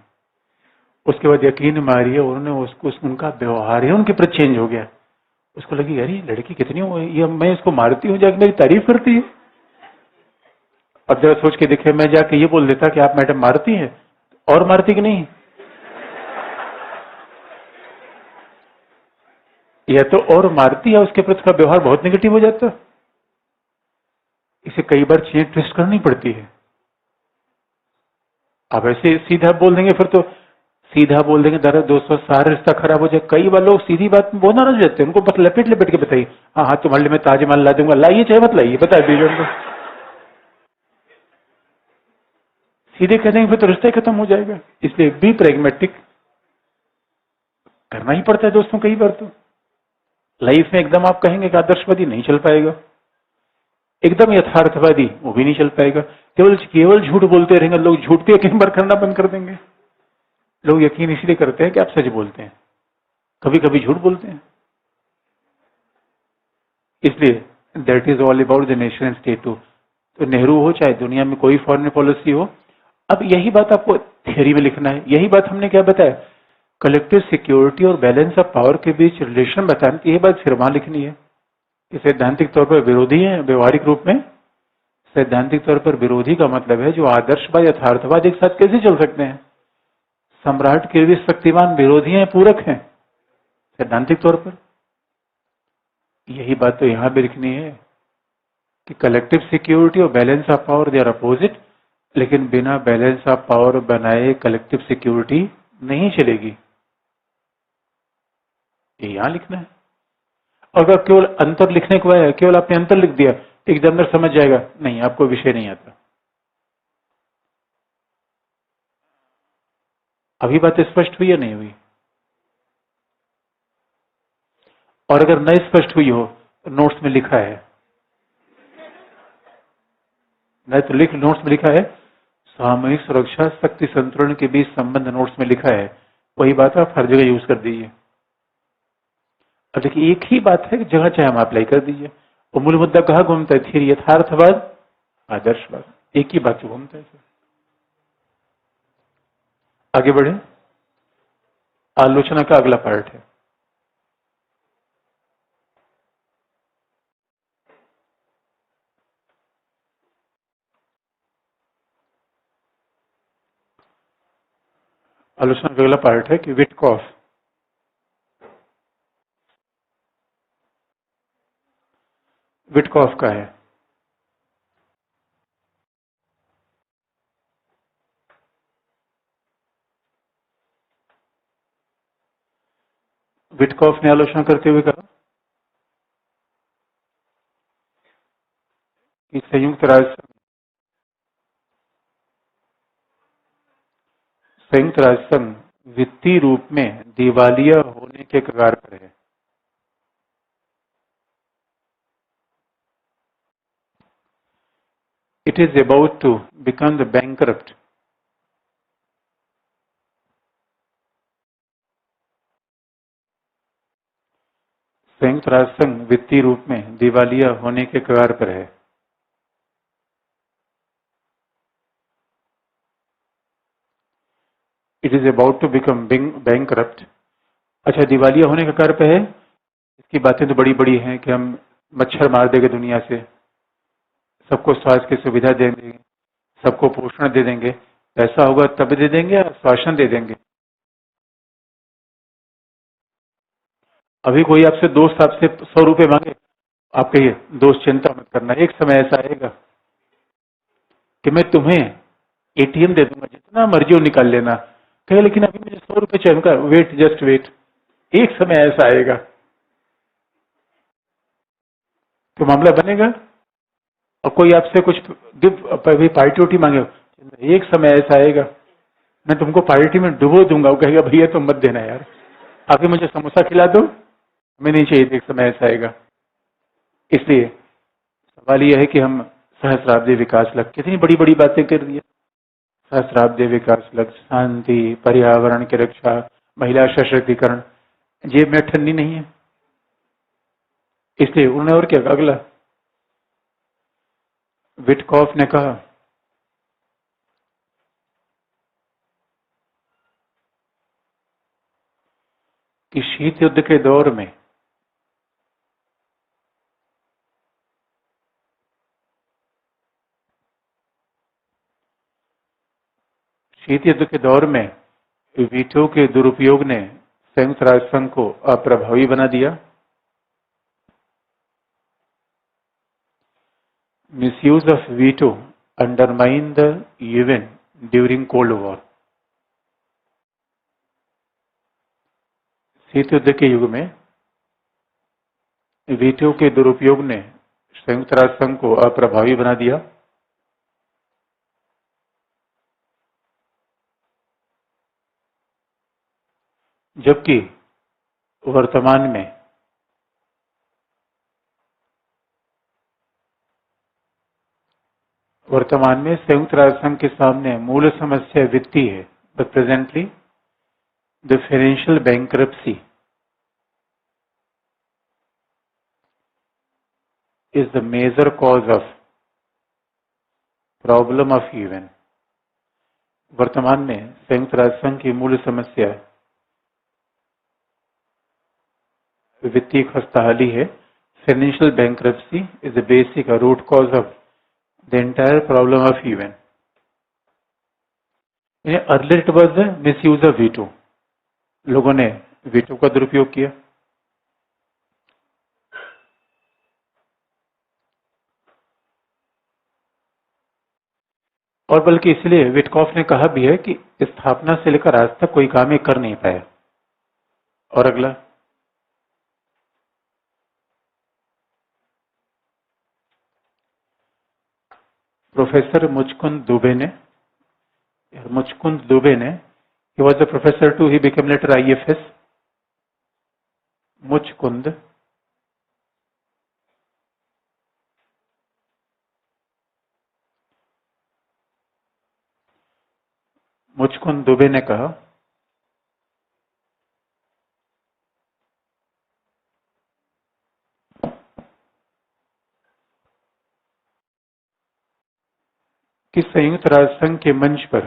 उसके बाद यकीन मारिए उन्होंने उसको, उनका व्यवहार ही उनके प्रति चेंज हो गया। उसको लगी अरे लड़की कितनी ये मैं इसको मारती हूँ जाके मेरी तारीफ करती है। अब जरा सोच के देखे, मैं जाके ये बोल देता कि आप मैडम मारती हैं, और मारती कि नहीं? या तो और मारती है, उसके प्रति का व्यवहार बहुत नेगेटिव हो जाता। इसे कई बार चीजें ट्विस्ट करनी पड़ती है। अब ऐसे सीधा बोल देंगे फिर तो सीधा बोल देंगे दादा दोस्तों सारा रिश्ता खराब हो जाए। कई बार लोग सीधी बात में बहुत नाराज रहते हैं, उनको बस लपेट लपेट के बताइए, हाँ हाँ तुम्हारे लिए मैं ताजमहल ला दूंगा, लाइए चाहे मत लाइए, बता दीजिए उनको। सीधे कह देंगे फिर तो रिश्ता ही खत्म हो जाएगा। इसलिए बी प्रैग्मेटिक करना ही पड़ता है दोस्तों। कई बार तो लाइफ में एकदम आप कहेंगे कि आदर्शवादी नहीं चल पाएगा, एकदम यथार्थवादी वो भी नहीं चल पाएगा। केवल केवल झूठ बोलते रहेंगे लोग, झूठ पे यकीन बार करना बंद कर देंगे। लोग यकीन इसलिए करते हैं कि आप सच बोलते हैं, कभी कभी झूठ बोलते हैं। इसलिए that is all about the nation and state too. तो नेहरू हो चाहे दुनिया में कोई फॉरेन पॉलिसी हो, अब यही बात आपको थियरी में लिखना है। यही बात हमने क्या बताया, कलेक्टिव सिक्योरिटी और बैलेंस ऑफ पावर के बीच रिलेशन बताने की यही बात फिर वहां लिखनी है। सैद्धांतिक तौर पर विरोधी है, व्यवहारिक रूप में सैद्धांतिक तौर पर विरोधी का मतलब है जो आदर्शवाद यथार्थवाद एक साथ कैसे चल सकते हैं। सम्राट के भी शक्तिमान विरोधी हैं, पूरक हैं सैद्धांतिक तौर पर। यही बात तो यहां भी लिखनी है कि कलेक्टिव सिक्योरिटी और balance of power they are opposite, लेकिन बिना बैलेंस ऑफ पावर बनाए कलेक्टिव सिक्योरिटी नहीं चलेगी। ये यहां लिखना है। अगर केवल अंतर लिखने को है, केवल आपने अंतर लिख दिया, एग्जामिनर समझ जाएगा नहीं आपको विषय नहीं आता। अभी बात स्पष्ट हुई या नहीं हुई? और अगर न स्पष्ट हुई हो तो नोट्स में लिखा है, नहीं तो लिख, नोट्स में लिखा है सामूहिक सुरक्षा शक्ति संतुलन के बीच संबंध नोट्स में लिखा है, वही बात आप हर जगह यूज कर दीजिए। अब देखिए एक ही बात है कि जगह चाहे हम अप्लाई कर दीजिए। वो मूल मुद्दा कहाँ घूमता है? थियरी, यथार्थवाद, आदर्शवाद, एक ही बात घूमता है। आगे बढ़े, आलोचना का अगला पार्ट है। आलोचना का अगला पार्ट है कि विटकॉफ का है। विटकॉफ ने आलोचना करते हुए कहा कि संयुक्त राष्ट्र संघ वित्तीय रूप में दिवालिया होने के कगार पर है। It is about to become the bankrupt. संयुक्त राष्ट्र संघ वित्तीय रूप में दिवालिया होने के कगार पर है। It is about to become bankrupt. अच्छा, दिवालिया होने के कगार पर है। इसकी बातें तो बड़ी बड़ी हैं कि हम मच्छर मार देंगे दुनिया से, सबको स्वास्थ्य की सुविधा दे देंगे, सबको पोषण दे देंगे। पैसा होगा तब दे देंगे या शासन दे देंगे? अभी कोई आपसे दोस्त आपसे 100 रुपए मांगे, आप कहिए दोस्त चिंता मत करना, एक समय ऐसा आएगा कि मैं तुम्हें एटीएम दे दूंगा, जितना मर्जी हो निकाल लेना। कहे लेकिन अभी मुझे 100 रुपए चाहिए। उनका वेट, जस्ट वेट, एक समय ऐसा आएगा। तो मामला बनेगा। और कोई आपसे कुछ अभी पार्टी उटी मांगे, एक समय ऐसा आएगा मैं तुमको पार्टी में डुबो दूंगा। वो कहेगा भैया तुम मत देना यार, आगे मुझे समोसा खिला दो, हमें नहीं चाहिए, एक समय ऐसा आएगा। इसलिए सवाल यह है कि हम सहस्राब्दी विकास लक्ष्य, कितनी बड़ी बड़ी बातें कर रही है। सहस्राब्दी विकास लक्ष्य, शांति, पर्यावरण की रक्षा, महिला सशक्तिकरण, जेब में ठन्नी नहीं है। इसलिए उन्होंने और क्या अगला, विटकॉफ ने कहा कि शीत युद्ध के दौर में वीटो के दुरुपयोग ने संयुक्त राष्ट्र संघ को अप्रभावी बना दिया। Misuse of veto undermine the UN during cold war. शीत युद्ध के युग में वीटो के दुरुपयोग ने संयुक्त राष्ट्र संघ को अप्रभावी बना दिया। जबकि वर्तमान में संयुक्त राष्ट्र संघ के सामने मूल समस्या वित्तीय है। But presently the financial bankruptcy is the major cause of problem of UN. वर्तमान में संयुक्त राष्ट्र संघ की मूल समस्या वित्तीय खस्ताहाली है। Financial bankruptcy is the basic root cause of the entire problem of UN. Earlier it was the misuse of veto, लोगों ने वीटो का दुरुपयोग किया। और बल्कि इसलिए विटकॉफ ने कहा भी है कि स्थापना से लेकर आज तक कोई काम ये कर नहीं पाया। और अगला, प्रोफेसर मुचकुंद दुबे ने he was a professor too, he became later IFS। Muchkund Muchkund Dubey ने कहा, कि संयुक्त राष्ट्र संघ के मंच पर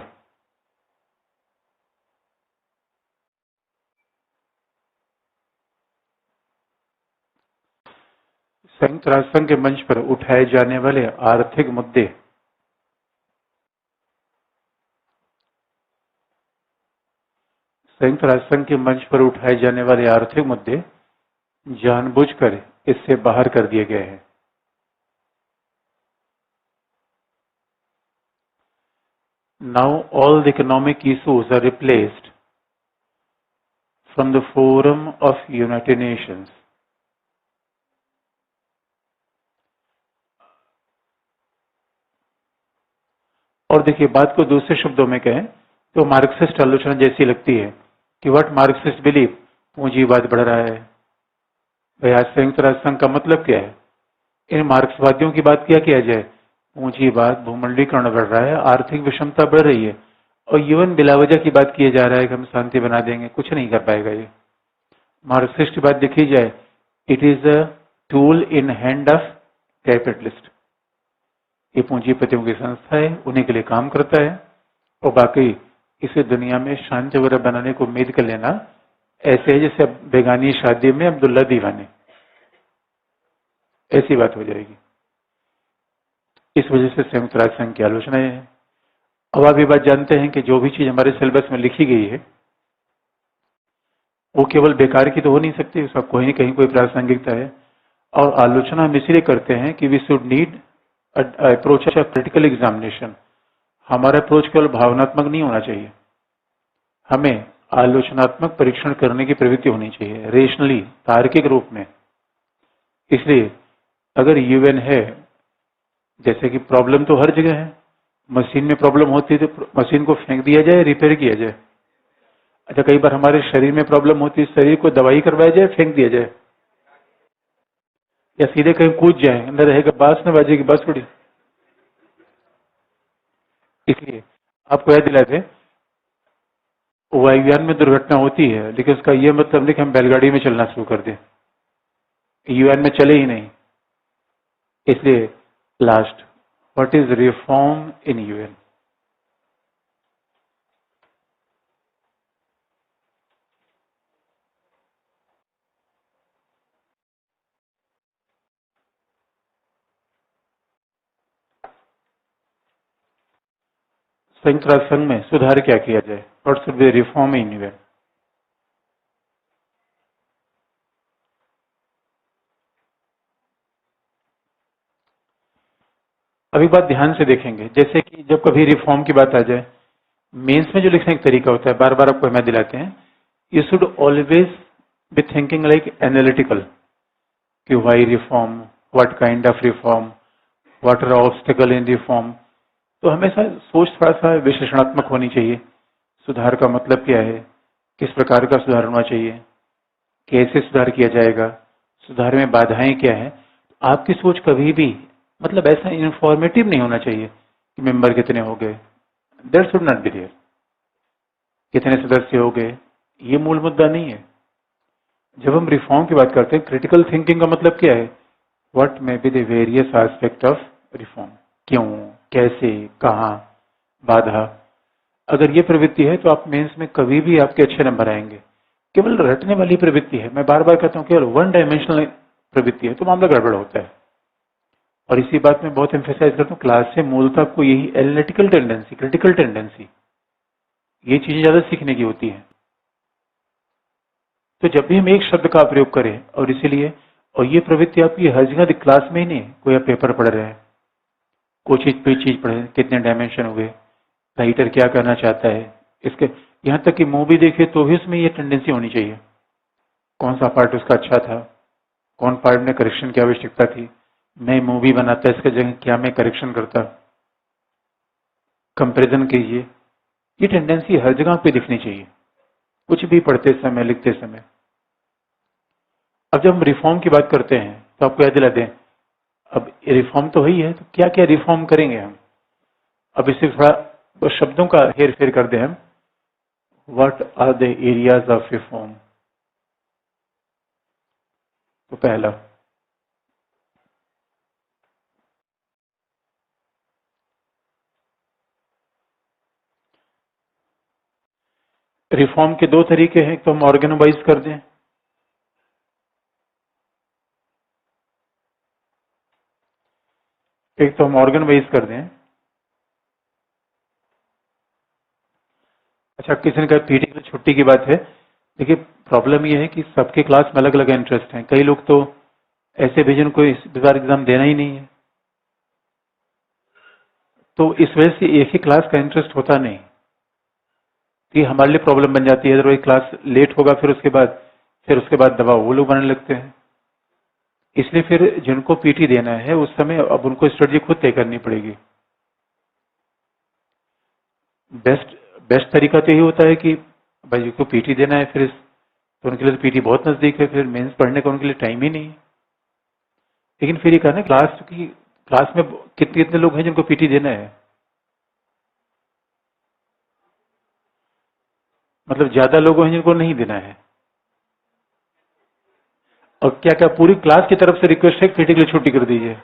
संयुक्त राष्ट्र संघ के मंच पर उठाए जाने वाले आर्थिक मुद्दे संयुक्त राष्ट्र संघ के मंच पर उठाए जाने वाले आर्थिक मुद्दे जानबूझकर इससे बाहर कर दिए गए हैं। Now all the economic issues are replaced from the Forum of United Nations. और देखिए, बात को दूसरे शब्दों में कहें तो मार्क्सिस्ट आलोचना जैसी लगती है कि व्हाट मार्क्सिस्ट बिलीव, पूंजीवाद बढ़ रहा है। भाई, आज संयुक्त राष्ट्र संघ का मतलब क्या है? इन मार्क्सवादियों की बात क्या किया जाए? पूंजीवाद, भूमंडलीकरण बढ़ रहा है, आर्थिक विषमता बढ़ रही है, और यूएन बिलावजह की बात किया जा रहा है कि हम शांति बना देंगे। कुछ नहीं कर पाएगा ये। मार्क्सिस्ट की बात देखी जाए, it is a tool in hand of capitalist. ये पूंजीपतियों की संस्था है, उन्हीं के लिए काम करता है, और बाकी इसे दुनिया में शांति वगैरह बनाने को उम्मीद कर लेना ऐसे है जैसे बेगानी शादी में अब्दुल्ला दीवाने, ऐसी बात हो जाएगी। इस वजह से संयुक्त राष्ट्र संघ की आलोचना है। अब आप ये बात जानते हैं कि जो भी चीज हमारे सिलेबस में लिखी गई है वो केवल बेकार की तो हो नहीं सकती, उसका कोई नहीं कहीं कोई प्रासंगिकता है। और आलोचना हम इसलिए करते हैं कि we should need approach of critical examination. हमारा अप्रोच केवल भावनात्मक नहीं होना चाहिए, हमें आलोचनात्मक परीक्षण करने की प्रवृत्ति होनी चाहिए, रेशनली, तार्किक रूप में। इसलिए अगर यूएन है, जैसे कि प्रॉब्लम तो हर जगह है, मशीन में प्रॉब्लम होती है तो मशीन को फेंक दिया जाए, रिपेयर किया जाए। अच्छा, कई बार हमारे शरीर में प्रॉब्लम होती है, शरीर को दवाई करवाया जाए, फेंक दिया जाए, या सीधे कहीं कूद जाए, अंदर रहेगा बांस न बाजेगी बांसुरी। इसलिए आपको याद दिला दें, वायुयान में दुर्घटना होती है, लेकिन उसका यह मतलब नहीं कि हम बैलगाड़ी में चलना शुरू कर दें, यूएन में चले ही नहीं। इसलिए last, what is reform in UN? संयुक्त राष्ट्र संघ में सुधार क्या किया जाए? What should be reform in UN? अभी बात ध्यान से देखेंगे। जैसे कि जब कभी रिफॉर्म की बात आ जाए, मेंस में जो लिखने का तरीका होता है, बार बार आपको हमें दिलाते हैं, you should always be thinking like analytical, कि why reform, what kind of reform, what are obstacle in reform. तो हमेशा सोच थोड़ा सा विश्लेषणात्मक होनी चाहिए। सुधार का मतलब क्या है, किस प्रकार का सुधार होना चाहिए, कैसे सुधार किया जाएगा, सुधार में बाधाएं क्या है। आपकी सोच कभी भी मतलब ऐसा इंफॉर्मेटिव नहीं होना चाहिए कि मेंबर कितने हो गए, that should not be there, कितने सदस्य हो गए, ये मूल मुद्दा नहीं है। जब हम रिफॉर्म की बात करते हैं, क्रिटिकल थिंकिंग का मतलब क्या है? What may be the various aspect of reform, क्यों, कैसे, कहाँ, बाधा। अगर ये प्रवृत्ति है तो आप मेंस में कभी भी आपके अच्छे नंबर आएंगे। केवल रटने वाली प्रवृत्ति है, मैं बार बार कहता हूँ, केवल वन डायमेंशनल प्रवृत्ति है तो मामला गड़बड़ होता है। और इसी बात में बहुत एम्फेसाइज करता हूँ, क्लास से मूलतः आपको यही एनालिटिकल टेंडेंसी, क्रिटिकल टेंडेंसी, ये चीजें ज्यादा सीखने की होती है। तो जब भी हम एक शब्द का प्रयोग करें, और इसीलिए, और ये प्रवृत्ति आपकी हर जगह क्लास में ही नहीं, कोई आप पेपर पढ़ रहे हैं, कोई चीज पढ़े, कितने डायमेंशन हुए, राइटर क्या करना चाहता है, इसके यहाँ तक कि मूवी देखे तो भी उसमें ये टेंडेंसी होनी चाहिए, कौन सा पार्ट उसका अच्छा था, कौन पार्ट में करेक्शन की आवश्यकता थी, मैं मूवी बनाता इसके जगह क्या मैं करेक्शन करता, कंपेरिजन कीजिए। ये टेंडेंसी हर जगह पे दिखनी चाहिए, कुछ भी पढ़ते समय, लिखते समय। अब जब हम रिफॉर्म की बात करते हैं तो आपको याद दिला दें, अब रिफॉर्म तो ही है, तो क्या क्या रिफॉर्म करेंगे हम? अब इसे थोड़ा तो शब्दों का हेर फेर कर दें हम। What are the areas of reform? तो पहला, रिफॉर्म के दो तरीके हैं, एक तो हम ऑर्गेनाइज कर दें, एक तो हम ऑर्गेनाइज कर दें। अच्छा, किसी ने कहा पीटी की छुट्टी की बात है। देखिए, प्रॉब्लम यह है कि सबके क्लास में अलग अलग इंटरेस्ट हैं। कई लोग तो ऐसे भी जिनको इस बार एग्जाम देना ही नहीं है, तो इस वजह से एक ही क्लास का इंटरेस्ट होता नहीं, ये हमारे लिए प्रॉब्लम बन जाती है। अदरवाइज क्लास लेट होगा, फिर उसके बाद दबाव वो लोग बनाने लगते हैं। इसलिए फिर जिनको पीटी देना है उस समय अब उनको स्ट्रेटजी खुद तय करनी पड़ेगी। बेस्ट बेस्ट तरीका तो यही होता है कि भाई जिसको पीटी देना है फिर तो उनके लिए तो पीटी बहुत नजदीक है, फिर मेंस पढ़ने का उनके लिए टाइम ही नहीं है। लेकिन फिर ये कहना क्लास में कितने कितने लोग हैं जिनको पीटी देना है, मतलब ज्यादा लोग हैं जिनको नहीं देना है। और क्या क्या पूरी क्लास की तरफ से रिक्वेस्ट है पीटी के लिए छुट्टी कर दीजिए,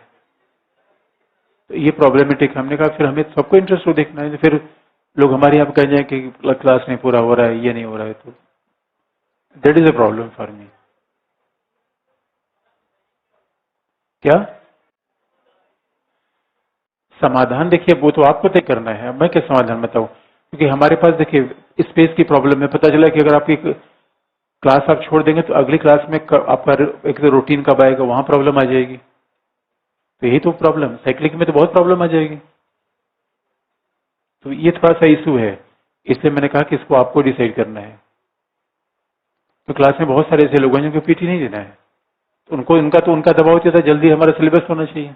तो ये प्रॉब्लमेटिक। हमने कहा फिर हमें सबको इंटरेस्ट हो देखना है, फिर लोग हमारे यहाँ कह जाए कि क्लास नहीं पूरा हो रहा है, ये नहीं हो रहा है, तो that is a problem for me. क्या समाधान? देखिए, वो तो आपको तय करना है, मैं क्या समाधान बताऊं, क्योंकि हमारे पास देखिए स्पेस की प्रॉब्लम है। पता चला कि अगर आपकी क्लास आप छोड़ देंगे तो अगली क्लास में आपका एक तो रूटीन कब आएगा, वहां प्रॉब्लम आ जाएगी। तो यही तो प्रॉब्लम, साइक्लिक में तो बहुत प्रॉब्लम आ जाएगी। तो ये थोड़ा सा इशू है, इसलिए मैंने कहा कि इसको आपको डिसाइड करना है। तो क्लास में बहुत सारे ऐसे लोग हैं जिनको पीटी नहीं देना है, तो उनका दबाव होता है जल्दी हमारा सिलेबस होना चाहिए।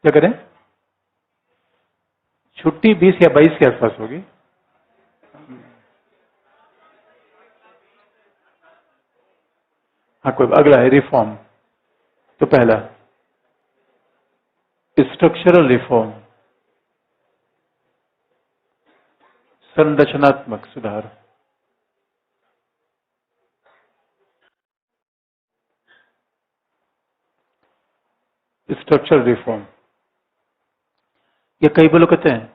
क्या करें? छुट्टी 20 या 22 के आसपास होगी। हाँ, कोई अगला है रिफॉर्म। तो पहला, स्ट्रक्चरल रिफॉर्म, संरचनात्मक सुधार। स्ट्रक्चरल रिफॉर्म, ये कई लोग कहते हैं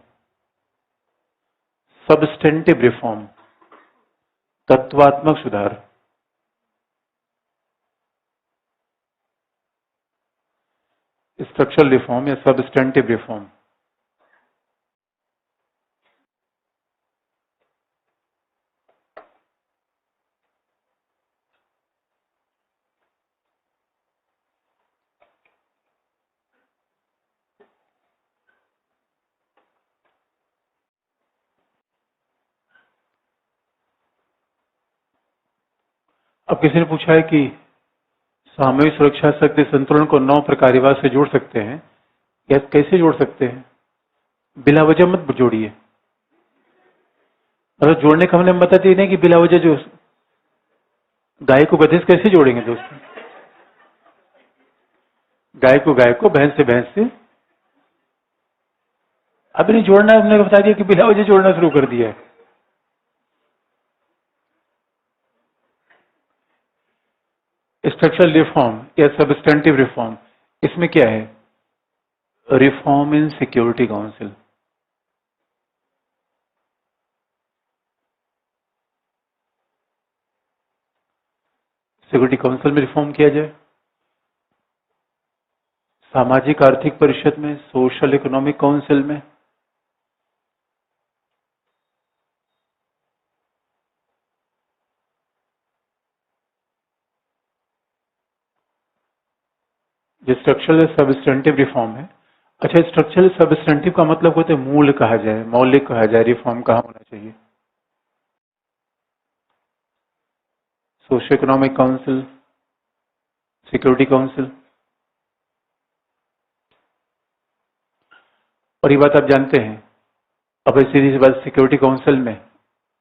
सबस्टेंटिव रिफॉर्म, तत्वात्मक सुधार। स्ट्रक्चरल रिफॉर्म या सबस्टेंटिव रिफॉर्म। अब किसी ने पूछा है कि सामूहिक सुरक्षा शक्ति संतुलन को 9 प्रकार्यवाद से जोड़ सकते हैं या कैसे जोड़ सकते हैं? बिला वजह मत जोड़िए। मतलब जोड़ने का हमने बता दिया नहीं कि बिला वजह जो गाय को गधे से कैसे जोड़ेंगे दोस्तों? गाय को भैंस से अभी नहीं जोड़ना है। हमने बता दिया कि बिला वजह जोड़ना शुरू कर दिया है। स्ट्रक्चरल रिफॉर्म या सबस्टेंटिव रिफॉर्म, इसमें क्या है? Reform in security council. Security council में रिफॉर्म किया जाए, सामाजिक आर्थिक परिषद में, सोशल इकोनॉमिक काउंसिल में। जो स्ट्रक्चरल सबस्टेंटिव रिफॉर्म है। अच्छा, स्ट्रक्चरल सबस्टेंटिव का मतलब होता है मूल कहा जाए, मौलिक कहा जाए, रिफॉर्म कहाँ होना चाहिए? Social economic council, security council. और ये बात आप जानते हैं, अब सीधी सी बात, सिक्योरिटी काउंसिल में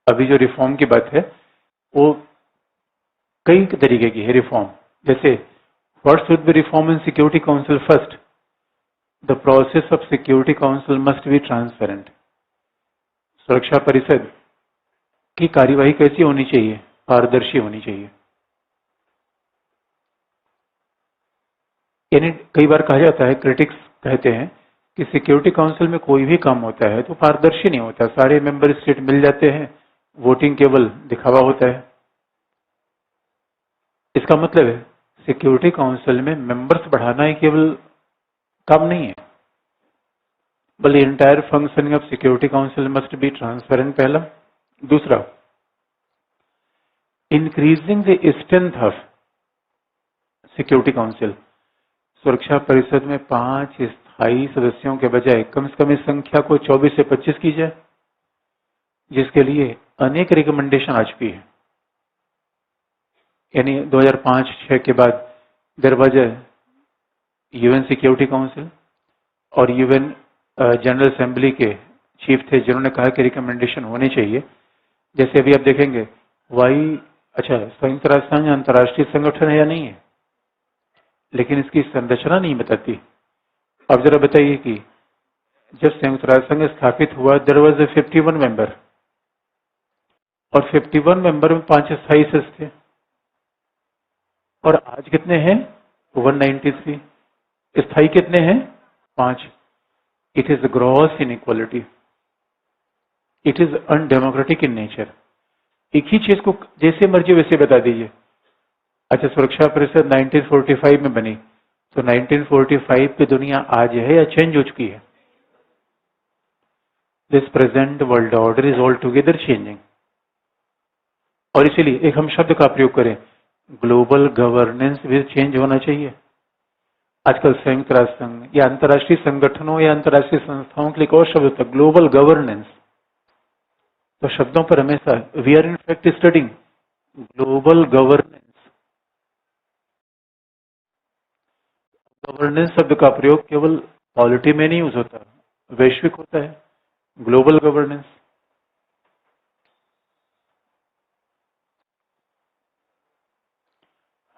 अभी जो रिफॉर्म की बात है वो कई तरीके की है रिफॉर्म। जैसे what should be reform in security council first, the process of security council must be transparent. सुरक्षा परिषद की कार्यवाही कैसी होनी चाहिए? पारदर्शी होनी चाहिए। यानी कई बार कहा जाता है, क्रिटिक्स कहते हैं कि सिक्योरिटी काउंसिल में कोई भी काम होता है तो पारदर्शी नहीं होता, सारे मेंबर स्टेट मिल जाते हैं, वोटिंग केवल दिखावा होता है। इसका मतलब है सिक्योरिटी काउंसिल में मेंबर्स बढ़ाना ही केवल काम नहीं है, बल्कि entire functioning of security council must be transparent, पहला। दूसरा, increasing the strength of security council. सुरक्षा परिषद में 5 स्थायी सदस्यों के बजाय कम से कम इस संख्या को 24 से 25 की जाए, जिसके लिए अनेक रिकमेंडेशन आ चुकी है। यानी 2005-6 के बाद दरवाजा यूएन सिक्योरिटी काउंसिल और यूएन जनरल असेंबली के चीफ थे जिन्होंने कहा कि रिकमेंडेशन होने चाहिए। जैसे अभी आप देखेंगे संयुक्त राष्ट्र संघ अंतर्राष्ट्रीय संगठन है या नहीं है, लेकिन इसकी संरचना नहीं बताती। अब जरा बताइए कि जब संयुक्त राष्ट्र संघ स्थापित हुआ देयर वाज 51 मेंबर, और 51 मेंबर में 5 स्थायी सदस्य थे, और आज कितने हैं? 193। स्थायी कितने हैं? 5। It is gross inequality, it is undemocratic in nature. एक ही चीज को जैसे मर्जी वैसे बता दीजिए। अच्छा, सुरक्षा परिषद 1945 में बनी, तो 1945 की दुनिया आज है या चेंज हो चुकी है? This present world order is all together changing. और इसीलिए एक हम शब्द का प्रयोग करें, ग्लोबल गवर्नेंस भी चेंज होना चाहिए। आजकल संयुक्त राष्ट्र संघ या अंतर्राष्ट्रीय संगठनों या अंतर्राष्ट्रीय संस्थाओं के लिए एक और शब्द होता है, ग्लोबल गवर्नेंस। तो शब्दों पर हमेशा we are in fact studying global governance. Governance शब्द का प्रयोग केवल पॉलिटी में नहीं यूज होता, वैश्विक होता है, ग्लोबल गवर्नेंस।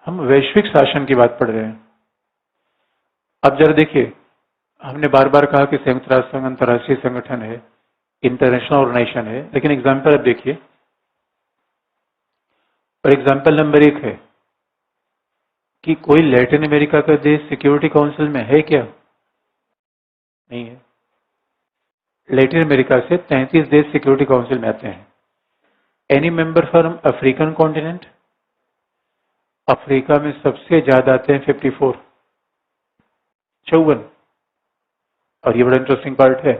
हम वैश्विक शासन की बात पढ़ रहे हैं। अब जरा देखिए, हमने बार बार कहा कि संयुक्त राष्ट्र संघ अंतर्राष्ट्रीय संगठन है, इंटरनेशनल ऑर्गेनाइजेशन है, लेकिन एग्जाम्पल अब देखिए। और एग्जाम्पल नंबर 1 है कि कोई लैटिन अमेरिका का देश सिक्योरिटी काउंसिल में है क्या? नहीं है। लैटिन अमेरिका से 33 देश सिक्योरिटी काउंसिल में आते हैं। Any member from African continent? Africa में सबसे ज्यादा आते हैं 54, 54। और ये बड़ा इंटरेस्टिंग पार्ट है,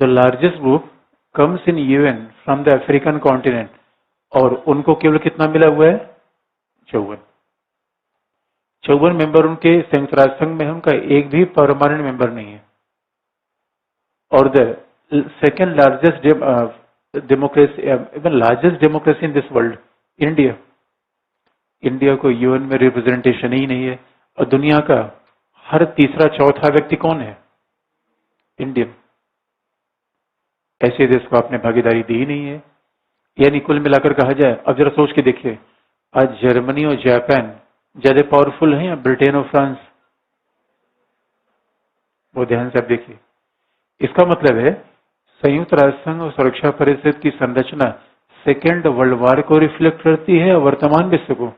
the largest group comes in UN from the African continent, और उनको केवल कितना मिला हुआ है? 54। 54 मेंबर उनके संयुक्त राष्ट्र संघ में, उनका एक भी परमानेंट मेंबर नहीं है। और the second largest democracy, even largest democracy in this world, India. India को यूएन में रिप्रेजेंटेशन ही नहीं है, और दुनिया का हर तीसरा चौथा व्यक्ति कौन है? इंडियन। ऐसे देश को आपने भागीदारी दी ही नहीं है। यानी कुल मिलाकर कहा जाए, अब जरा सोच के देखिए, आज जर्मनी और जापान ज्यादा पावरफुल है या ब्रिटेन और फ्रांस? वो ध्यान से आप देखिए। इसका मतलब है संयुक्त राष्ट्र संघ और सुरक्षा परिषद की संरचना सेकेंड वर्ल्ड वॉर को रिफ्लेक्ट करती है, वर्तमान विश्व को।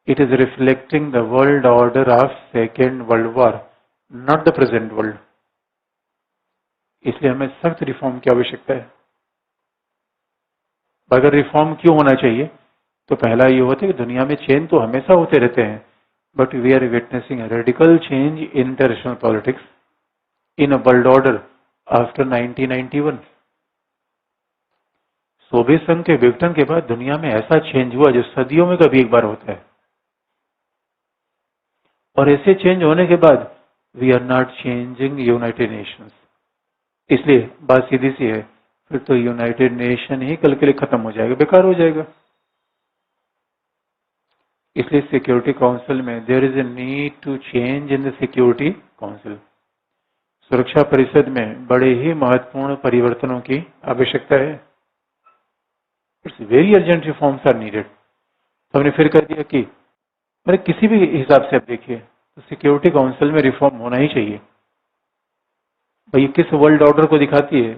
It is reflecting the world order of second world war, not the present world. इसलिए हमें सख्त रिफॉर्म की आवश्यकता है। अगर रिफॉर्म क्यों होना चाहिए, तो पहला ये होता है कि दुनिया में चेंज तो हमेशा होते रहते हैं, but we are witnessing a radical change in international politics in a world order after 1991। Soviet संघ के विघटन के बाद दुनिया में ऐसा चेंज हुआ जो सदियों में कभी एक बार होता है, और ऐसे चेंज होने के बाद we are not changing United Nations. इसलिए बात सीधी सी है, फिर तो यूनाइटेड नेशन ही कल के लिए खत्म हो जाएगा, बेकार हो जाएगा। इसलिए सिक्योरिटी काउंसिल में there is a need to change in the security council. सुरक्षा परिषद में बड़े ही महत्वपूर्ण परिवर्तनों की आवश्यकता है। It's very urgent reforms are needed. तो हमने फिर कर दिया कि मैंने किसी भी हिसाब से आप देखिए, तो सिक्योरिटी काउंसिल में रिफॉर्म होना ही चाहिए। भाई किस वर्ल्ड ऑर्डर को दिखाती है?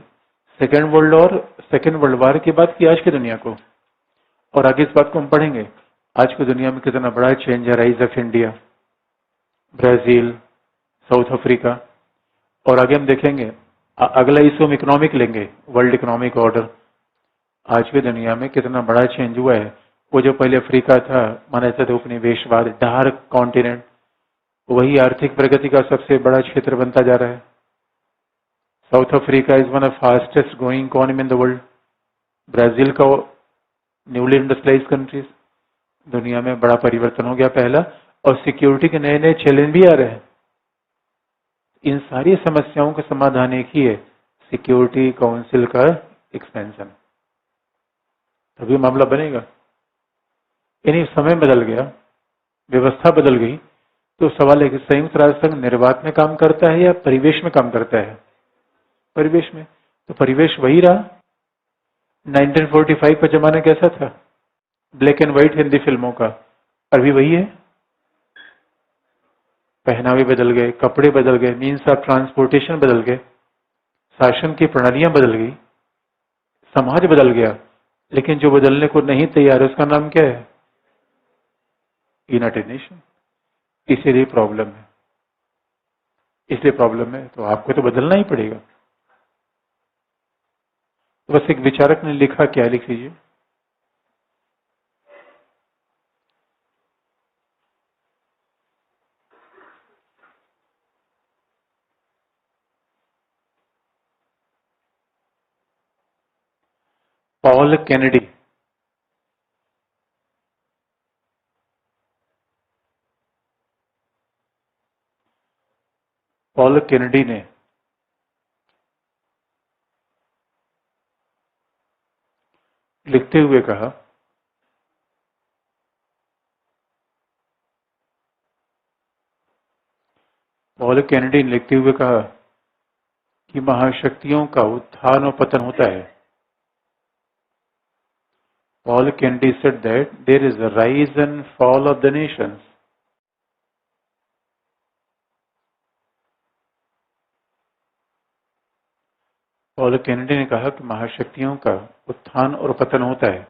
सेकेंड वर्ल्ड वॉर के बाद की आज की दुनिया को। और आगे इस बात को हम पढ़ेंगे, आज की दुनिया में कितना बड़ा चेंज है, rise of India, Brazil, south Africa. और आगे हम देखेंगे अगला इशू हम इकोनॉमिक लेंगे, वर्ल्ड इकोनॉमिक ऑर्डर। आज की दुनिया में कितना बड़ा चेंज हुआ है। वो जो पहले अफ्रीका था, माना जाता था उपनिवेशवाद, डार्क कॉन्टिनेंट, वही आर्थिक प्रगति का सबसे बड़ा क्षेत्र बनता जा रहा है। South Africa is one of fastest growing economy in the world. Brazil का न्यूली इंडस्ट्रियलाइज कंट्रीज। दुनिया में बड़ा परिवर्तन हो गया पहला, और सिक्योरिटी के नए नए चैलेंज भी आ रहे हैं। इन सारी समस्याओं का समाधान एक ही है, सिक्योरिटी काउंसिल का एक्सपेंशन, तभी मामला बनेगा। यानी समय बदल गया, व्यवस्था बदल गई, तो सवाल है कि संयुक्त राष्ट्र संघ निर्वात में काम करता है या परिवेश में काम करता है? परिवेश में। तो परिवेश वही रहा। 1945 का जमाना कैसा था? ब्लैक एंड व्हाइट हिंदी फिल्मों का, अभी वही है। पहनावे बदल गए, कपड़े बदल गए, मीन्स ऑफ ट्रांसपोर्टेशन बदल गए, शासन की प्रणालियां बदल गई, समाज बदल गया। लेकिन जो बदलने को नहीं तैयार है उसका नाम क्या है? United nation. इसीलिए प्रॉब्लम है, इसलिए प्रॉब्लम है। तो आपको तो बदलना ही पड़ेगा। तो बस एक विचारक ने लिखा, क्या लिख लीजिए, पॉल कैनेडी। पॉल कैनेडी ने लिखते हुए कहा, पॉल कैनेडी ने लिखते हुए कहा कि महाशक्तियों का उत्थान और पतन होता है। Paul Kennedy said that there is a rise and fall of the nations. Paul Kennedy ने कहा कि महाशक्तियों का उत्थान और पतन होता है।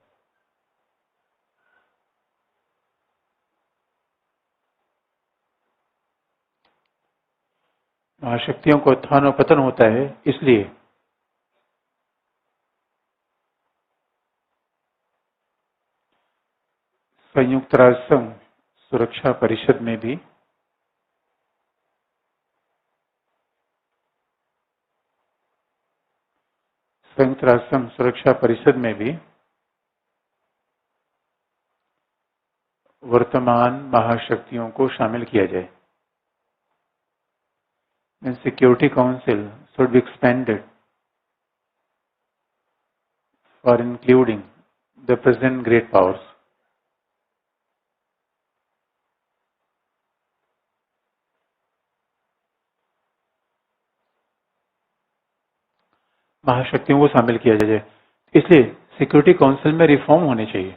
महाशक्तियों का उत्थान और पतन होता है, इसलिए संयुक्त राष्ट्र संघ सुरक्षा परिषद में भी संयुक्त राष्ट्र संघ सुरक्षा परिषद में भी वर्तमान महाशक्तियों को शामिल किया जाए। Security council should be expanded for including the present great powers. महाशक्तियों को शामिल किया जाए, इसलिए सिक्योरिटी काउंसिल में रिफॉर्म होने चाहिए।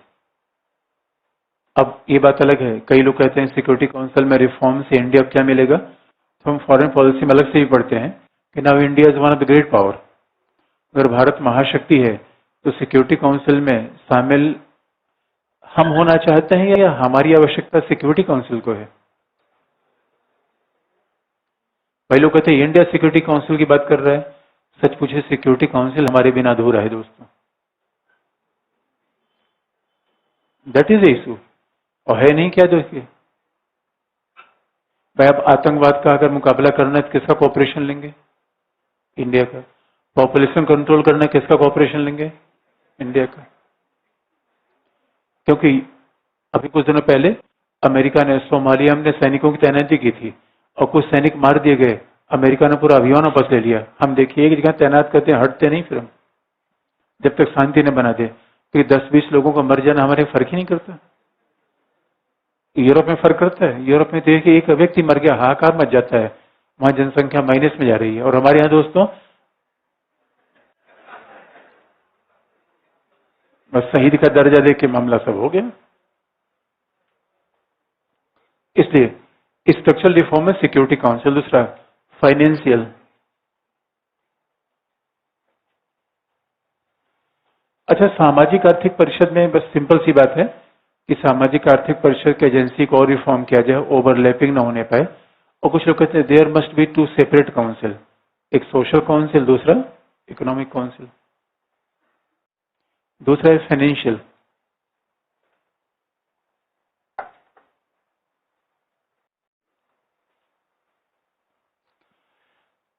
अब ये बात अलग है, कई लोग कहते हैं सिक्योरिटी काउंसिल में रिफॉर्म से इंडिया को क्या मिलेगा? तो हम फॉरेन पॉलिसी में अलग से भी पढ़ते हैं कि now India is one of the great power. अगर भारत महाशक्ति है तो सिक्योरिटी काउंसिल में शामिल हम होना चाहते हैं या हमारी आवश्यकता सिक्योरिटी काउंसिल को है? कई लोग कहते हैं इंडिया सिक्योरिटी काउंसिल की बात कर रहा है। सच पूछे, सिक्योरिटी काउंसिल हमारे बिना अधूरा है दोस्तों। That is issue. और है नहीं क्या देखिए भाई, अब आतंकवाद का अगर मुकाबला करना है तो किसका कॉपरेशन लेंगे? इंडिया का। पॉपुलेशन कंट्रोल करना है, किसका कॉपरेशन लेंगे? इंडिया का। क्योंकि अभी कुछ दिनों पहले अमेरिका ने सोमालिया में सैनिकों की तैनाती की थी और कुछ सैनिक मार दिए गए। अमेरिका ने पूरा अभियान वापस ले लिया। हम देखिए एक जगह तैनात करते हैं, हटते नहीं फिर हम, जब तक शांति न बना दे। क्योंकि 10-20 लोगों को मर जाना हमारे फर्क ही नहीं करता। यूरोप में फर्क करता है। यूरोप में देखिए एक व्यक्ति मर गया, हाहाकार मच जाता है, वहां जनसंख्या माइनस में जा रही है। और हमारे यहाँ दोस्तों बस शहीद का दर्जा देके मामला सब हो गया। इसलिए स्ट्रक्चरल रिफॉर्म में सिक्योरिटी काउंसिल, दूसरा फाइनेंशियल। अच्छा, सामाजिक आर्थिक परिषद में बस सिंपल सी बात है कि सामाजिक आर्थिक परिषद की एजेंसी को और रिफॉर्म किया जाए, ओवरलैपिंग ना होने पाए। और कुछ लोग कहते हैं there must be two separate council, एक सोशल काउंसिल, दूसरा इकोनॉमिक काउंसिल, दूसरा है फाइनेंशियल।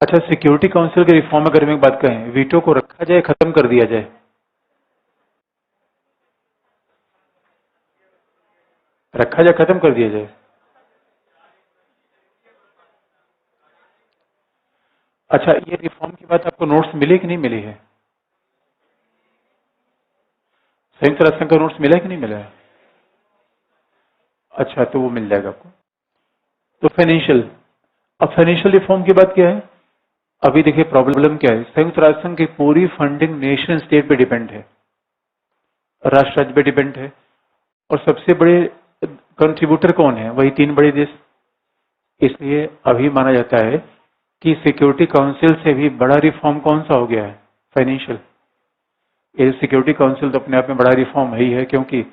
अच्छा, सिक्योरिटी काउंसिल के रिफॉर्म अगर हम एक बात कहें, वीटो को रखा जाए, खत्म कर दिया जाए? रखा जाए, खत्म कर दिया जाए? अच्छा, ये रिफॉर्म की बात आपको नोट्स मिले कि नहीं मिली है? संयुक्त राष्ट्र संघ का नोट्स मिला है कि नहीं मिला है? अच्छा, तो वो मिल जाएगा आपको। तो फाइनेंशियल, अब फाइनेंशियल रिफॉर्म की बात क्या है? अभी देखिए प्रॉब्लम क्या है, संयुक्त राष्ट्र संघ की पूरी फंडिंग नेशन स्टेट पे डिपेंड है, राष्ट्र राज्य पे डिपेंड है। और सबसे बड़े कंट्रीब्यूटर कौन है? वही 3 बड़े देश। इसलिए अभी माना जाता है कि सिक्योरिटी काउंसिल से भी बड़ा रिफॉर्म कौन सा हो गया है? फाइनेंशियल। ये सिक्योरिटी काउंसिल तो अपने आप में बड़ा रिफॉर्म है ही है, क्योंकि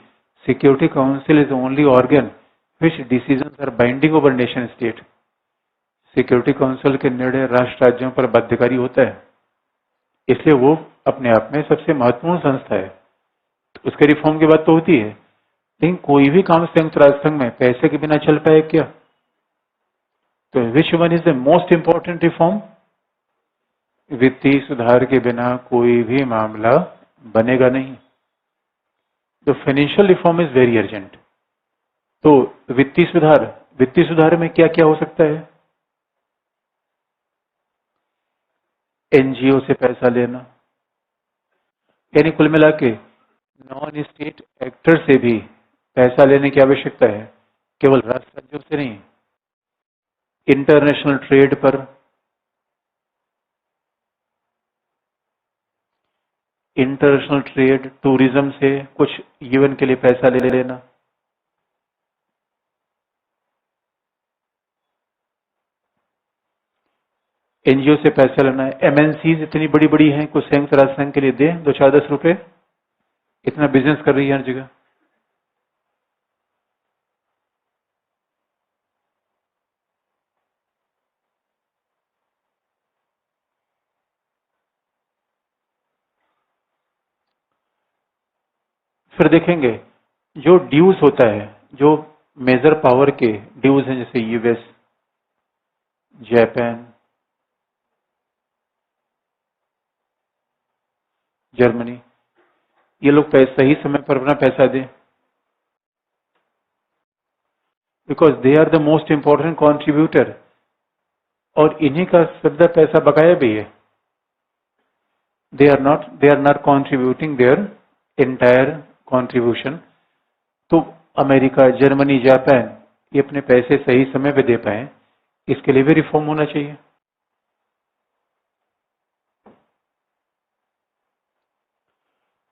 security council is only organ which decisions are binding over nation state. Security council के निर्णय राष्ट्र राज्यों पर बाध्यकारी होता है, इसलिए वो अपने आप में सबसे महत्वपूर्ण संस्था है। तो उसके रिफॉर्म की बात तो होती है, लेकिन कोई भी काम संयुक्त राष्ट्र संघ में पैसे के बिना चल पाए क्या? तो which one is the most important reform? वित्तीय सुधार के बिना कोई भी मामला बनेगा नहीं। तो financial reform is very urgent. तो वित्तीय सुधार में क्या क्या हो सकता है? एनजीओ से पैसा लेना, यानी कुल मिला के नॉन स्टेट एक्टर से भी पैसा लेने की आवश्यकता है, केवल राष्ट्र राज्यों से नहीं। इंटरनेशनल ट्रेड पर, इंटरनेशनल ट्रेड, टूरिज्म से कुछ यूएन के लिए पैसा ले लेना। एनजीओ से पैसा लेना है। एमएनसीज इतनी बड़ी बड़ी हैं, कुछ संयुक्त राष्ट्र संघ के लिए दें 2-4-10 रुपए, इतना बिजनेस कर रही है हर जगह। फिर देखेंगे जो ड्यूज होता है, जो मेजर पावर के ड्यूज हैं, जैसे यूएस, जापान, जर्मनी, ये लोग सही समय पर अपना पैसा दें, because they are the most important contributor, और इन्हीं का सबदा पैसा बकाया भी है। They are not contributing their entire contribution. तो अमेरिका, जर्मनी, जापान ये अपने पैसे सही समय पे दे पाए, इसके लिए भी रिफॉर्म होना चाहिए।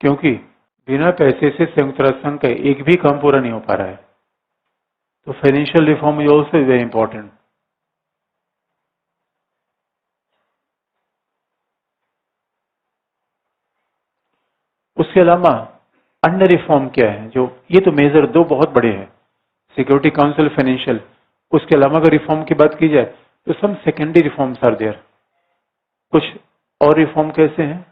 क्योंकि बिना पैसे से संयुक्त राष्ट्र संघ का एक भी काम पूरा नहीं हो पा रहा है। तो financial reform is also very important. उसके अलावा अन्य रिफॉर्म क्या है? जो ये तो मेजर 2 बहुत बड़े हैं, सिक्योरिटी काउंसिल, फाइनेंशियल। उसके अलावा अगर रिफॉर्म की बात की जाए तो सम सेकेंडरी रिफॉर्म्स आर देयर। कुछ और रिफॉर्म कैसे हैं?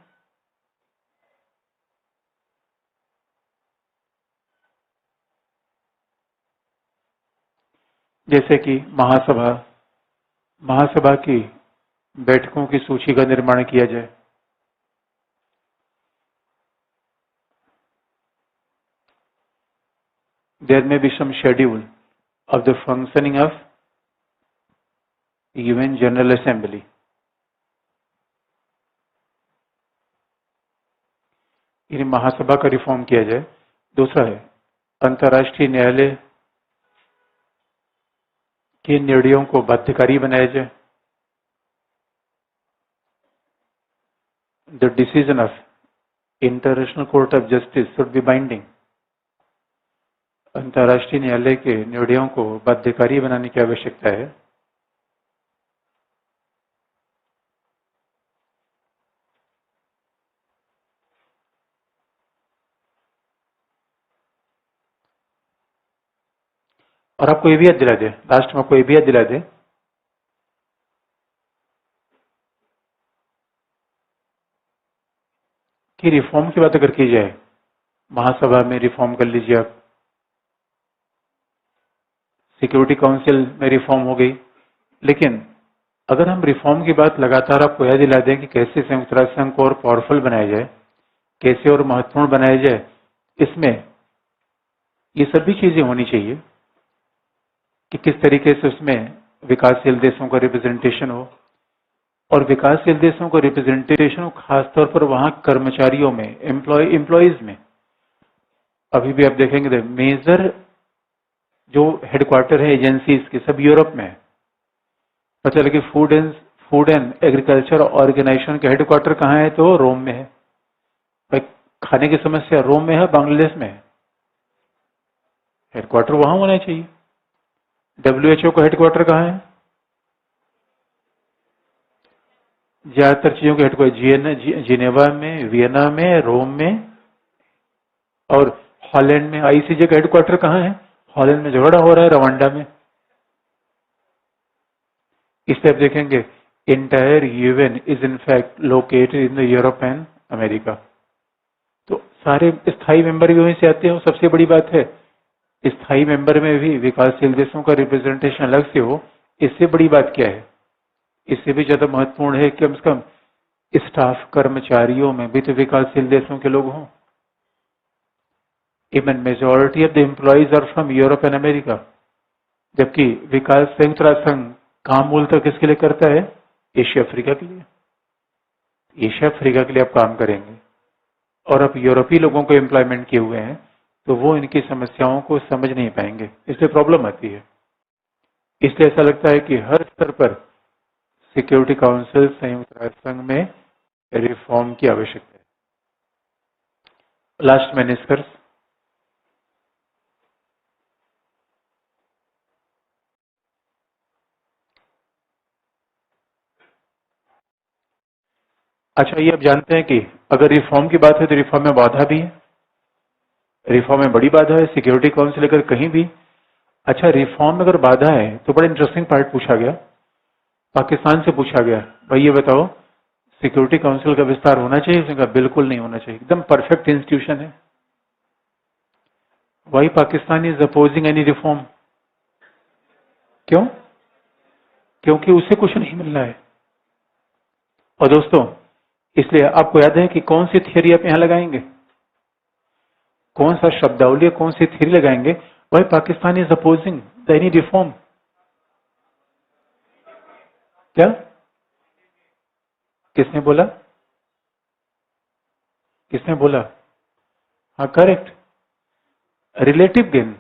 जैसे कि महासभा, महासभा की बैठकों की सूची का निर्माण किया जाए। There may be some schedule of the functioning of UN General Assembly। यानी महासभा का रिफॉर्म किया जाए। दूसरा है अंतर्राष्ट्रीय न्यायालय के निर्णयों को बाध्यकारी बनाया जाए। The decision of international court of justice should be binding. अंतर्राष्ट्रीय न्यायालय के निर्णयों को बाध्यकारी बनाने की आवश्यकता है। और आपको ये भी याद दिला दे, लास्ट में आपको ये भी याद दिला दे कि रिफॉर्म की बात अगर की जाए, महासभा में रिफॉर्म कर लीजिए आप, सिक्योरिटी काउंसिल में रिफॉर्म हो गई, लेकिन अगर हम रिफॉर्म की बात लगातार आपको यह दिला दें कि कैसे संयुक्त राष्ट्र संघ को और पावरफुल बनाया जाए, कैसे और महत्वपूर्ण बनाया जाए, इसमें ये सभी चीजें होनी चाहिए कि किस तरीके से उसमें विकासशील देशों का रिप्रेजेंटेशन हो, और विकासशील देशों का रिप्रेजेंटेशन हो खासतौर पर वहां कर्मचारियों में, एम्प्लॉयज में। अभी भी आप देखेंगे मेजर जो हेडक्वार्टर है एजेंसीज के सब यूरोप में है। पता लगे फूड एंड एग्रीकल्चर ऑर्गेनाइजेशन के हेडक्वार्टर कहाँ है, तो रोम में है। भाई खाने की समस्या रोम में है, बांग्लादेश में है, हेडक्वार्टर वहां होना चाहिए। WHO का हेडक्वार्टर कहाँ है? ज्यादातर चीजों के हेडक्वार्टर जिनेवा में, वियना में, रोम में और हॉलैंड में। ICJ का हेडक्वार्टर कहाँ है? हॉलैंड में झगड़ा हो रहा है, रवांडा में। इसलिए आप देखेंगे entire UN is in fact located in the Europe and America. तो सारे स्थायी मेंबर भी वहीं से आते हैं। सबसे बड़ी बात है स्थायी मेंबर में भी विकासशील देशों का रिप्रेजेंटेशन अलग से हो। इससे बड़ी बात क्या है? इससे भी ज्यादा महत्वपूर्ण है कि कम से कम स्टाफ कर्मचारियों में भी तो विकासशील देशों के लोग हों। Even majority of the employees are from Europe and America. जबकि विकास संयुक्त राष्ट्र संघ काम मूलतः किसके लिए करता है? एशिया अफ्रीका के लिए। एशिया अफ्रीका के लिए आप काम करेंगे और आप यूरोपीय लोगों को एम्प्लॉयमेंट किए हुए हैं, तो वो इनकी समस्याओं को समझ नहीं पाएंगे, इसलिए प्रॉब्लम आती है। इसलिए ऐसा लगता है कि हर स्तर पर सिक्योरिटी काउंसिल संयुक्त राष्ट्र संघ में रिफॉर्म की आवश्यकता है। लास्ट में निष्कर्ष, अच्छा ये आप जानते हैं कि अगर रिफॉर्म की बात है तो रिफॉर्म में बाधा भी है। रिफॉर्म में बड़ी बाधा है सिक्योरिटी काउंसिल अगर कहीं भी। अच्छा रिफॉर्म में अगर बाधा है तो बड़ा इंटरेस्टिंग पार्ट पूछा गया, पाकिस्तान से पूछा गया, भाई ये बताओ सिक्योरिटी काउंसिल का विस्तार होना चाहिए? उसने कहा बिल्कुल नहीं होना चाहिए, एकदम परफेक्ट इंस्टीट्यूशन है। Why Pakistan is opposing any reform? क्यों? क्योंकि उसे कुछ नहीं मिल रहा है। और दोस्तों इसलिए आपको याद है कि कौन सी थियरी आप यहां लगाएंगे, कौन सा शब्दावली, कौन सी थियरी लगाएंगे? Why Pakistan is opposing the any reform? क्या किसने बोला? किसने बोला? हाँ करेक्ट, रिलेटिव गेन।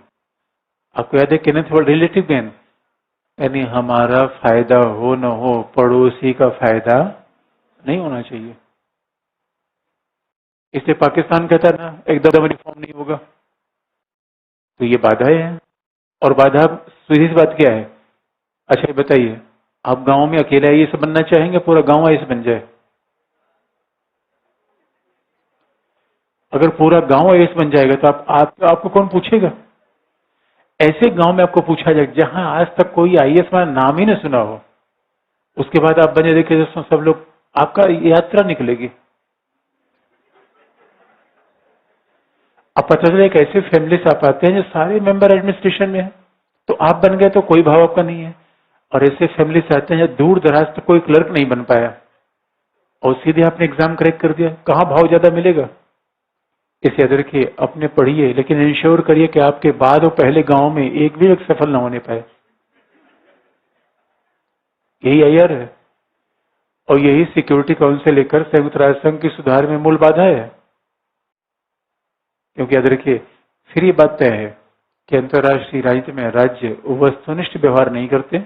आपको याद है केनेथ वर्ड, रिलेटिव गेन, यानी हमारा फायदा हो न हो पड़ोसी का फायदा नहीं होना चाहिए। इसलिए पाकिस्तान कहता है ना एकदम रिफॉर्म नहीं होगा, तो ये बाधाएं हैं। और बाधा सीधी सी बात क्या है? अच्छा ये बताइए, आप गांव में अकेले आईएएस बनना चाहेंगे, पूरा गांव आईएएस बन जाए? अगर पूरा गांव आईएएस बन जाएगा तो आपको कौन पूछेगा? ऐसे गांव में आपको पूछा जाए जहां आज तक कोई आईएएस का नाम ही नहीं सुना हो, उसके बाद आप बने देखिए दोस्तों सब लोग, आपका यात्रा निकलेगी। अब पता चले एक ऐसे फैमिली से आप आते हैं जो सारे मेंबर एडमिनिस्ट्रेशन में है, तो आप बन गए तो कोई भाव आपका नहीं है। और ऐसे फैमिली से आते हैं जो दूर दराज तक कोई क्लर्क नहीं बन पाया और सीधे आपने एग्जाम क्रैक कर दिया, कहां भाव ज्यादा मिलेगा? इसे याद रखिए, अपने पढ़िए लेकिन इंश्योर करिए कि आपके बाद और पहले गांव में एक भी एक सफल ना होने पाए। यही आईआर है और यही सिक्योरिटी काउंसिल लेकर संयुक्त राष्ट्र संघ की सुधार में मूल बाधा है। क्योंकि याद रखिए फिर ये बात तय है कि अंतर्राष्ट्रीय राजनीति में राज्य वस्तुनिष्ठ व्यवहार नहीं करते,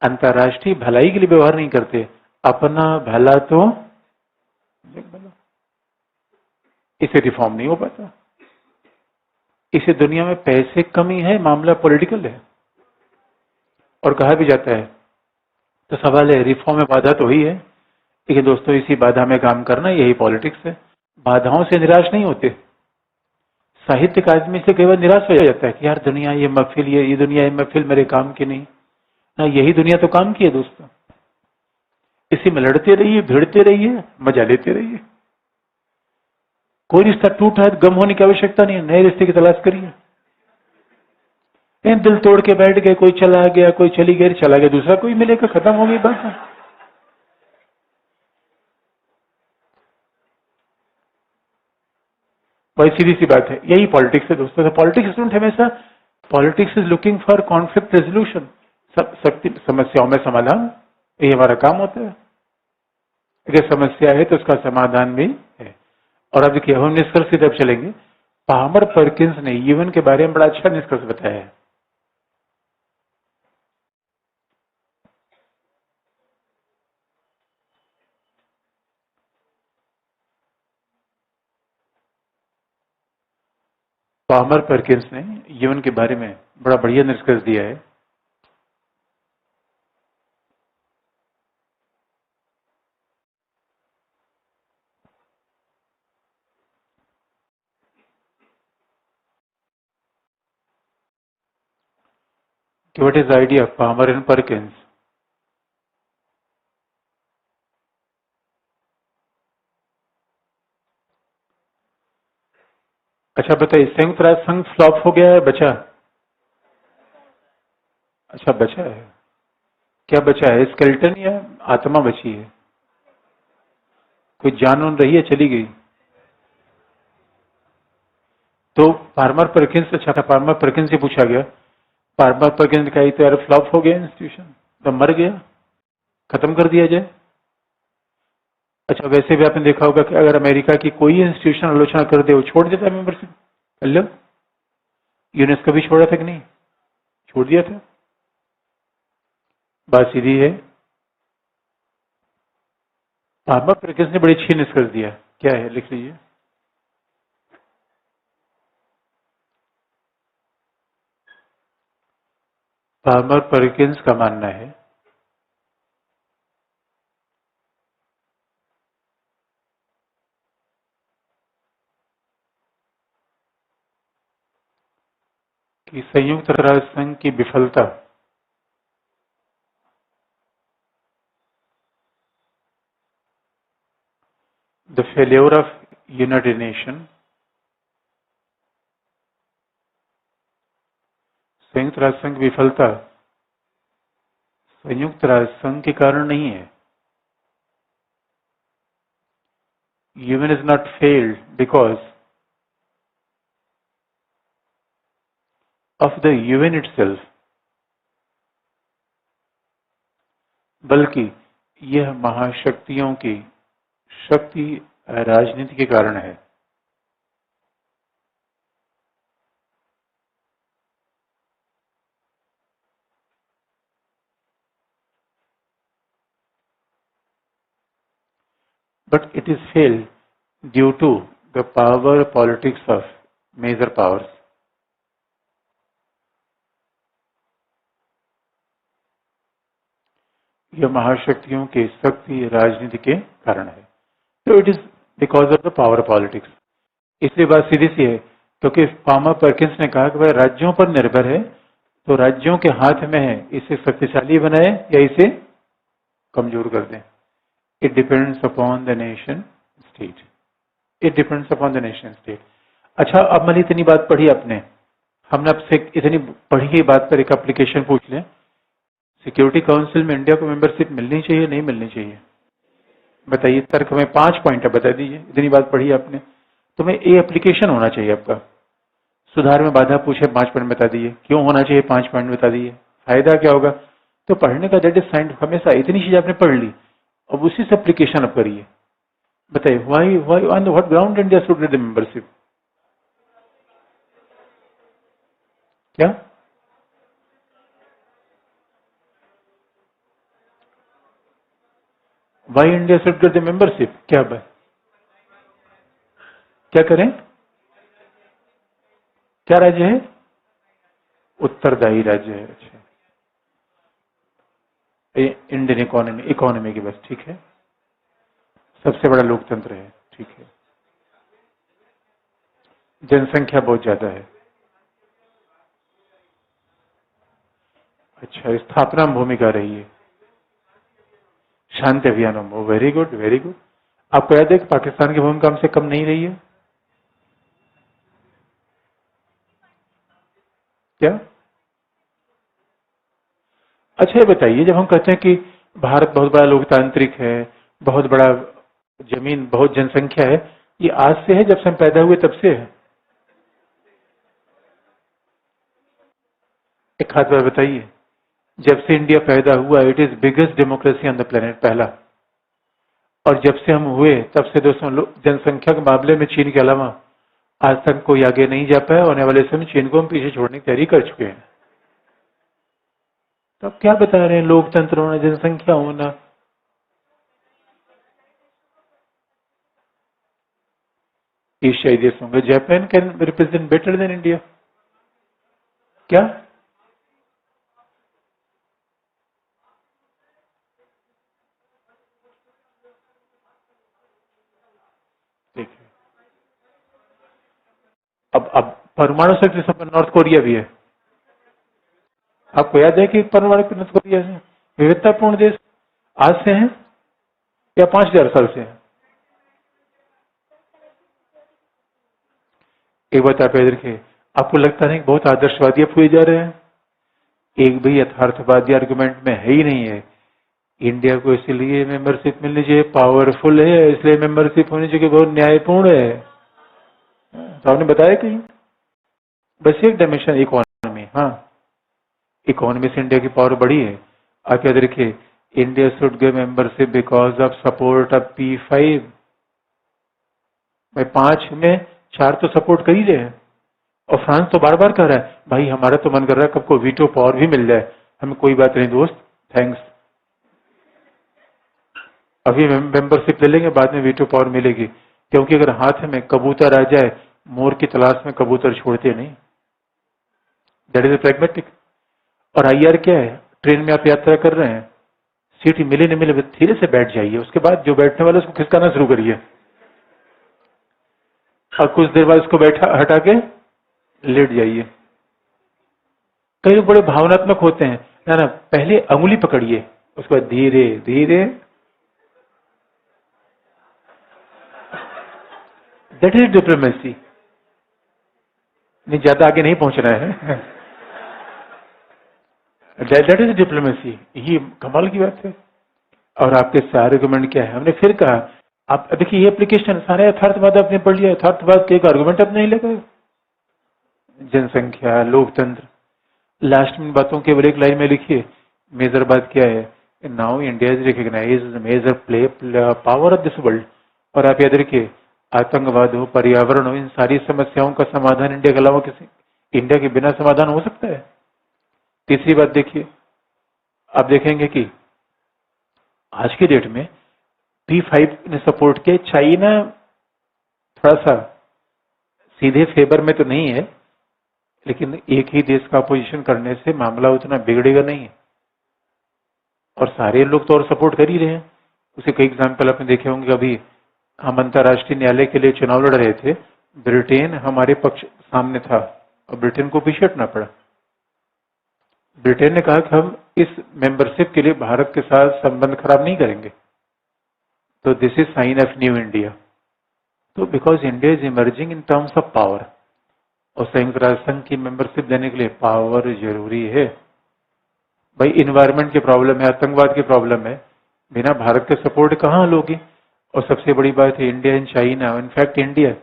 अंतर्राष्ट्रीय भलाई के लिए व्यवहार नहीं करते, अपना भला तो इसे रिफॉर्म नहीं हो पाता। इसे दुनिया में पैसे कमी है, मामला पॉलिटिकल है। और कहा भी जाता है, तो सवाल है रिफॉर्म में बाधा तो ही है, लेकिन दोस्तों इसी बाधा में काम करना यही पॉलिटिक्स है। बाधाओं से निराश नहीं होते। साहित्य का आदमी से कई बार निराश हो जाता है कि यार दुनिया ये महफिल, ये दुनिया ये महफिल मेरे काम की नहीं। ना, यही दुनिया तो काम की है दोस्तों। इसी में लड़ते रहिए, भिड़ते रहिए, मजा लेते रहिए। कोई रिश्ता टूटा है, गम होने की आवश्यकता नहीं है, नए रिश्ते की तलाश करिए। दिल तोड़ के बैठ गए, कोई चला गया, कोई चली गई, चला गया, दूसरा कोई मिलेगा, खत्म हो गई बात। बड़ी सीधी सी बात है, यही पॉलिटिक्स है दोस्तों। तो पॉलिटिक्स स्टूडेंट हमेशा, politics is looking for conflict resolution, शक्ति समस्याओं में समाधान, ये हमारा काम होता है। अगर समस्या है तो उसका समाधान भी है। और अब देखिए हम निष्कर्ष की तरफ चलेंगे। पामर पर्किंस ने यूएन के बारे में बड़ा अच्छा निष्कर्ष बताया है। पामर पर्किंस ने यूएन के बारे में बड़ा बढ़िया निष्कर्ष दिया है। What is the idea of Palmer and Perkins? अच्छा बताइए, संयुक्त राष्ट्र संघ फ्लॉप हो गया है, बचा? अच्छा बचा है। क्या बचा है, स्केलेटन या आत्मा बची है? कोई जान उन रही है, चली गई? तो पार्मर परकिंस, अच्छा पार्मर परकिंस से पूछा गया, पार्मर परकिंस ने कहा तो यार फ्लॉप हो गया इंस्टीट्यूशन, तो मर गया, खत्म कर दिया जाए। अच्छा वैसे भी आपने देखा होगा कि अगर अमेरिका की कोई इंस्टीट्यूशन आलोचना कर दे, वो छोड़ देता है मेंबरशिप। लो, यूनेस्को भी छोड़ा था कि नहीं? छोड़ दिया था। बात सीधी है। पार्मर परकिंस ने बड़ी अच्छी निष्कर्ष दिया, क्या है लिख लीजिए। पार्मर परकिंस का मानना है कि संयुक्त राष्ट्र संघ की विफलता the failure of United nation, संयुक्त राष्ट्र संघ की विफलता संयुक्त राष्ट्र संघ के कारण नहीं है। UN is not failed because of the UN itself, बल्कि यह महाशक्तियों की शक्ति राजनीति के कारण है। But it is failed due to the power politics of major powers. यह महाशक्तियों के शक्ति राजनीति के कारण है। तो it is because of the power politics. इसलिए बात सीधी सी है, क्योंकि पामर पर्किंस ने कहा कि वह राज्यों पर निर्भर है, तो राज्यों के हाथ में है इसे शक्तिशाली बनाए या इसे कमजोर कर दें। It depends upon the nation state, it depends upon the nation state. अच्छा अब मैंने इतनी बात पढ़ी आपने, हमने आपसे इतनी पढ़ी ही बात पर एक एप्लीकेशन पूछ लें, सिक्योरिटी काउंसिल में इंडिया को मेंबरशिप मिलनी चाहिए नहीं मिलनी चाहिए? बताइए, तर्क में 5 पॉइंट है, बता दीजिए। इतनी बात पढ़ी आपने, तो मैं ये एप्लीकेशन होना चाहिए आपका। सुधार में बाधा पूछे 5 पॉइंट बता दीजिए, क्यों होना चाहिए 5 पॉइंट बता दीजिए, फायदा क्या होगा। तो पढ़ने का दैट इज साइंस, हमेशा इतनी चीज आपने पढ़ ली, अब उसी से एप्लीकेशन अब करिए। बताइए, why on what ground India should get the membership? क्या why India should get the membership, क्या बात, क्या करें? क्या राज्य है? उत्तरदायी राज्य है। अच्छा, इंडियन इकोनॉमी की बस, ठीक है। सबसे बड़ा लोकतंत्र है, ठीक है। जनसंख्या बहुत ज्यादा है। अच्छा, स्थापना में भूमिका रही है। शांति अभियानों में, वेरी गुड वेरी गुड। आपको याद है कि पाकिस्तान की भूमिका हमसे कम नहीं रही है क्या? अच्छा, ये बताइए, जब हम कहते हैं कि भारत बहुत बड़ा लोकतांत्रिक है, बहुत बड़ा जमीन, बहुत जनसंख्या है, ये आज से है, जब से हम पैदा हुए तब से है? एक हाथ बार बताइए। जब से इंडिया पैदा हुआ, it is biggest democracy on the planet, पहला। और जब से हम हुए तब से दोस्तों, जनसंख्या के मामले में चीन के अलावा आज तक कोई आगे नहीं जा पाया। होने वाले समय चीन को हम पीछे छोड़ने की तैयारी कर चुके हैं। तो आप क्या बता रहे हैं, लोकतंत्र होना, जनसंख्या होना? एशियाई देश होंगे, Japan can represent better than India. क्या? ठीक है। अब परमाणु शक्ति संपन्न नॉर्थ कोरिया भी है। आपको याद है कि परमाणु नॉर्थ कोरिया है विविधतापूर्ण देश, आज से है या 5000 साल से है? एक बात आप याद रखिए, आपको लगता नहीं कि बहुत आदर्शवादी अब हुए जा रहे हैं? एक भी यथार्थवादी आर्गुमेंट में है ही नहीं है। इंडिया को इसलिए मेंबरशिप मिलनी चाहिए, पावरफुल है, इसलिए मेंबरशिप होनी चाहिए, बहुत न्यायपूर्ण है। तो आपने बताया कहीं? बस एक डायमेंशन, इकोनॉमी। हाँ, इकोनॉमी से इंडिया की पावर बढ़ी है। आप याद रखिए, India should give membership because of support of P5। भाई 5 में 4 तो सपोर्ट कर ही रहे हैं। और फ्रांस तो बार बार कह रहा है, भाई हमारा तो मन कर रहा है कब को वीटो पावर भी मिल जाए हमें। कोई बात नहीं दोस्त, थैंक्स, अभी मेंबरशिप ले लेंगे, बाद में वीटो पावर मिलेगी। क्योंकि अगर हाथ में कबूतर आ जाए, मोर की तलाश में कबूतर छोड़ते नहीं। That is pragmatic. और IR क्या है? ट्रेन में आप यात्रा कर रहे हैं, सीट मिले नहीं मिले, धीरे से बैठ जाइए, उसके बाद जो बैठने वाला उसको खिसकाना शुरू करिए, और कुछ देर बाद उसको बैठा हटा के लेट जाइए। कई लोग बड़े भावनात्मक होते हैं, ना ना, पहले अंगुली पकड़िए, उसके बाद धीरे धीरे। That is diplomacy. नहीं, ज्यादा आगे नहीं पहुंचना है। दैट इज डिप्लोमेसी, ये कमाल की बात है। और आपके सारे आर्गुमेंट क्या है? हमने फिर कहा, आप देखिए ये एप्लीकेशन सारे यथार्थवाद आपने पढ़ लिया, यथार्थवाद के एक आर्गुमेंट आप नहीं लगा। जनसंख्या, लोकतंत्र, लास्ट में बातों केवल एक लाइन में लिखिए, मेजर बात क्या है? Now India is recognize major play power of this world. और आप याद रखिए, आतंकवाद हो, पर्यावरण हो, इन सारी समस्याओं का समाधान इंडिया के अलावा किसी, इंडिया के बिना समाधान हो सकता है? तीसरी बात देखिए, आप देखेंगे कि आज की डेट में P5 ने सपोर्ट किया। चाइना थोड़ा सा सीधे फेवर में तो नहीं है, लेकिन एक ही देश का अपोजिशन करने से मामला उतना बिगड़ेगा नहीं है। और सारे लोग तो और सपोर्ट कर ही रहे हैं। उसे कई एग्जाम्पल आपने देखे होंगे। अभी हम अंतर्राष्ट्रीय न्यायालय के लिए चुनाव लड़ रहे थे, ब्रिटेन हमारे पक्ष सामने था और ब्रिटेन को पीछे हटना पड़ा। ब्रिटेन ने कहा कि हम इस मेंबरशिप के लिए भारत के साथ संबंध खराब नहीं करेंगे। तो this is sign of new India. तो because India is emerging in terms of power, और संयुक्त राष्ट्र संघ की मेंबरशिप देने के लिए पावर जरूरी है। भाई इन्वायरमेंट की प्रॉब्लम है, आतंकवाद की प्रॉब्लम है, बिना भारत के सपोर्ट कहाँ हल होगी? और सबसे बड़ी बात है, India and China, in fact India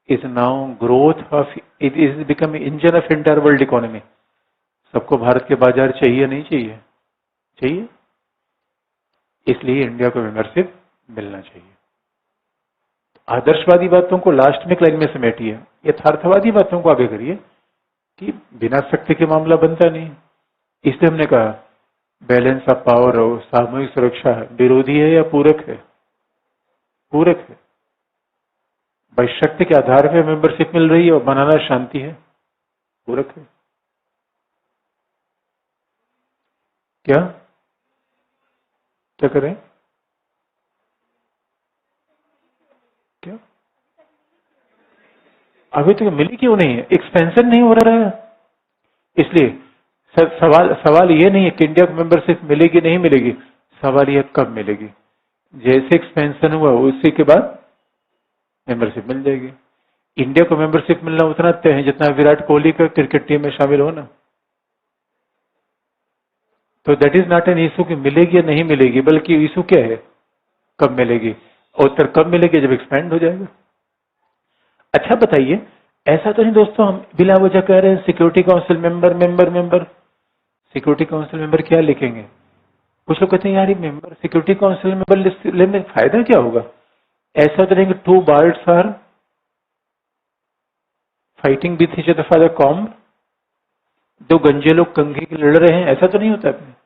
is now growth of, it is become engine of entire world economy. सबको भारत के बाजार चाहिए नहीं चाहिए? चाहिए। इसलिए इंडिया को मेंबरशिप मिलना चाहिए। आदर्शवादी बातों को लास्ट में लाइन में समेटिए, यथार्थवादी बातों को आगे करिए कि बिना शक्ति के मामला बनता नहीं। इसलिए हमने कहा बैलेंस ऑफ पावर हो, सामूहिक सुरक्षा है, विरोधी है या पूरक है? पूरक है। भाई शक्ति के आधार पर मेंबरशिप मिल रही है और बनाना शांति है। वो रखे। क्या क्या करें? क्या अभी तक मिली क्यों नहीं है? एक्सपेंशन नहीं हो रहा है इसलिए। सर सवाल सवाल ये नहीं है कि इंडिया को मेंबरशिप मिलेगी नहीं मिलेगी, सवाल ये कब मिलेगी। जैसे एक्सपेंशन हुआ उसी के बाद मेंबरशिप मिल जाएगी। इंडिया को मेंबरशिप मिलना उतना तय है जितना विराट कोहली का क्रिकेट टीम में शामिल होना। तो that is not an issue कि मिलेगी या नहीं मिलेगी, बल्कि इशू क्या है, कब मिलेगी। और उत्तर कब मिलेगी? जब एक्सपेंड हो जाएगा। अच्छा बताइए, ऐसा तो नहीं दोस्तों हम बिला वजह कह रहे हैं security council member member member. Security council member क्या लिखेंगे? कुछ लोग कहते हैं यार ये मेंबर सिक्योरिटी काउंसिल मेंबर लेने में फायदा क्या होगा? ऐसा तो नहीं कि two birds are fighting with each other for the comb, दो गंजे लोग कंघी के लड़ रहे हैं, ऐसा तो नहीं होता है।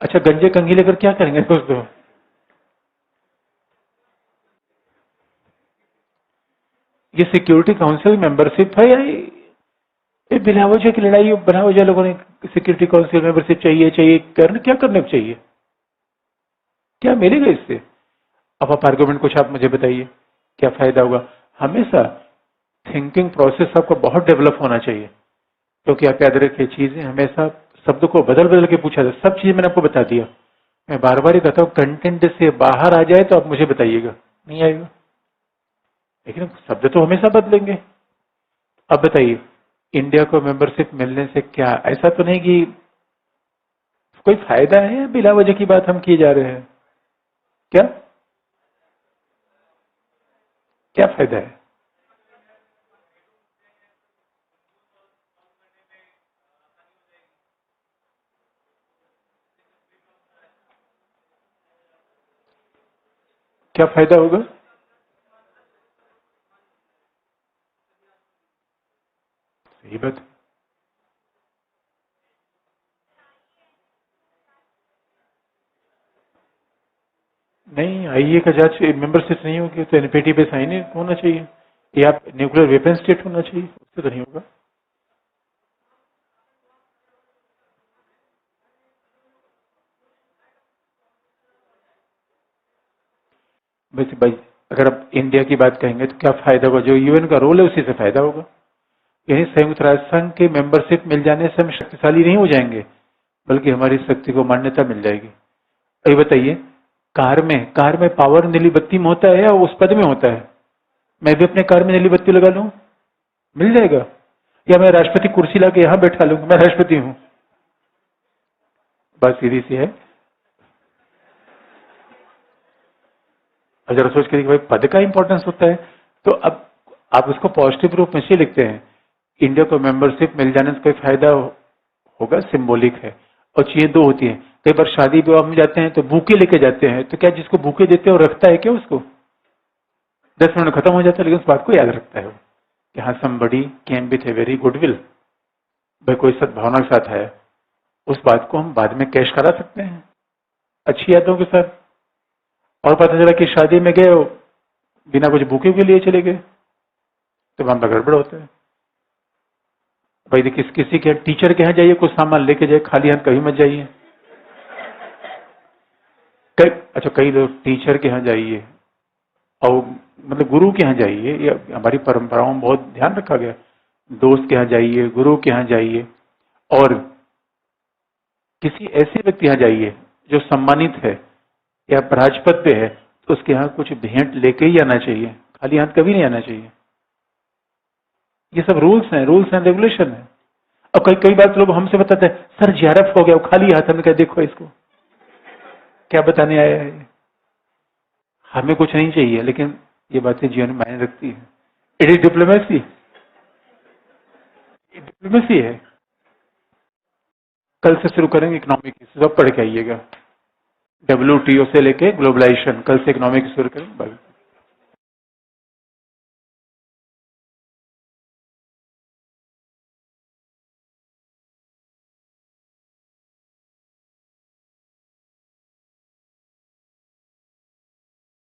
अच्छा गंजे कंघी लेकर क्या करेंगे दोस्तों? ये सिक्योरिटी काउंसिल मेंबरशिप है या ये बिना वजह की लड़ाई? बिना वजह लोगों ने सिक्योरिटी काउंसिल मेंबरशिप चाहिए चाहिए करने, क्या करने को चाहिए? क्या मिलेगा इससे? अब आप आर्गुमेंट कुछ आप मुझे बताइए, क्या फायदा होगा? हमेशा थिंकिंग प्रोसेस आपको बहुत डेवलप होना चाहिए, क्योंकि आप याद रखिए चीजें हमेशा शब्द को बदल बदल के पूछा जाए। सब चीजें मैंने आपको बता दिया। मैं बार बार ही कहता हूँ कंटेंट से बाहर आ जाए तो आप मुझे बताइएगा, नहीं आएगा। लेकिन शब्द तो हमेशा बदलेंगे। अब बताइए इंडिया को मेंबरशिप मिलने से क्या, ऐसा तो नहीं कि कोई फायदा है? बिला वजह की बात हम किए जा रहे हैं। क्या क्या फायदा है? क्या फायदा होगा? सही बात। नहीं, आईए का जांच मेंबरशिप नहीं होगी तो एनपीटी पे साइन होना चाहिए, या न्यूक्लियर वेपन स्टेट होना चाहिए, उससे तो नहीं होगा। वैसे भाई अगर आप इंडिया की बात कहेंगे तो क्या फायदा होगा? जो यूएन का रोल है उसी से फायदा होगा। यानी संयुक्त राष्ट्र संघ के मेंबरशिप मिल जाने से हम शक्तिशाली नहीं हो जाएंगे, बल्कि हमारी शक्ति को मान्यता मिल जाएगी। ये बताइए कार में पावर नीली बत्ती में होता है या उस पद में होता है? मैं भी अपने कार में नीली बत्ती लगा लूं, मिल जाएगा? या मैं राष्ट्रपति कुर्सी लाके यहां बैठा लूं, मैं राष्ट्रपति हूं? बात सीधी सी है। अगर सोच करिए कि भाई पद का इंपॉर्टेंस होता है, तो अब आप उसको पॉजिटिव रूप में से लिखते हैं। इंडिया को मेंबरशिप मिल जाने से कोई फायदा होगा, सिंबॉलिक है। और चीजें दो होती हैं, कई बार शादी विवाह में जाते हैं तो बुके लेके जाते हैं, तो क्या जिसको बुके देते हैं वो रखता है क्या उसको? 10 मिनट में खत्म हो जाता है, लेकिन उस बात को याद रखता है वो कि हाँ somebody came with a very good will, भाई कोई सद्भावना के साथ है। उस बात को हम बाद में कैश करा सकते हैं अच्छी यादों के साथ। और पता चला कि शादी में गए बिना कुछ बुके के लिए चले गए, तो वहां पर गड़बड़ होता है। भाई देखिए किसी के टीचर के यहाँ जाइए, कुछ सामान लेके जाए, खाली हाथ कहीं मत जाइए। अच्छा कई लोग टीचर के यहाँ जाइए और मतलब गुरु के यहाँ जाइए, ये हमारी परंपराओं में बहुत ध्यान रखा गया। दोस्त के यहाँ जाइए, गुरु के यहाँ जाइए, और किसी ऐसे व्यक्ति यहाँ जाइए जो सम्मानित है या राजपद पे है, तो उसके यहाँ कुछ भेंट लेके ही आना चाहिए, खाली हाथ कभी नहीं आना चाहिए। ये सब रूल्स एंड रेगुलेशन है। अब कई बार तो लोग हमसे बताते हैं सर जियारत हो गया, खाली हाथ, हमें क्या देखो इसको क्या बताने आया है। हमें कुछ नहीं चाहिए, लेकिन ये बातें जीवन में मायने रखती है। इट इज डिप्लोमेसी, डिप्लोमेसी है। कल से शुरू करेंगे इकोनॉमिक, सब पढ़ के आइएगा, WTO से लेके ग्लोबलाइजेशन, कल से इकोनॉमिक शुरू करेंगे।